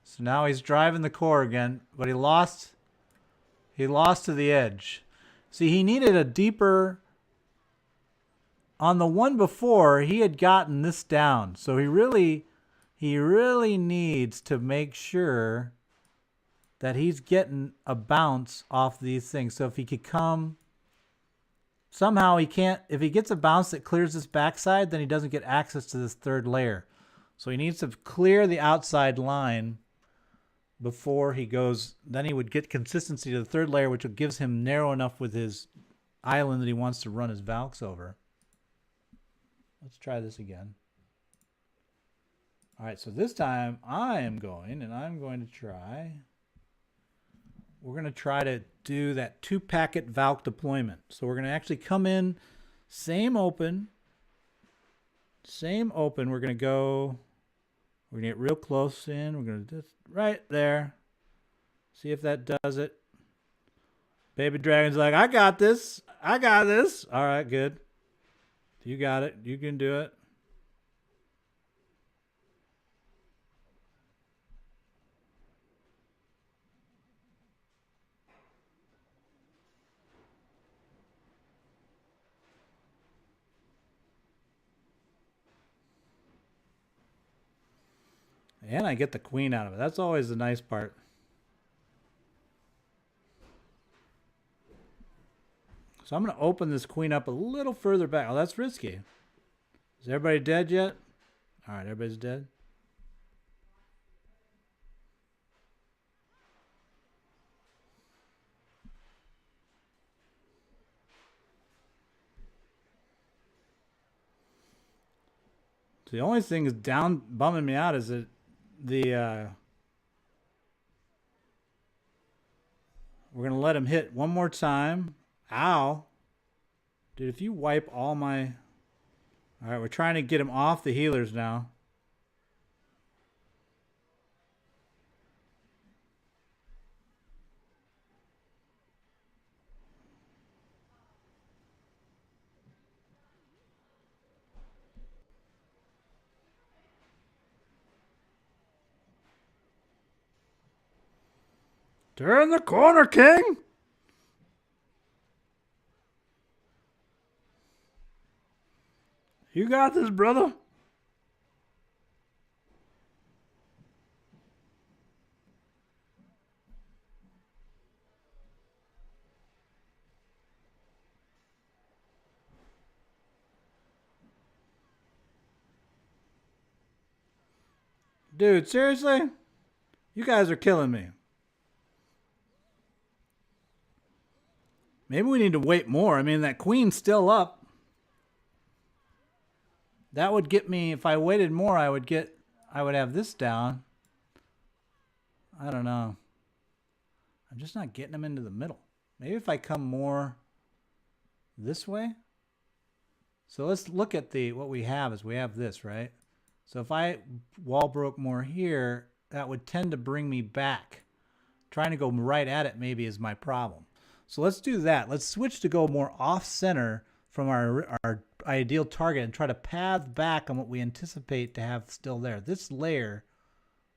So now he's driving the core again, but he lost to the edge. See, he needed a deeper, on the one before, he had gotten this down. So he really needs to make sure that he's getting a bounce off these things. So if he could come, somehow he can't, if he gets a bounce that clears this backside, then he doesn't get access to this third layer. So he needs to clear the outside line before he goes, then he would get consistency to the third layer, which gives him narrow enough with his island that he wants to run his Valks over. Let's try this again. All right, so this time I'm going to try. We're going to try to do that 2-packet Valk deployment. So we're going to actually come in, same open. We're going to go, we're going to get real close in. We're going to just right there. See if that does it. Baby Dragon's like, I got this. All right, good. You got it. You can do it. And I get the queen out of it. That's always the nice part. So I'm going to open this queen up a little further back. Oh, that's risky. Is everybody dead yet? All right, everybody's dead. So the only thing is bumming me out is that we're going to let him hit one more time. Ow. Dude, if you wipe all my... All right, we're trying to get him off the healers now. Turn the corner, King! You got this, brother. Dude, seriously? You guys are killing me. Maybe we need to wait more. I mean, that queen's still up. That would get me, if I waited more, I would have this down. I don't know. I'm just not getting them into the middle. Maybe if I come more this way. So let's look at what we have is we have this, right? So if I wall broke more here, that would tend to bring me back. Trying to go right at it maybe is my problem. So let's do that. Let's switch to go more off-center from our ideal target and try to path back on what we anticipate to have still there. This layer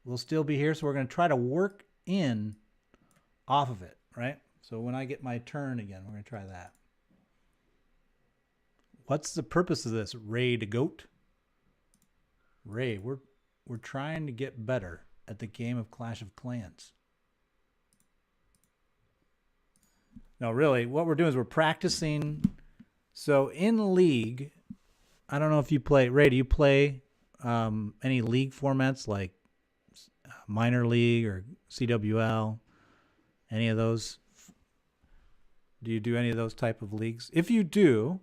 will still be here, so we're going to try to work in off of it, right? So when I get my turn again, we're going to try that. What's the purpose of this? Ray to goat? Ray, we're trying to get better at the game of Clash of Clans. No, really, what we're doing is we're practicing. So in League, I don't know if you play, Ray, do you play any League formats like Minor League or CWL? Any of those? Do you do any of those type of leagues? If you do,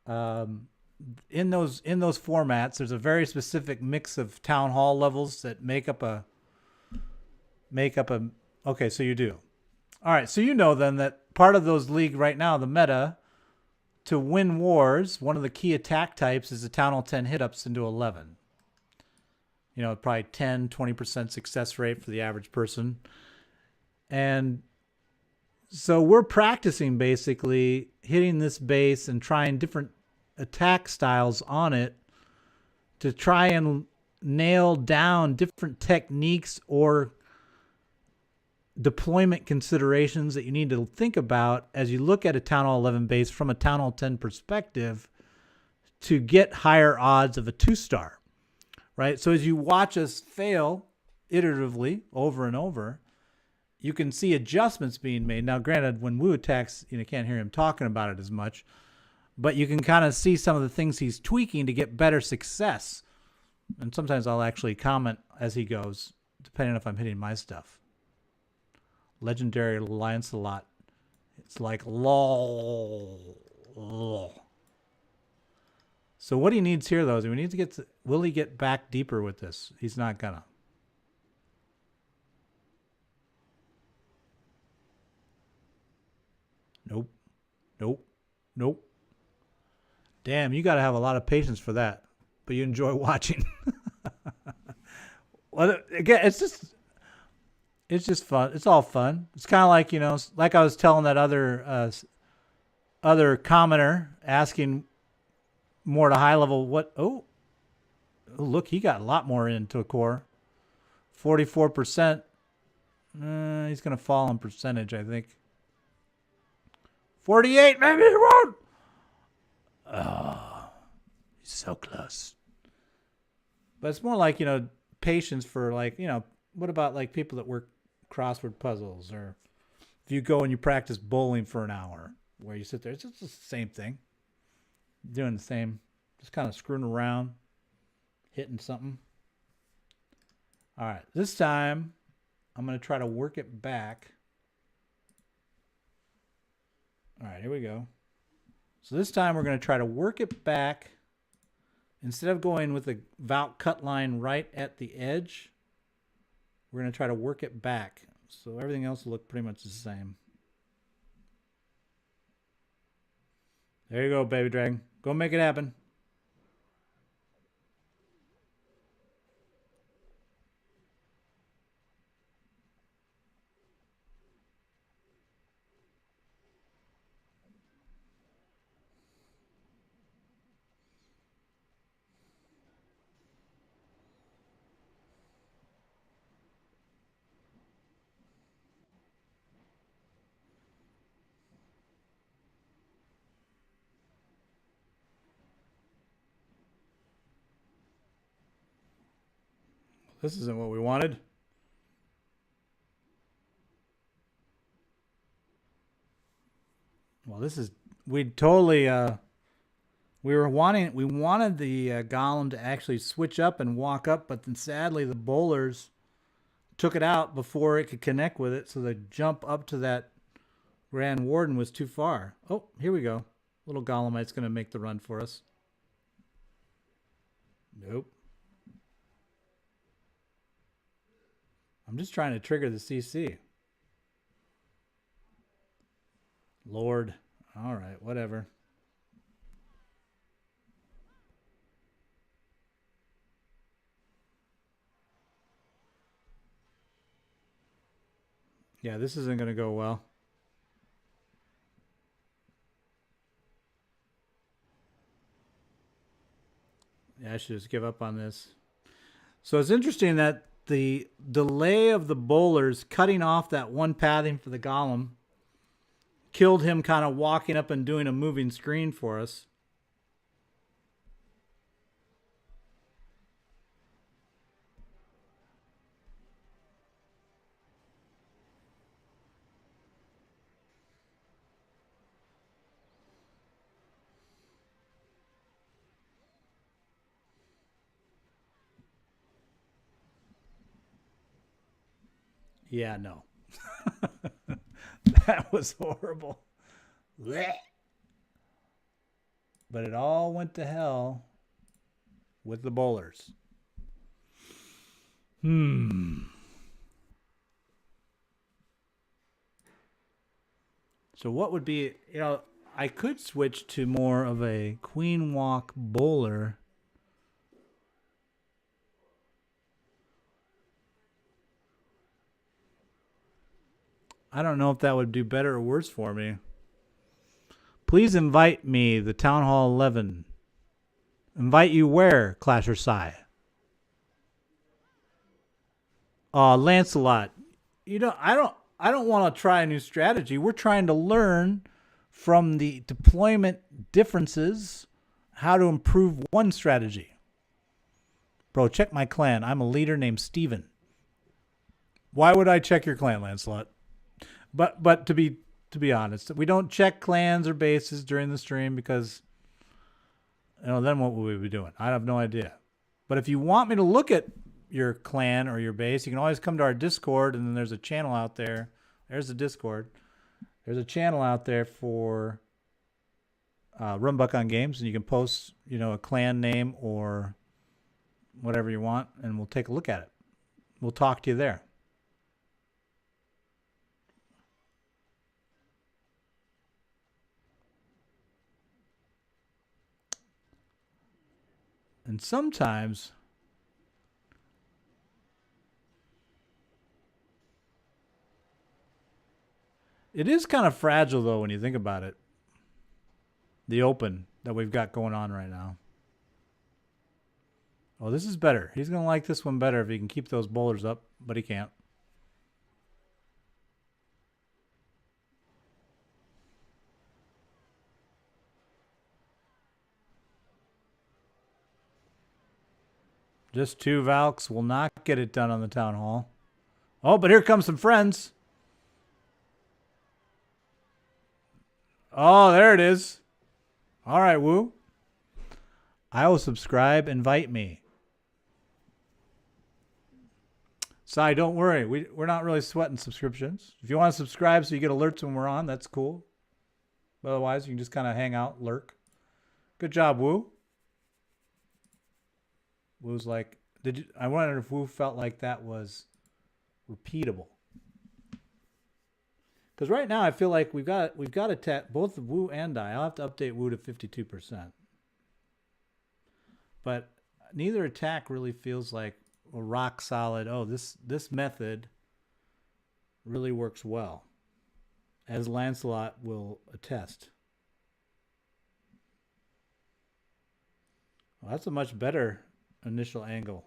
in those formats, there's a very specific mix of town hall levels that make up a. Okay, so you do. All right, so you know then that part of those league right now, the meta, to win wars, one of the key attack types is the Town Hall 10 hit-ups into 11. You know, probably 10, 20% success rate for the average person. And so we're practicing basically hitting this base and trying different attack styles on it to try and nail down different techniques or deployment considerations that you need to think about as you look at a Town Hall 11 base from a Town Hall 10 perspective to get higher odds of a 2-star, right? So as you watch us fail iteratively over and over, you can see adjustments being made. Now, granted, when Wu attacks, you can't hear him talking about it as much, but you can kind of see some of the things he's tweaking to get better success. And sometimes I'll actually comment as he goes, depending on if I'm hitting my stuff. Legendary Lancelot. It's like lol. So what he needs here, though, is we need to get to, will he get back deeper with this? He's not gonna. Nope. Nope. Nope. Damn, you got to have a lot of patience for that. But you enjoy watching. Well, again, it's just fun. It's all fun. It's kind of like, like I was telling that other commenter asking more to high level what, oh, look, he got a lot more into a core. 44%. He's going to fall in percentage, I think. 48, maybe he won't. Oh, he's so close. But it's more like, patience for like, what about like people that work crossword puzzles, or if you go and you practice bowling for an hour where you sit there, it's just the same thing. Doing the same, just kind of screwing around, hitting something. All right, this time I'm going to try to work it back. All right, here we go. So this time we're going to try to work it back. Instead of going with the Vault cut line right at the edge, we're going to try to work it back. So everything else will look pretty much the same. There you go, baby dragon. Go make it happen. This isn't what we wanted. Well, this is, we totally, we wanted the golem to actually switch up and walk up, but then sadly the bowlers took it out before it could connect with it. So the jump up to that Grand Warden was too far. Oh, here we go. Little Golemite's going to make the run for us. Nope. I'm just trying to trigger the CC. Lord. All right, whatever. Yeah, this isn't going to go well. Yeah, I should just give up on this. So it's interesting that the delay of the bowlers cutting off that one pathing for the golem killed him kind of walking up and doing a moving screen for us. Yeah, no. That was horrible. Blech. But it all went to hell with the bowlers. So what would be, I could switch to more of a queen walk bowler. I don't know if that would do better or worse for me. Please invite me, the Town Hall 11. Invite you where, Clasher Psy? Lancelot. I don't want to try a new strategy. We're trying to learn from the deployment differences how to improve one strategy. Bro, check my clan. I'm a leader named Steven. Why would I check your clan, Lancelot? But to be honest, we don't check clans or bases during the stream because then what would we be doing? I have no idea. But if you want me to look at your clan or your base, you can always come to our Discord, and then there's a channel out there. There's the Discord. There's a channel out there for RunBuck on Games, and you can post, a clan name or whatever you want, and we'll take a look at it. We'll talk to you there. And sometimes it is kind of fragile, though, when you think about it. The open that we've got going on right now. Oh, this is better. He's going to like this one better if he can keep those bowlers up, but he can't. Just 2 Valks will not get it done on the Town Hall. Oh, but here comes some friends. Oh, there it is. All right, Woo. I will subscribe. Invite me. Sai, don't worry. We're not really sweating subscriptions. If you want to subscribe so you get alerts when we're on, that's cool. But otherwise, you can just kind of hang out, lurk. Good job, Woo. Woo's like, I wondered if Woo felt like that was repeatable. Because right now I feel like we've got to both Woo and I'll have to update Woo to 52%. But neither attack really feels like a rock solid. Oh, this method really works well, as Lancelot will attest. Well, that's a much better initial angle.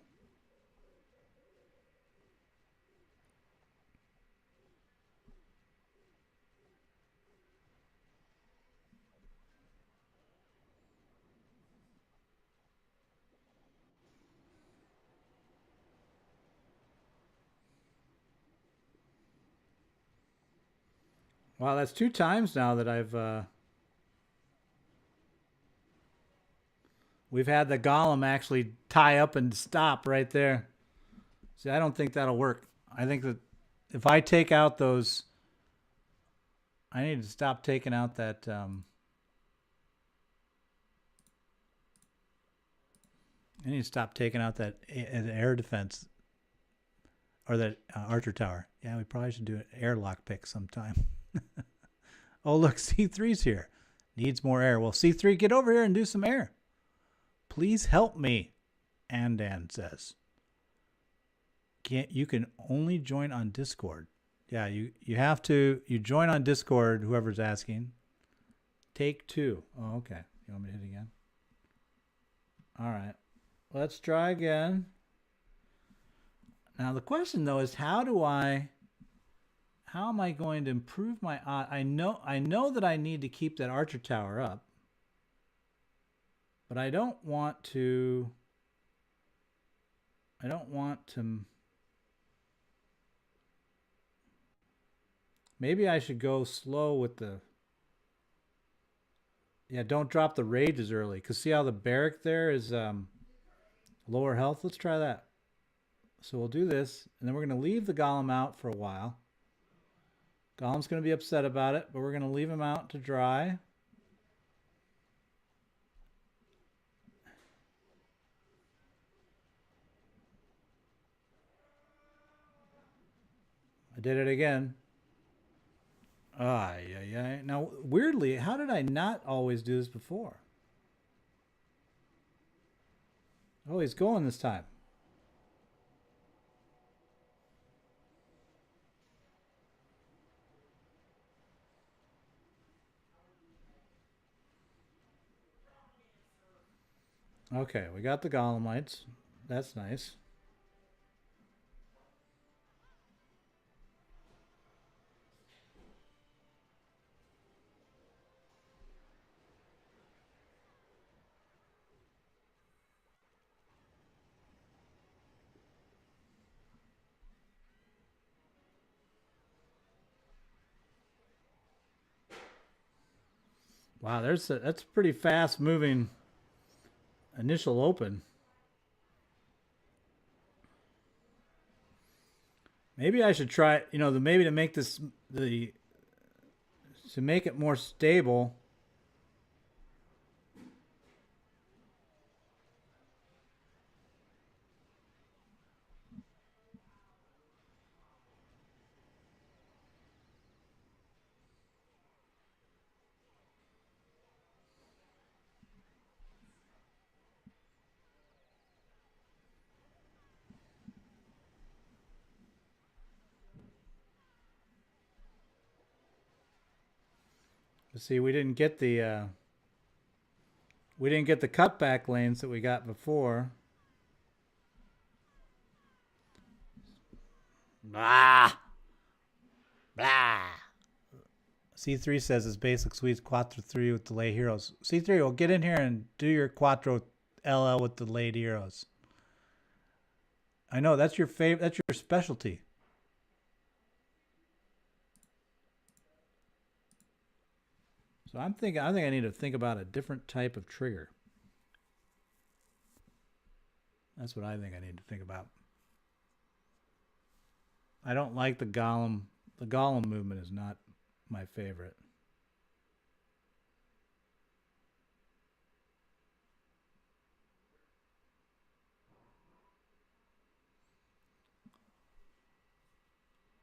Wow, that's 2 times now that we've had the golem actually tie up and stop right there. See, I don't think that'll work. I think that if I take out those, I need to stop taking out that I need to stop taking out that air defense or that archer tower. Yeah, we probably should do an airlock pick sometime. Oh, look, C3's here. Needs more air. Well, C3, get over here and do some air. Please help me, Andan says. You can only join on Discord. Yeah, you have to. You join on Discord, whoever's asking. Take 2. Oh, okay. You want me to hit again? All right. Let's try again. Now, the question, though, is how do I how am I going to improve my odds? I know that I need to keep that archer tower up, but I don't want to. Maybe I should go slow with the. Yeah, don't drop the rages early. Because see how the barrack there is lower health? Let's try that. So we'll do this, and then we're going to leave the golem out for a while. Golem's going to be upset about it, but we're going to leave him out to dry. I did it again. Yeah. Now, weirdly, how did I not always do this before? Oh, he's going this time. Okay, we got the golemites. That's nice. Wow, that's pretty fast moving initial open. Maybe I should try, maybe to make this to make it more stable. See, we didn't get the cutback lanes that we got before. Blah. Blah. C3 says his basic suite's Quattro 3 with delayed heroes. C3, well, get in here and do your Quattro LL with delayed heroes. I know, that's your favorite, that's your specialty. So I think I need to think about a different type of trigger. That's what I think I need to think about. I don't like the golem. The golem movement is not my favorite.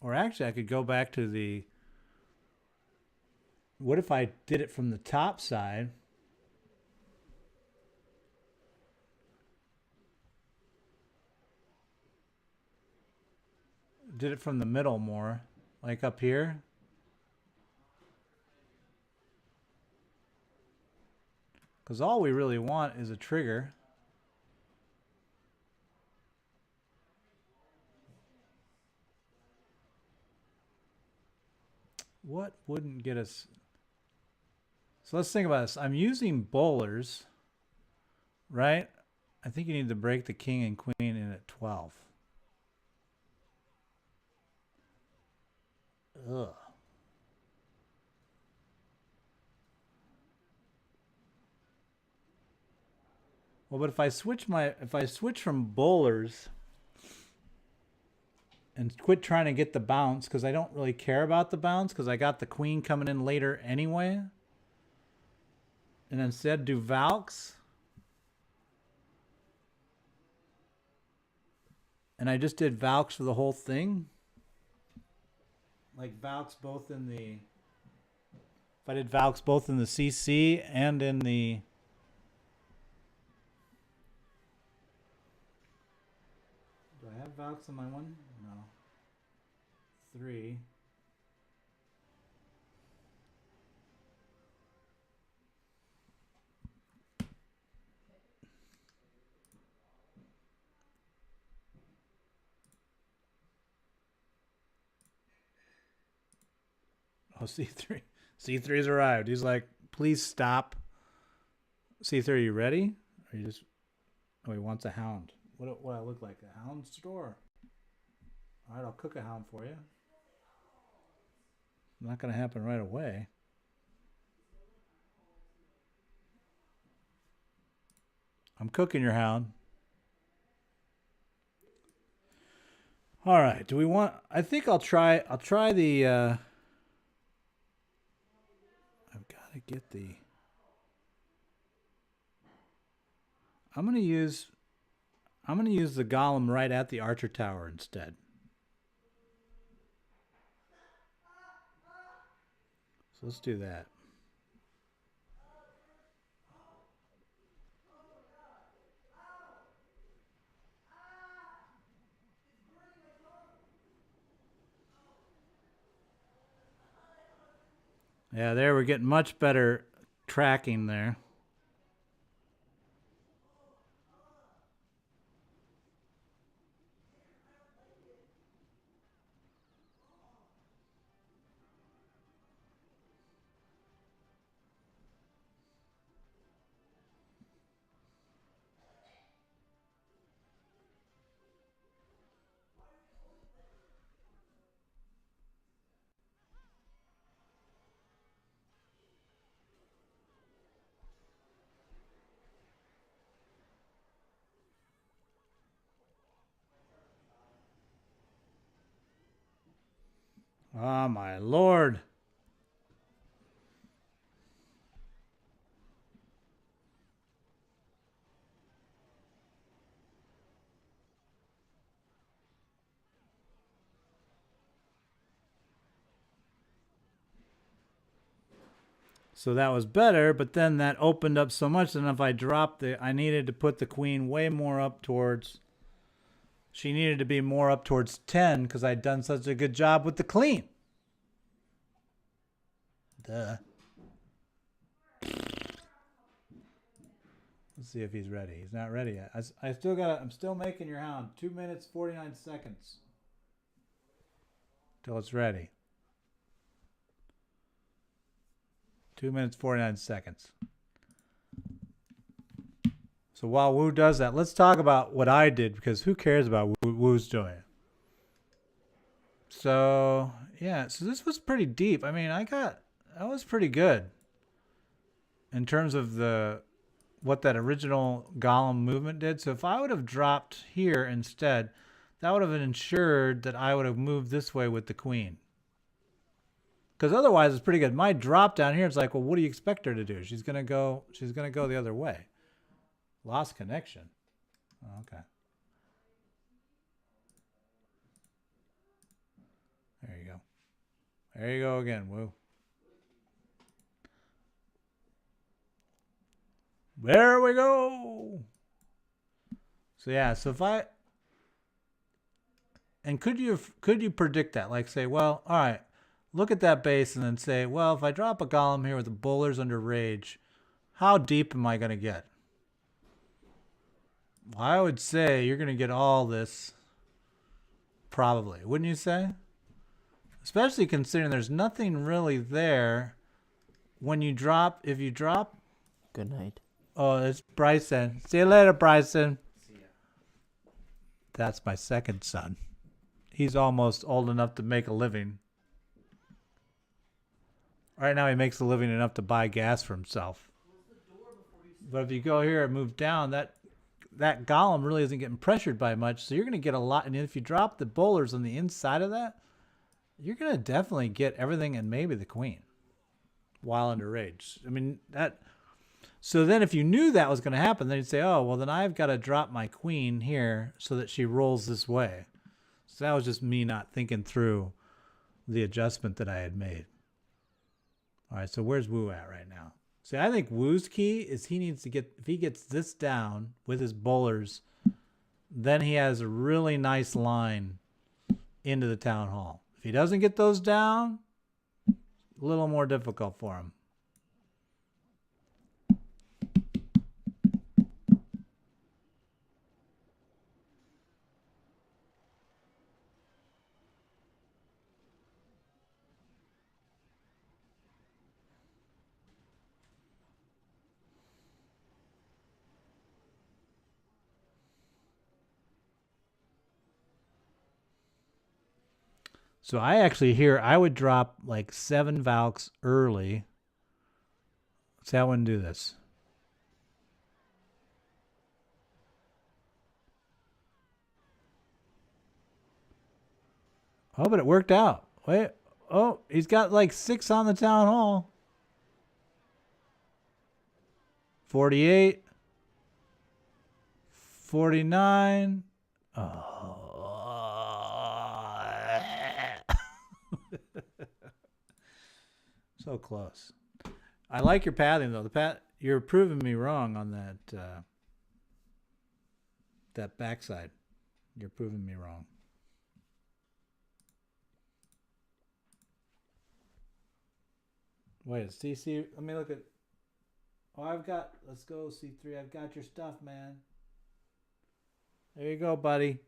Or actually, I could go back to the... What if I did it from the top side? Did it from the middle more, like up here? Because all we really want is a trigger. What wouldn't get us... So let's think about this. I'm using bowlers, right? I think you need to break the king and queen in at 12. Ugh. Well, but if I switch from bowlers and quit trying to get the bounce, because I don't really care about the bounce because I got the queen coming in later anyway, and instead do Valks, and I just did Valks for the whole thing, like Valks both in the... If I did Valks both in the CC and in the... Do I have Valks on my one? No. 3. Oh, C3. C3's arrived. He's like, please stop. C3, are you ready? Or you just... Oh, he wants a hound. What I look like? A hound store. All right, I'll cook a hound for you. Not going to happen right away. I'm cooking your hound. All right. Do we want... I think I'll try the... I've got to get the... I'm going to use the golem right at the archer tower instead. So let's do that. Yeah, there we're getting much better tracking there. Oh, my Lord. So that was better, but then that opened up so much that if I dropped I needed to put the queen way more up towards... She needed to be more up towards 10 because I'd done such a good job with the clean. Duh. Let's see if he's ready. He's not ready yet. I'm still making your hound. 2 minutes, 49 seconds. Till it's ready. 2 minutes, 49 seconds. So while Woo does that, let's talk about what I did, because who cares about what Woo's doing? So, yeah, so this was pretty deep. I mean, that was pretty good in terms of what that original golem movement did. So if I would have dropped here instead, that would have ensured that I would have moved this way with the queen. Because otherwise it's pretty good. My drop down here, it's like, well, what do you expect her to do? She's gonna go the other way. Lost connection. Oh, okay. There you go. There you go again, Woo. There we go. So yeah, so if I... And could you predict that? Like say, well, all right, look at that base and then say, well, if I drop a golem here with the bowlers under rage, how deep am I going to get? Well, I would say you're going to get all this, probably. Wouldn't you say? Especially considering there's nothing really there when you drop. If you drop... Good night. Oh, it's Bryson. See you later, Bryson. See ya. That's my second son. He's almost old enough to make a living. Right now he makes a living enough to buy gas for himself. But if you go here and move down, that golem really isn't getting pressured by much, so you're going to get a lot. And if you drop the bowlers on the inside of that, you're going to definitely get everything and maybe the queen while under rage. I mean, that... So then if you knew that was going to happen, then you'd say, oh, well, then I've got to drop my queen here so that she rolls this way. So that was just me not thinking through the adjustment that I had made. All right, so where's Woo at right now? See, I think Woo's key is he needs to get... If he gets this down with his bowlers, then he has a really nice line into the town hall. If he doesn't get those down, a little more difficult for him. So I actually here, I would drop like 7 Valks early. Let's see how one do this. Oh, but it worked out. Wait. Oh, he's got like 6 on the town hall. 48. 49. Oh. So close. I like your pathing though. You're proving me wrong on that that backside. You're proving me wrong. Wait, CC. Let me look at. Oh, I've got. Let's go C3. I've got your stuff, man. There you go, buddy.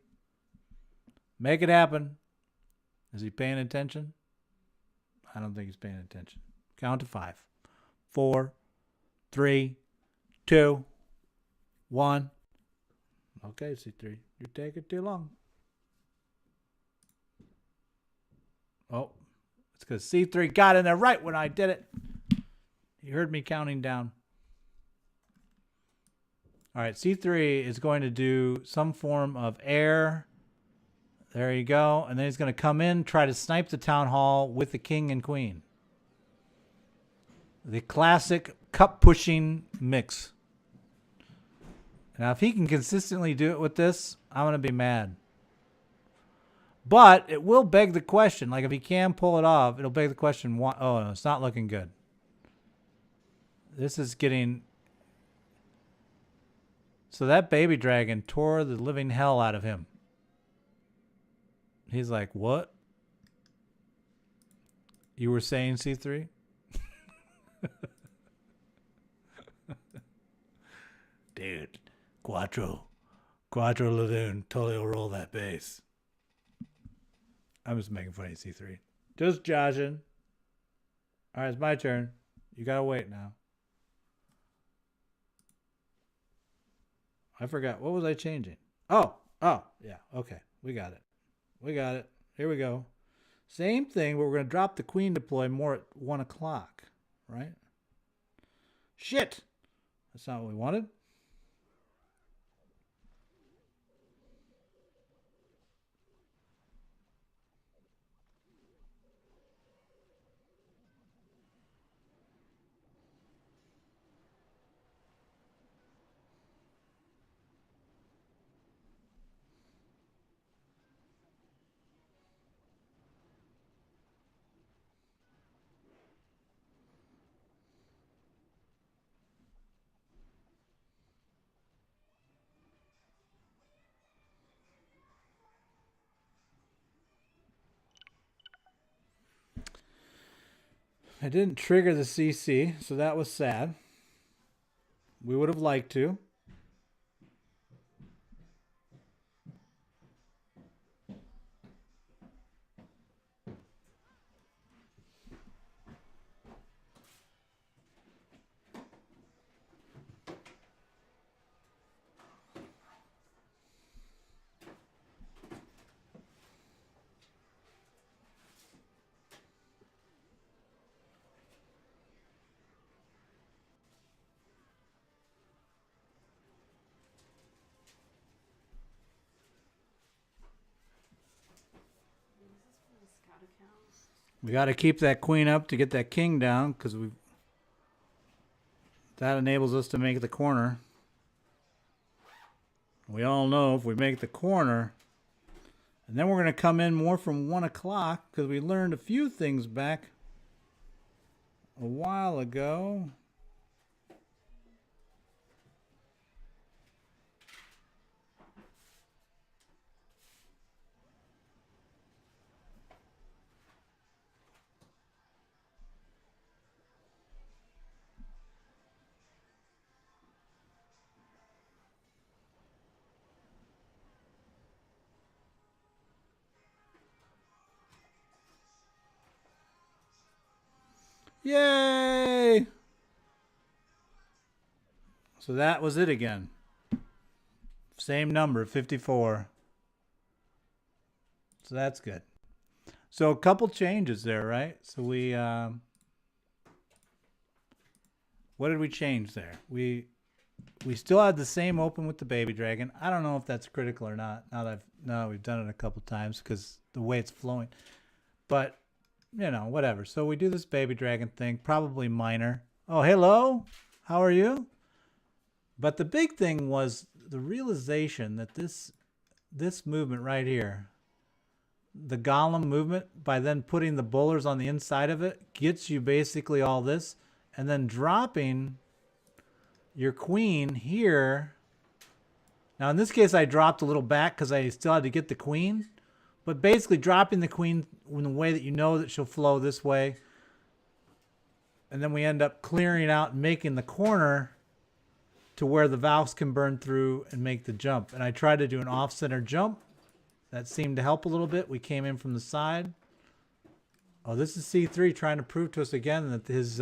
Make it happen. Is he paying attention? I don't think he's paying attention. Count to 5. 4, 3, 2, 1. Okay, C3. You take it too long. Oh, it's because C3 got in there right when I did it. He heard me counting down. All right, C3 is going to do some form of air. There you go. And then he's going to come in, try to snipe the town hall with the king and queen. The classic cup pushing mix. Now, if he can consistently do it with this, I'm going to be mad. But it will beg the question. Like, if he can pull it off, it'll beg the question. Oh, no, it's not looking good. This is getting... So that baby dragon tore the living hell out of him. He's like, what? You were saying C3? Dude, Quattro Ladoon totally will roll that base. I'm just making fun of C3. Just joshing. All right, it's my turn. You gotta wait now. I forgot. What was I changing? Oh, yeah. Okay, we got it. Here we go. Same thing, but we're going to drop the queen deploy more at 1 o'clock, right? Shit! That's not what we wanted. I didn't trigger the CC, so that was sad. We would have liked to. We got to keep that queen up to get that king down because that enables us to make the corner. We all know if we make the corner, and then we're going to come in more from 1 o'clock because we learned a few things back a while ago. Yay! So that was it again. Same number, 54. So that's good. So a couple changes there, right? So we, what did we change there? We still had the same open with the baby dragon. I don't know if that's critical or not. Now we've done it a couple times because the way it's flowing. But you know, whatever. So we do this baby dragon thing, probably minor. Oh, hello. How are you? But the big thing was the realization that this movement right here, the golem movement, by then putting the bowlers on the inside of it, gets you basically all this, and then dropping your queen here. Now in this case I dropped a little back because I still had to get the queen, but basically dropping the queen in the way that you know that she'll flow this way, and then we end up clearing out and making the corner to where the valves can burn through and make the jump. And I tried to do an off-center jump. That seemed to help a little bit. We came in from the side. Oh, this is C3 trying to prove to us again that his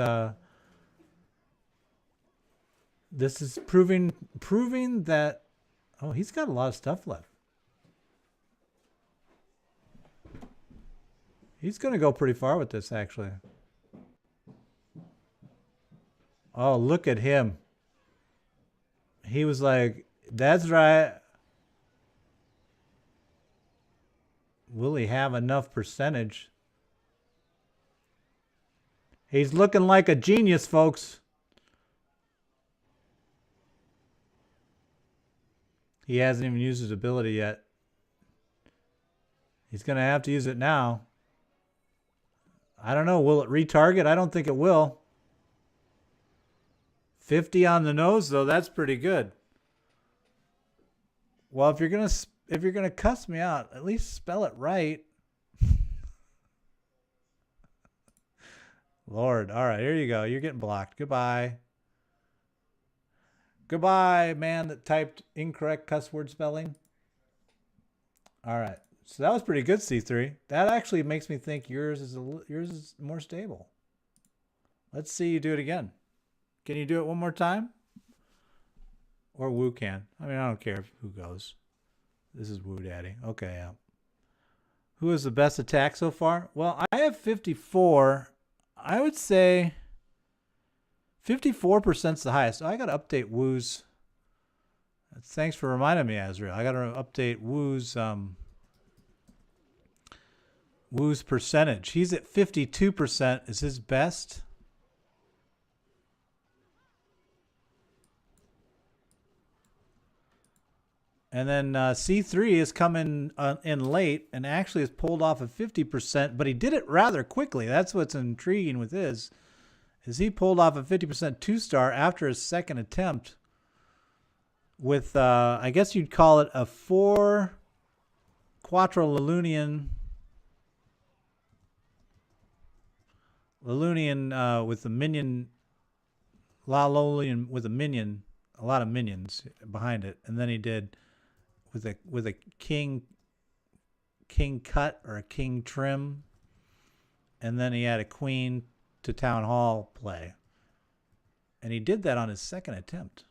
this is proving that, oh, he's got a lot of stuff left. He's going to go pretty far with this, actually. Oh, look at him. He was like, that's right. Will he have enough percentage? He's looking like a genius, folks. He hasn't even used his ability yet. He's going to have to use it now. I don't know. Will it retarget? I don't think it will. 50 on the nose, though. That's pretty good. Well, if you're gonna cuss me out, at least spell it right. Lord. All right, here you go. You're getting blocked. Goodbye. Goodbye, man that typed incorrect cuss word spelling. All right. So that was pretty good, C3. That actually makes me think yours is more stable. Let's see you do it again. Can you do it one more time? Or Woo can. I mean, I don't care who goes. This is Woo Daddy. Okay, yeah. Who has the best attack so far? Well, I have 54. I would say 54% is the highest. So I got to update Woo's. Thanks for reminding me, Azrael. I got to update Woo's percentage. He's at 52% is his best. And then C3 is coming in late and actually has pulled off a 50%, but he did it rather quickly. That's what's intriguing with his, is he pulled off a 50% 2-star after his second attempt with, I guess you'd call it a 4 Quattro Lalunian with the minion, Lalolian with a minion, a lot of minions behind it. And then he did with a king cut or a king trim, and then he had a queen to town hall play, and he did that on his second attempt.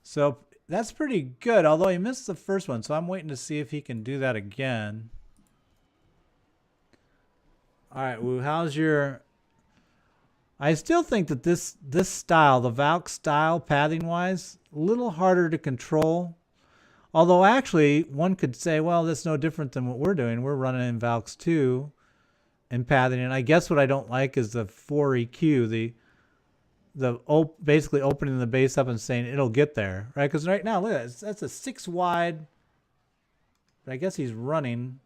So that's pretty good, although he missed the first one, so I'm waiting to see if he can do that again. All right, Woo, how's your... I still think that this style, the Valk style, pathing-wise, a little harder to control. Although actually, one could say, well, that's no different than what we're doing. We're running in Valks too, and pathing. And I guess what I don't like is the 4 EQ, basically opening the base up and saying it'll get there, right? Because right now, look at that. That's a 6 wide. I guess he's running,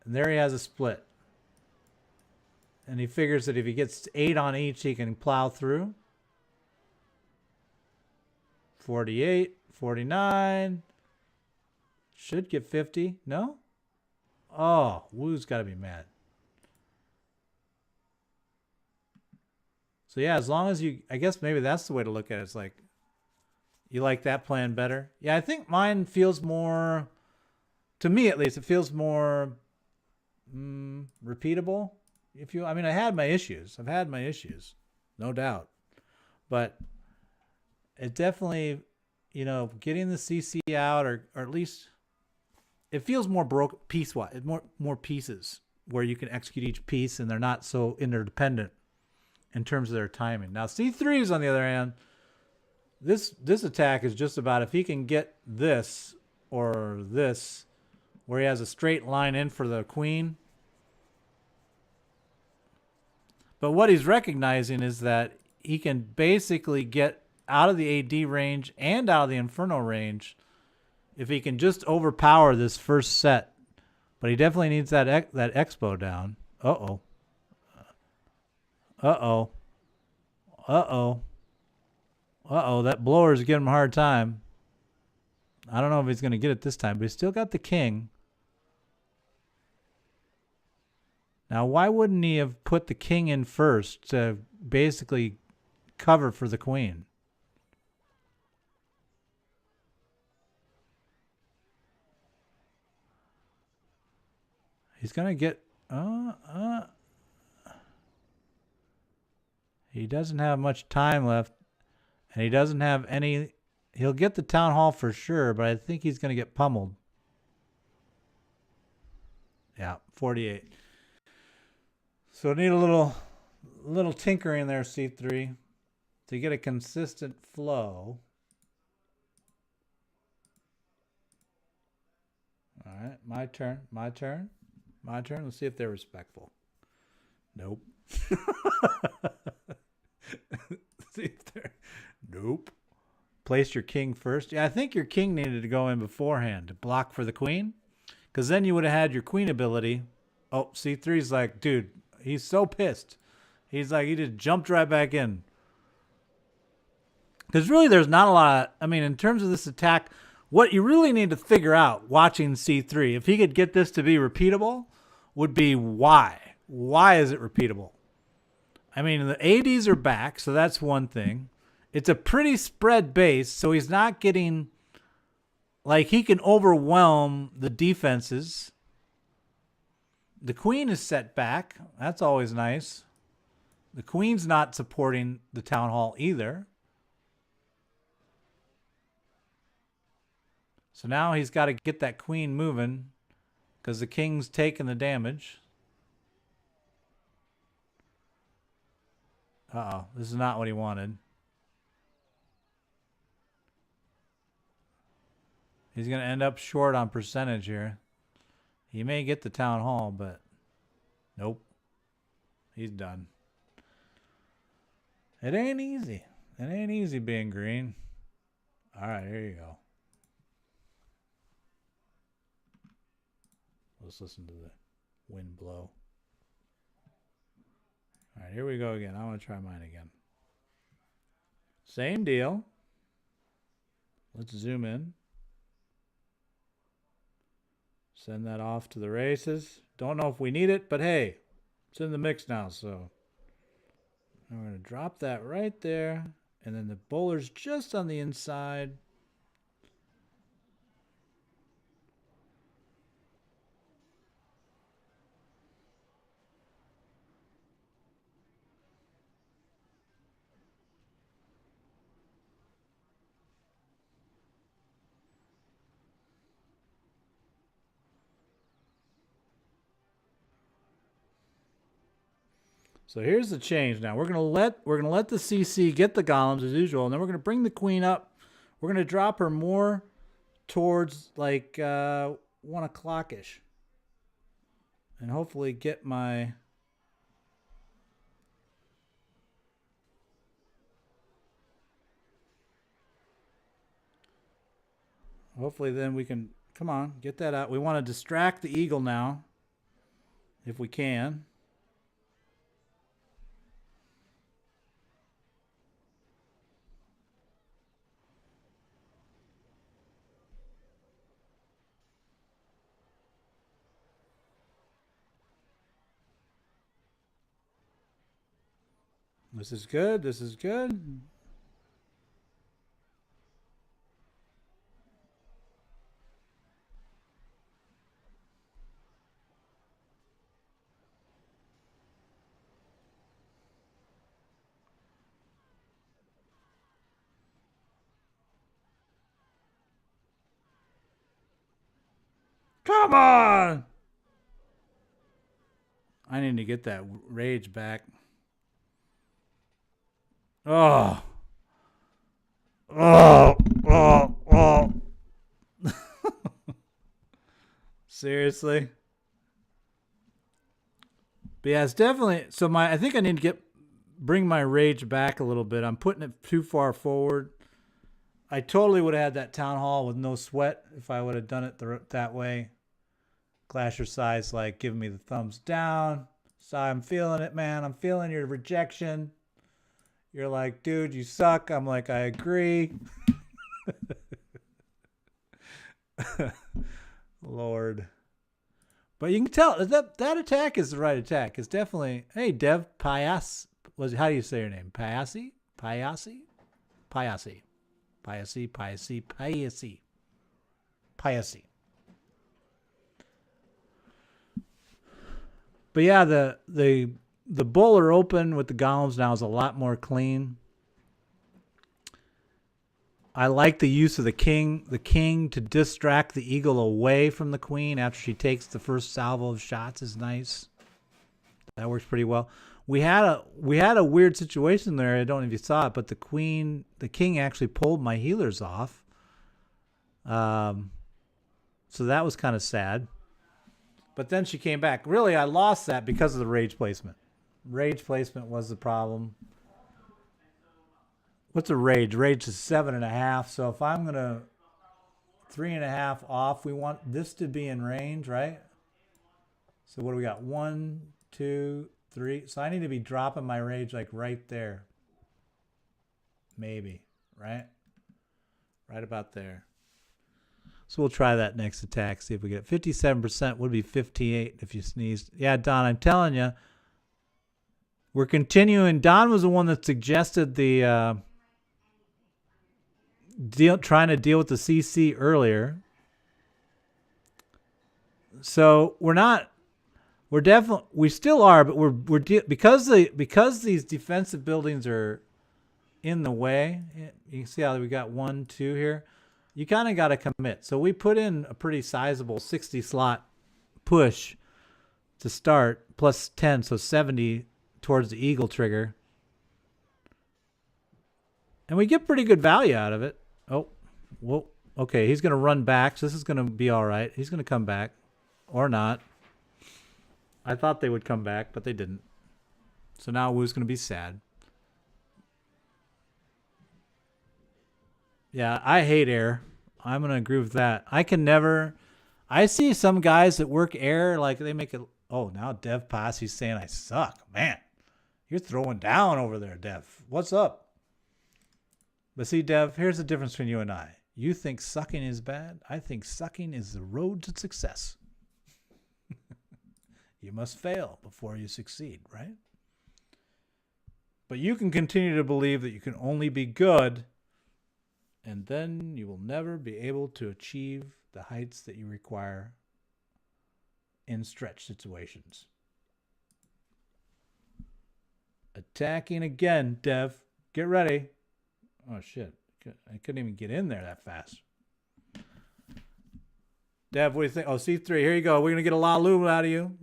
and there he has a split. And he figures that if he gets 8 on each, he can plow through. 48, 49. Should get 50. No? Oh, Woo's got to be mad. So yeah, as long as you, I guess maybe that's the way to look at it. It's like, you like that plan better? Yeah, I think mine feels more, to me at least, it feels more repeatable. I mean, I had my issues. I've had my issues, no doubt. But it definitely, you know, getting the CC out or at least it feels more broke piece-wise, more pieces where you can execute each piece and they're not so interdependent in terms of their timing. Now C3s on the other hand, this attack is just about if he can get this or this where he has a straight line in for the queen. But what he's recognizing is that he can basically get out of the AD range and out of the Inferno range if he can just overpower this first set. But he definitely needs that Expo down. Uh-oh. Uh-oh. Uh-oh. Uh-oh, that blower's giving him a hard time. I don't know if he's going to get it this time, but he's still got the king. Now, why wouldn't he have put the king in first to basically cover for the queen? He's going to get... He doesn't have much time left, and he doesn't have any... He'll get the town hall for sure, but I think he's going to get pummeled. Yeah, 48. So I need a little tinkering there, C3, to get a consistent flow. All right, my turn. Let's see if they're respectful. Nope. See if they're... Nope. Place your king first. Yeah, I think your king needed to go in beforehand to block for the queen, because then you would have had your queen ability. Oh, C3's like, dude, he's so pissed. He's like, he just jumped right back in. Because really there's not a lot, I mean, in terms of this attack, what you really need to figure out watching C3, if he could get this to be repeatable, would be why. Why is it repeatable? I mean, the ADs are back, so that's one thing. It's a pretty spread base, so he's not getting, like, he can overwhelm the defenses. The queen is set back. That's always nice. The queen's not supporting the town hall either. So now he's got to get that queen moving because the king's taking the damage. Uh-oh, this is not what he wanted. He's going to end up short on percentage here. He may get the town hall, but nope. He's done. It ain't easy. It ain't easy being green. All right, here you go. Let's listen to the wind blow. All right, here we go again. I want to try mine again. Same deal. Let's zoom in. Send that off to the races. Don't know if we need it, but hey, it's in the mix now, so we're going to drop that right there, and then the bowler's just on the inside. So here's the change now. We're gonna let the CC get the golems as usual, and then we're gonna bring the queen up. We're gonna drop her more towards like 1 o'clock-ish. And hopefully get my hopefully then we can come on, get that out. We want to distract the eagle now, if we can. This is good. This is good. Come on. I need to get that rage back. Oh. Oh. Oh. Oh. Seriously? But yeah, it's definitely so I think I need to bring my rage back a little bit. I'm putting it too far forward. I totally would have had that town hall with no sweat if I would have done it that way. Clasher size like giving me the thumbs down. So I'm feeling it, man. I'm feeling your rejection. You're like, dude, you suck. I'm like, I agree. Lord. But you can tell that attack is the right attack. It's definitely, hey, Dev Payas. How do you say your name? Payasi? Payasi? Payasi. Payasi, Payasi, Payasi. Payasi. But yeah, the bowler open with the golems now is a lot more clean. I like the use of the king to distract the eagle away from the queen after she takes the first salvo of shots is nice. That works pretty well. We had a weird situation there. I don't know if you saw it, but the king actually pulled my healers off. So that was kind of sad. But then she came back. Really, I lost that because of the rage placement. Rage placement was the problem. What's a rage? Rage is 7.5. So if I'm going to 3.5 off, we want this to be in range, right? So what do we got? 1, 2, 3. So I need to be dropping my rage like right there. Maybe, right? Right about there. So we'll try that next attack, see if we get it. 57% would be 58 if you sneezed. Yeah, Don, I'm telling you. We're continuing. Don was the one that suggested the trying to deal with the CC earlier. So we still are, but because these defensive buildings are in the way. You can see how we got 1, 2 here. You kind of got to commit. So we put in a pretty sizable 60 slot push to start, plus 10, so 70 towards the eagle trigger. And we get pretty good value out of it. Oh, well, okay, he's going to run back, so this is going to be all right. He's going to come back, or not. I thought they would come back, but they didn't. So now Wu's going to be sad. Yeah, I hate air. I'm going to agree with that. I see some guys that work air, like they make it. Oh, now Dev Posse's saying I suck. Man, you're throwing down over there, Dev. What's up? But see, Dev, here's the difference between you and I. You think sucking is bad. I think sucking is the road to success. You must fail before you succeed, right? But you can continue to believe that you can only be good, and then you will never be able to achieve the heights that you require in stretch situations. Attacking again, Dev. Get ready. Oh, shit. I couldn't even get in there that fast. Dev, what do you think? Oh, C3. Here you go. We're going to get a lot of loot out of you.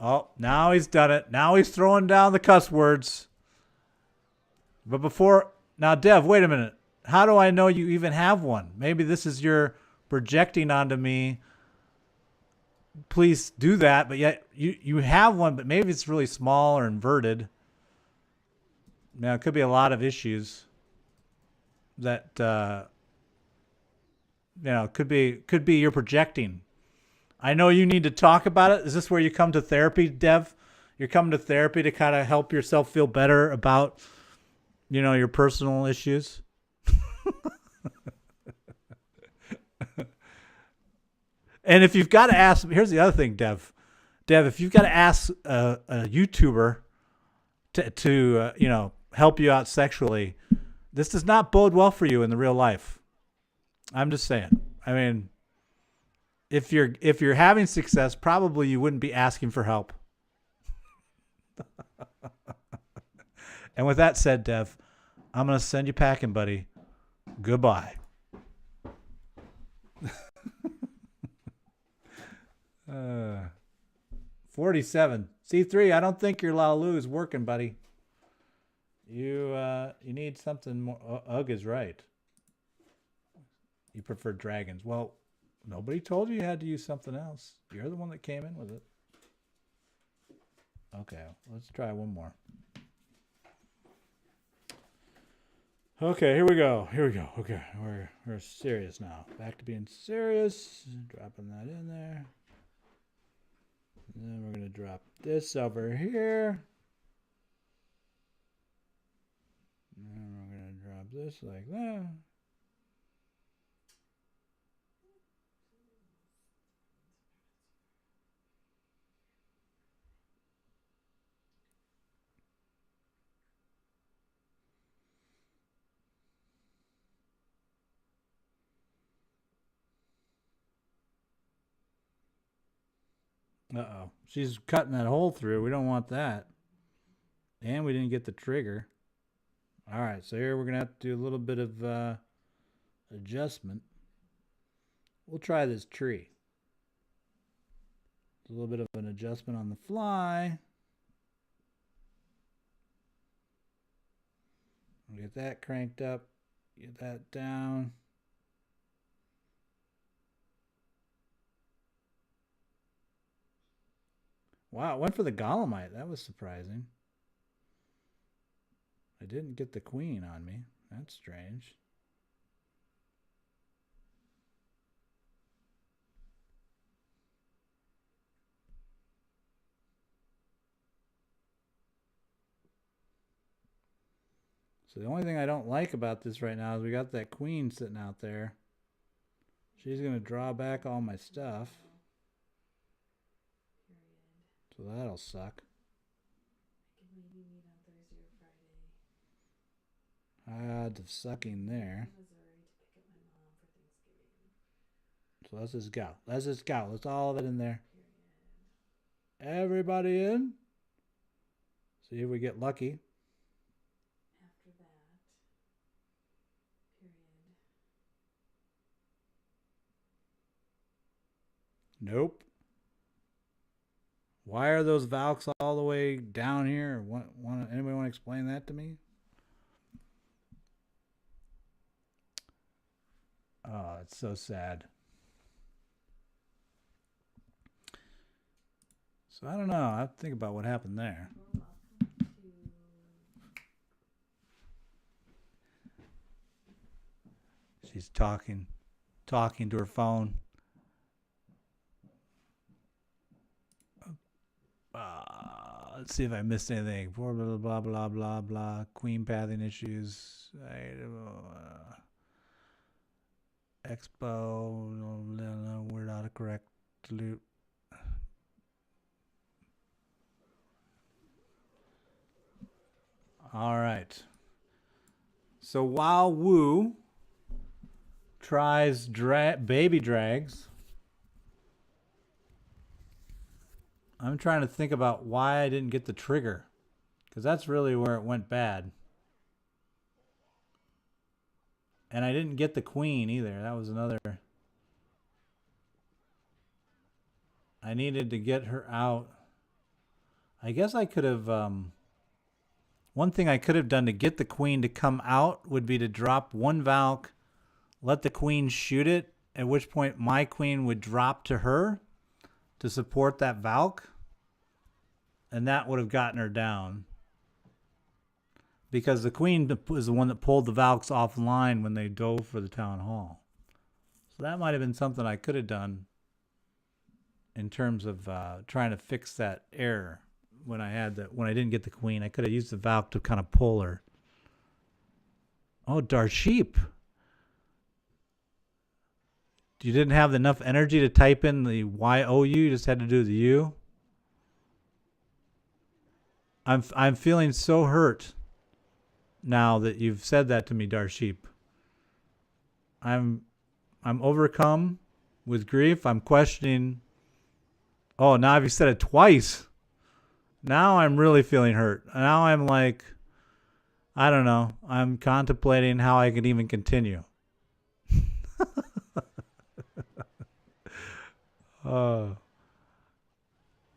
Oh, now he's done it. Now he's throwing down the cuss words. But before... Now, Dev, wait a minute. How do I know you even have one? Maybe this is your projecting onto me. Please do that. But yet you have one, but maybe it's really small or inverted. Now, it could be a lot of issues that, could be you're projecting. I know you need to talk about it. Is this where you come to therapy, Dev? You're coming to therapy to kind of help yourself feel better about, your personal issues? And if you've got to ask, here's the other thing, Dev. Dev, if you've got to ask a YouTuber to help you out sexually, this does not bode well for you in the real life. I'm just saying. I mean, if you're having success, probably you wouldn't be asking for help. And with that said, Dev, I'm going to send you packing, buddy. Goodbye. 47. C3, I don't think your Lalu is working, buddy. You need something more. Ugg is right. You prefer dragons. Well, nobody told you had to use something else. You're the one that came in with it. Okay, let's try one more. Okay, here we go. Okay, we're serious now. Back to being serious. Dropping that in there. And then we're going to drop this over here. And then we're going to drop this like that. Uh-oh. She's cutting that hole through. We don't want that. And we didn't get the trigger. All right, so here we're going to have to do a little bit of adjustment. We'll try this tree. A little bit of an adjustment on the fly. We'll get that cranked up. Get that down. Wow, it went for the Golemite. That was surprising. I didn't get the queen on me. That's strange. So the only thing I don't like about this right now is we got that queen sitting out there. She's going to draw back all my stuff. So that'll suck. Maybe meet on Thursday or Friday. The sucking there. Missouri to pick up my mom for Thanksgiving. So let's just go. Let's just go. Let's all of it in there. Period. Everybody in. See if we get lucky. After that. Period. Nope. Why are those Valks all the way down here? Anybody want to explain that to me? Oh, it's so sad. So I don't know. I have to think about what happened there. Well, welcome to... She's talking to her phone. Let's see if I missed anything. Blah, blah, blah, blah, blah, blah. Queen pathing issues. Expo. No, we're not a correct loop. All right. So while Wu tries baby drags, I'm trying to think about why I didn't get the trigger, because that's really where it went bad. And I didn't get the queen either. That was another. I needed to get her out. I guess I could have... one thing I could have done to get the queen to come out would be to drop one Valk, let the queen shoot it, at which point my queen would drop to her to support that Valk, and that would have gotten her down. Because the queen was the one that pulled the Valks offline when they dove for the town hall. So that might have been something I could have done in terms of trying to fix that error. When I didn't get the queen, I could have used the Valk to kind of pull her. Oh, Darsheep. You didn't have enough energy to type in the YOU, you just had to do the U. I'm feeling so hurt now that you've said that to me, Darsheep. I'm overcome with grief. I'm questioning. Oh, now you've said it twice. Now I'm really feeling hurt. Now I'm like, I don't know. I'm contemplating how I can even continue.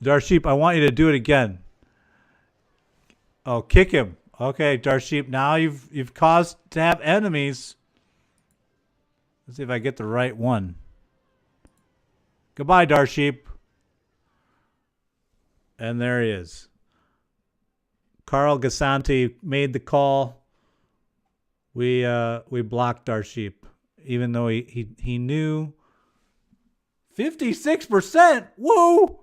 Darsheep, I want you to do it again. Oh, kick him. Okay, Darsheep, now you've caused to have enemies. Let's see if I get the right one. Goodbye, Darsheep. And there he is. Carl Gasanti made the call. We blocked Darsheep, even though he knew 56%. Woo!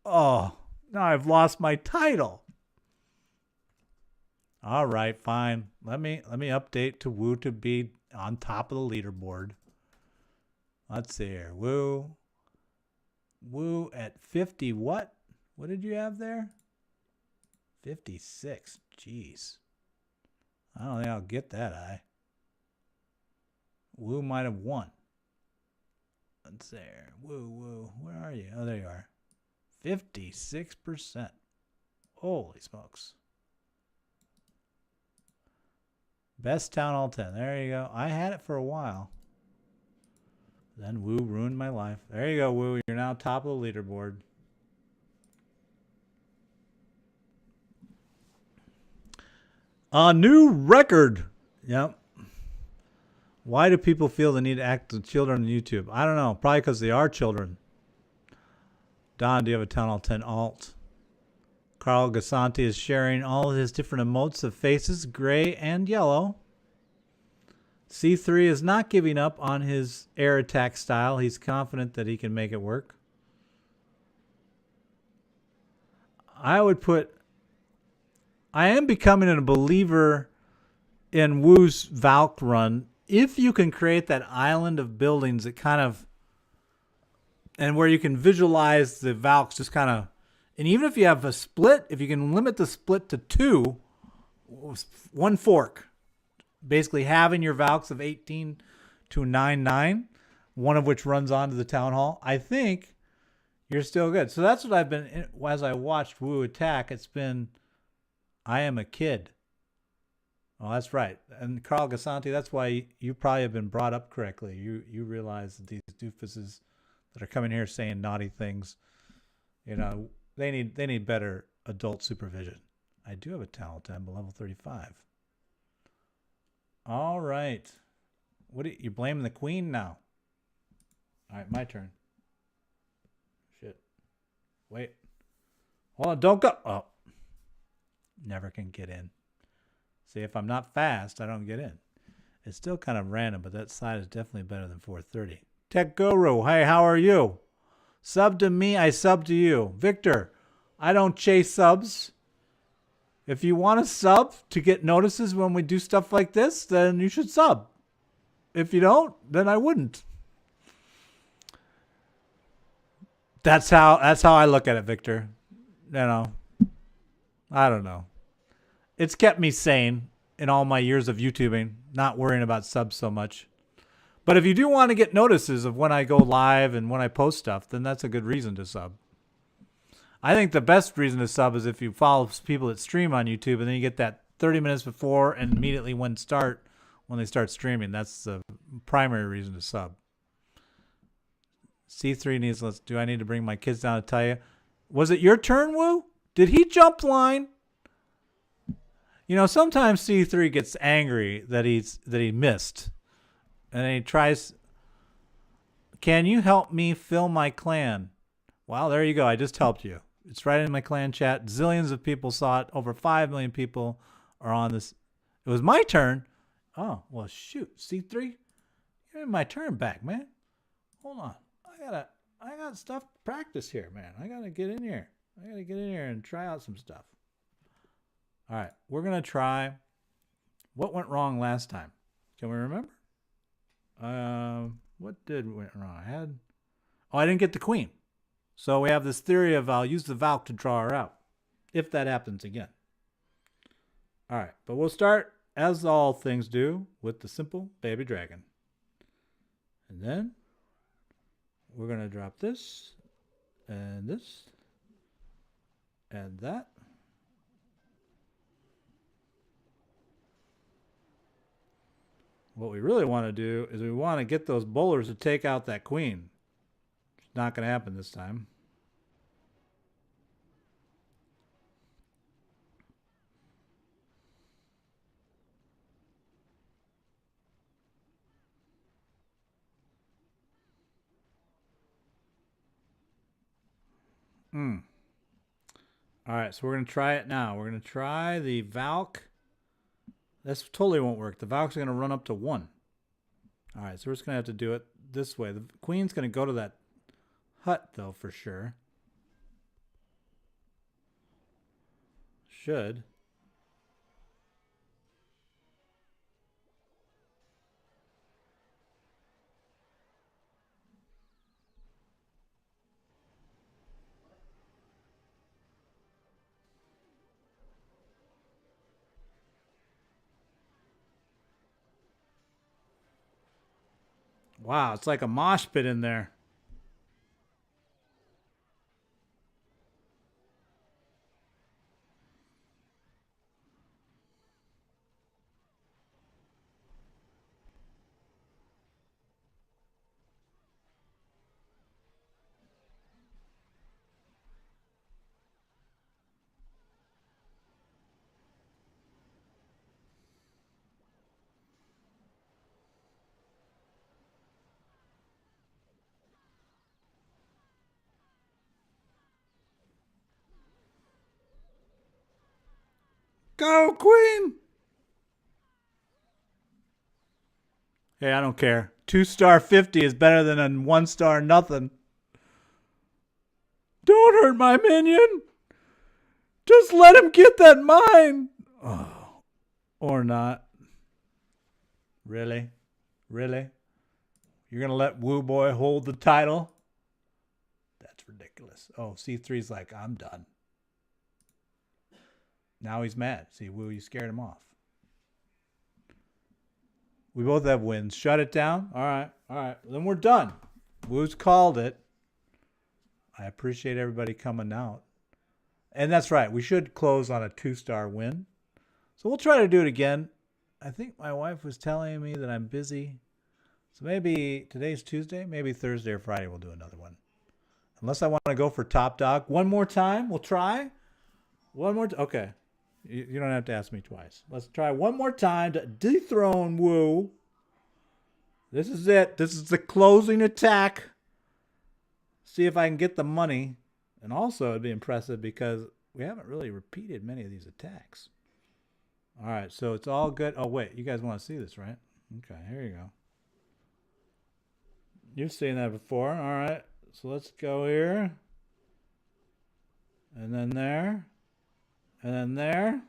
Oh, now I've lost my title. All right, fine. Let me update to Woo to be on top of the leaderboard. Let's see here. Woo at 50 what? What did you have there? 56. Jeez. I don't think I'll get that high. Woo might have won. Let's see here. Woo. Where are you? Oh, there you are. 56%. Holy smokes. Best Town Hall 10. There you go. I had it for a while. Then Woo ruined my life. There you go, Woo. You're now top of the leaderboard. A new record. Yep. Why do people feel the need to act with children on YouTube? I don't know. Probably because they are children. Don, do you have a Town Hall 10 alt? Carl Gasanti is sharing all of his different emotes of faces, gray and yellow. C3 is not giving up on his air attack style. He's confident that he can make it work. I am becoming a believer in Woo's Valk run. If you can create that island of buildings that kind of, and where you can visualize the Valks just kind of, and even if you have a split, if you can limit the split to 2, 1 fork, basically having your Valks of 18 to 9, one of which runs onto the Town Hall, I think you're still good. So that's what I've been, as I watched Woo attack, it's been, I am a kid. Oh, that's right. And Carl Gasanti, that's why you probably have been brought up correctly. You realize that these doofuses that are coming here saying naughty things, you know, they need better adult supervision. I do have a talent time, but level 35. All right. You're blaming the queen now? All right, my turn. Shit. Wait. Hold on, don't go. Oh. Never can get in. See, if I'm not fast, I don't get in. It's still kind of random, but that side is definitely better than 430. Tech Guru, hey, how are you? Sub to me, I sub to you. Victor, I don't chase subs. If you want to sub to get notices when we do stuff like this, then you should sub. If you don't, then I wouldn't. That's how I look at it, Victor. You know, I don't know. It's kept me sane in all my years of YouTubing, not worrying about subs so much. But if you do want to get notices of when I go live and when I post stuff, then that's a good reason to sub. I think the best reason to sub is if you follow people that stream on YouTube and then you get that 30 minutes before and immediately when they start streaming. That's the primary reason to sub. C3 needs, do I need to bring my kids down to tell you? Was it your turn, Woo? Did he jump line? You know, sometimes C3 gets angry that he missed. And then he tries, can you help me fill my clan? Well, there you go. I just helped you. It's right in my clan chat. Zillions of people saw it. Over 5 million people are on this. It was my turn. Oh, well, shoot. C3, give me my turn back, man. Hold on. I got stuff to practice here, man. I got to get in here. I got to get in here and try out some stuff. All right. We're going to try what went wrong last time. Can we remember? What went wrong? I didn't get the queen. So we have this theory of I'll use the Valk to draw her out, if that happens again. All right, but we'll start, as all things do, with the simple baby dragon. And then we're going to drop this, and that. What we really want to do is we want to get those bowlers to take out that queen. It's not going to happen this time. All right, so we're going to try it now. We're going to try the Valk. This totally won't work. The Valk's going to run up to 1. All right, so we're just going to have to do it this way. The Queen's going to go to that hut, though, for sure. Should. Wow, it's like a mosh pit in there. Go, Queen! Hey, I don't care. 2-star 50 is better than a 1-star nothing. Don't hurt my minion! Just let him get that mine! Oh, or not. Really? Really? You're going to let Woo Boy hold the title? That's ridiculous. Oh, C3's like, I'm done. Now he's mad. See, Woo, you scared him off. We both have wins. Shut it down. All right. All right. Then we're done. Woo's called it. I appreciate everybody coming out. And that's right. We should close on a 2-star win. So we'll try to do it again. I think my wife was telling me that I'm busy. So maybe today's Tuesday. Maybe Thursday or Friday we'll do another one. Unless I want to go for top dog. One more time. We'll try. One more. Okay. You don't have to ask me twice. Let's try one more time to dethrone Woo. This is it. This is the closing attack. See if I can get the money. And also, it'd be impressive because we haven't really repeated many of these attacks. All right, so it's all good. Oh, wait. You guys want to see this, right? Okay, here you go. You've seen that before. All right, so let's go here. And then there. And then there.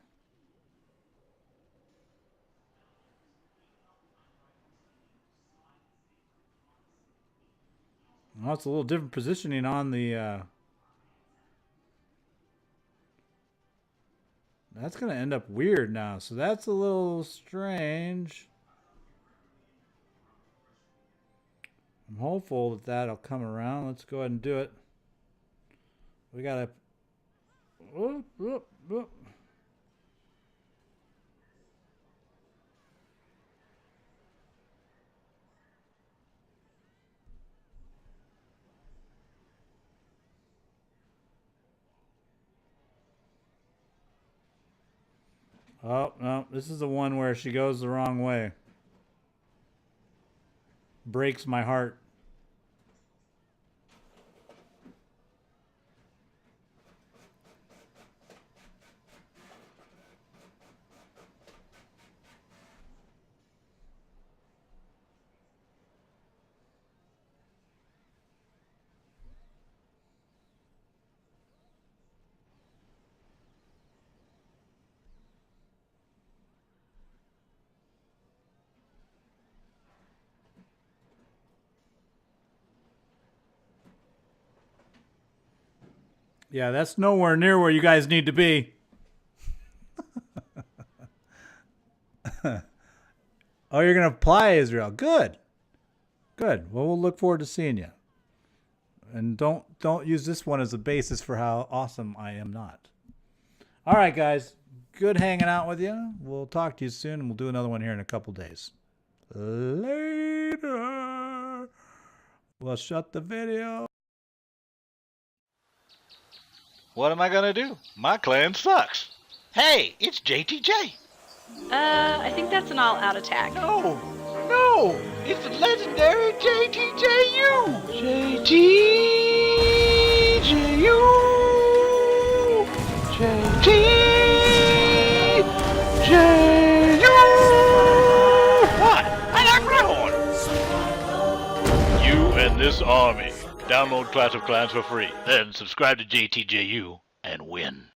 Well, it's a little different positioning on the... That's going to end up weird now. So that's a little strange. I'm hopeful that that'll come around. Let's go ahead and do it. We got to... Whoop, whoop, whoop. Oh, no. This is the one where she goes the wrong way. Breaks my heart. Yeah, that's nowhere near where you guys need to be. Oh, you're going to apply Israel. Good. Good. Well, we'll look forward to seeing you. And don't use this one as a basis for how awesome I am not. All right, guys. Good hanging out with you. We'll talk to you soon, and we'll do another one here in a couple days. Later. We'll shut the video. What am I gonna do? My clan sucks. Hey, it's JTJ. I think that's an all-out attack. No, it's the legendary JTJU. JTJU. this army. Download Clash of Clans for free. Then subscribe to JTJU and win.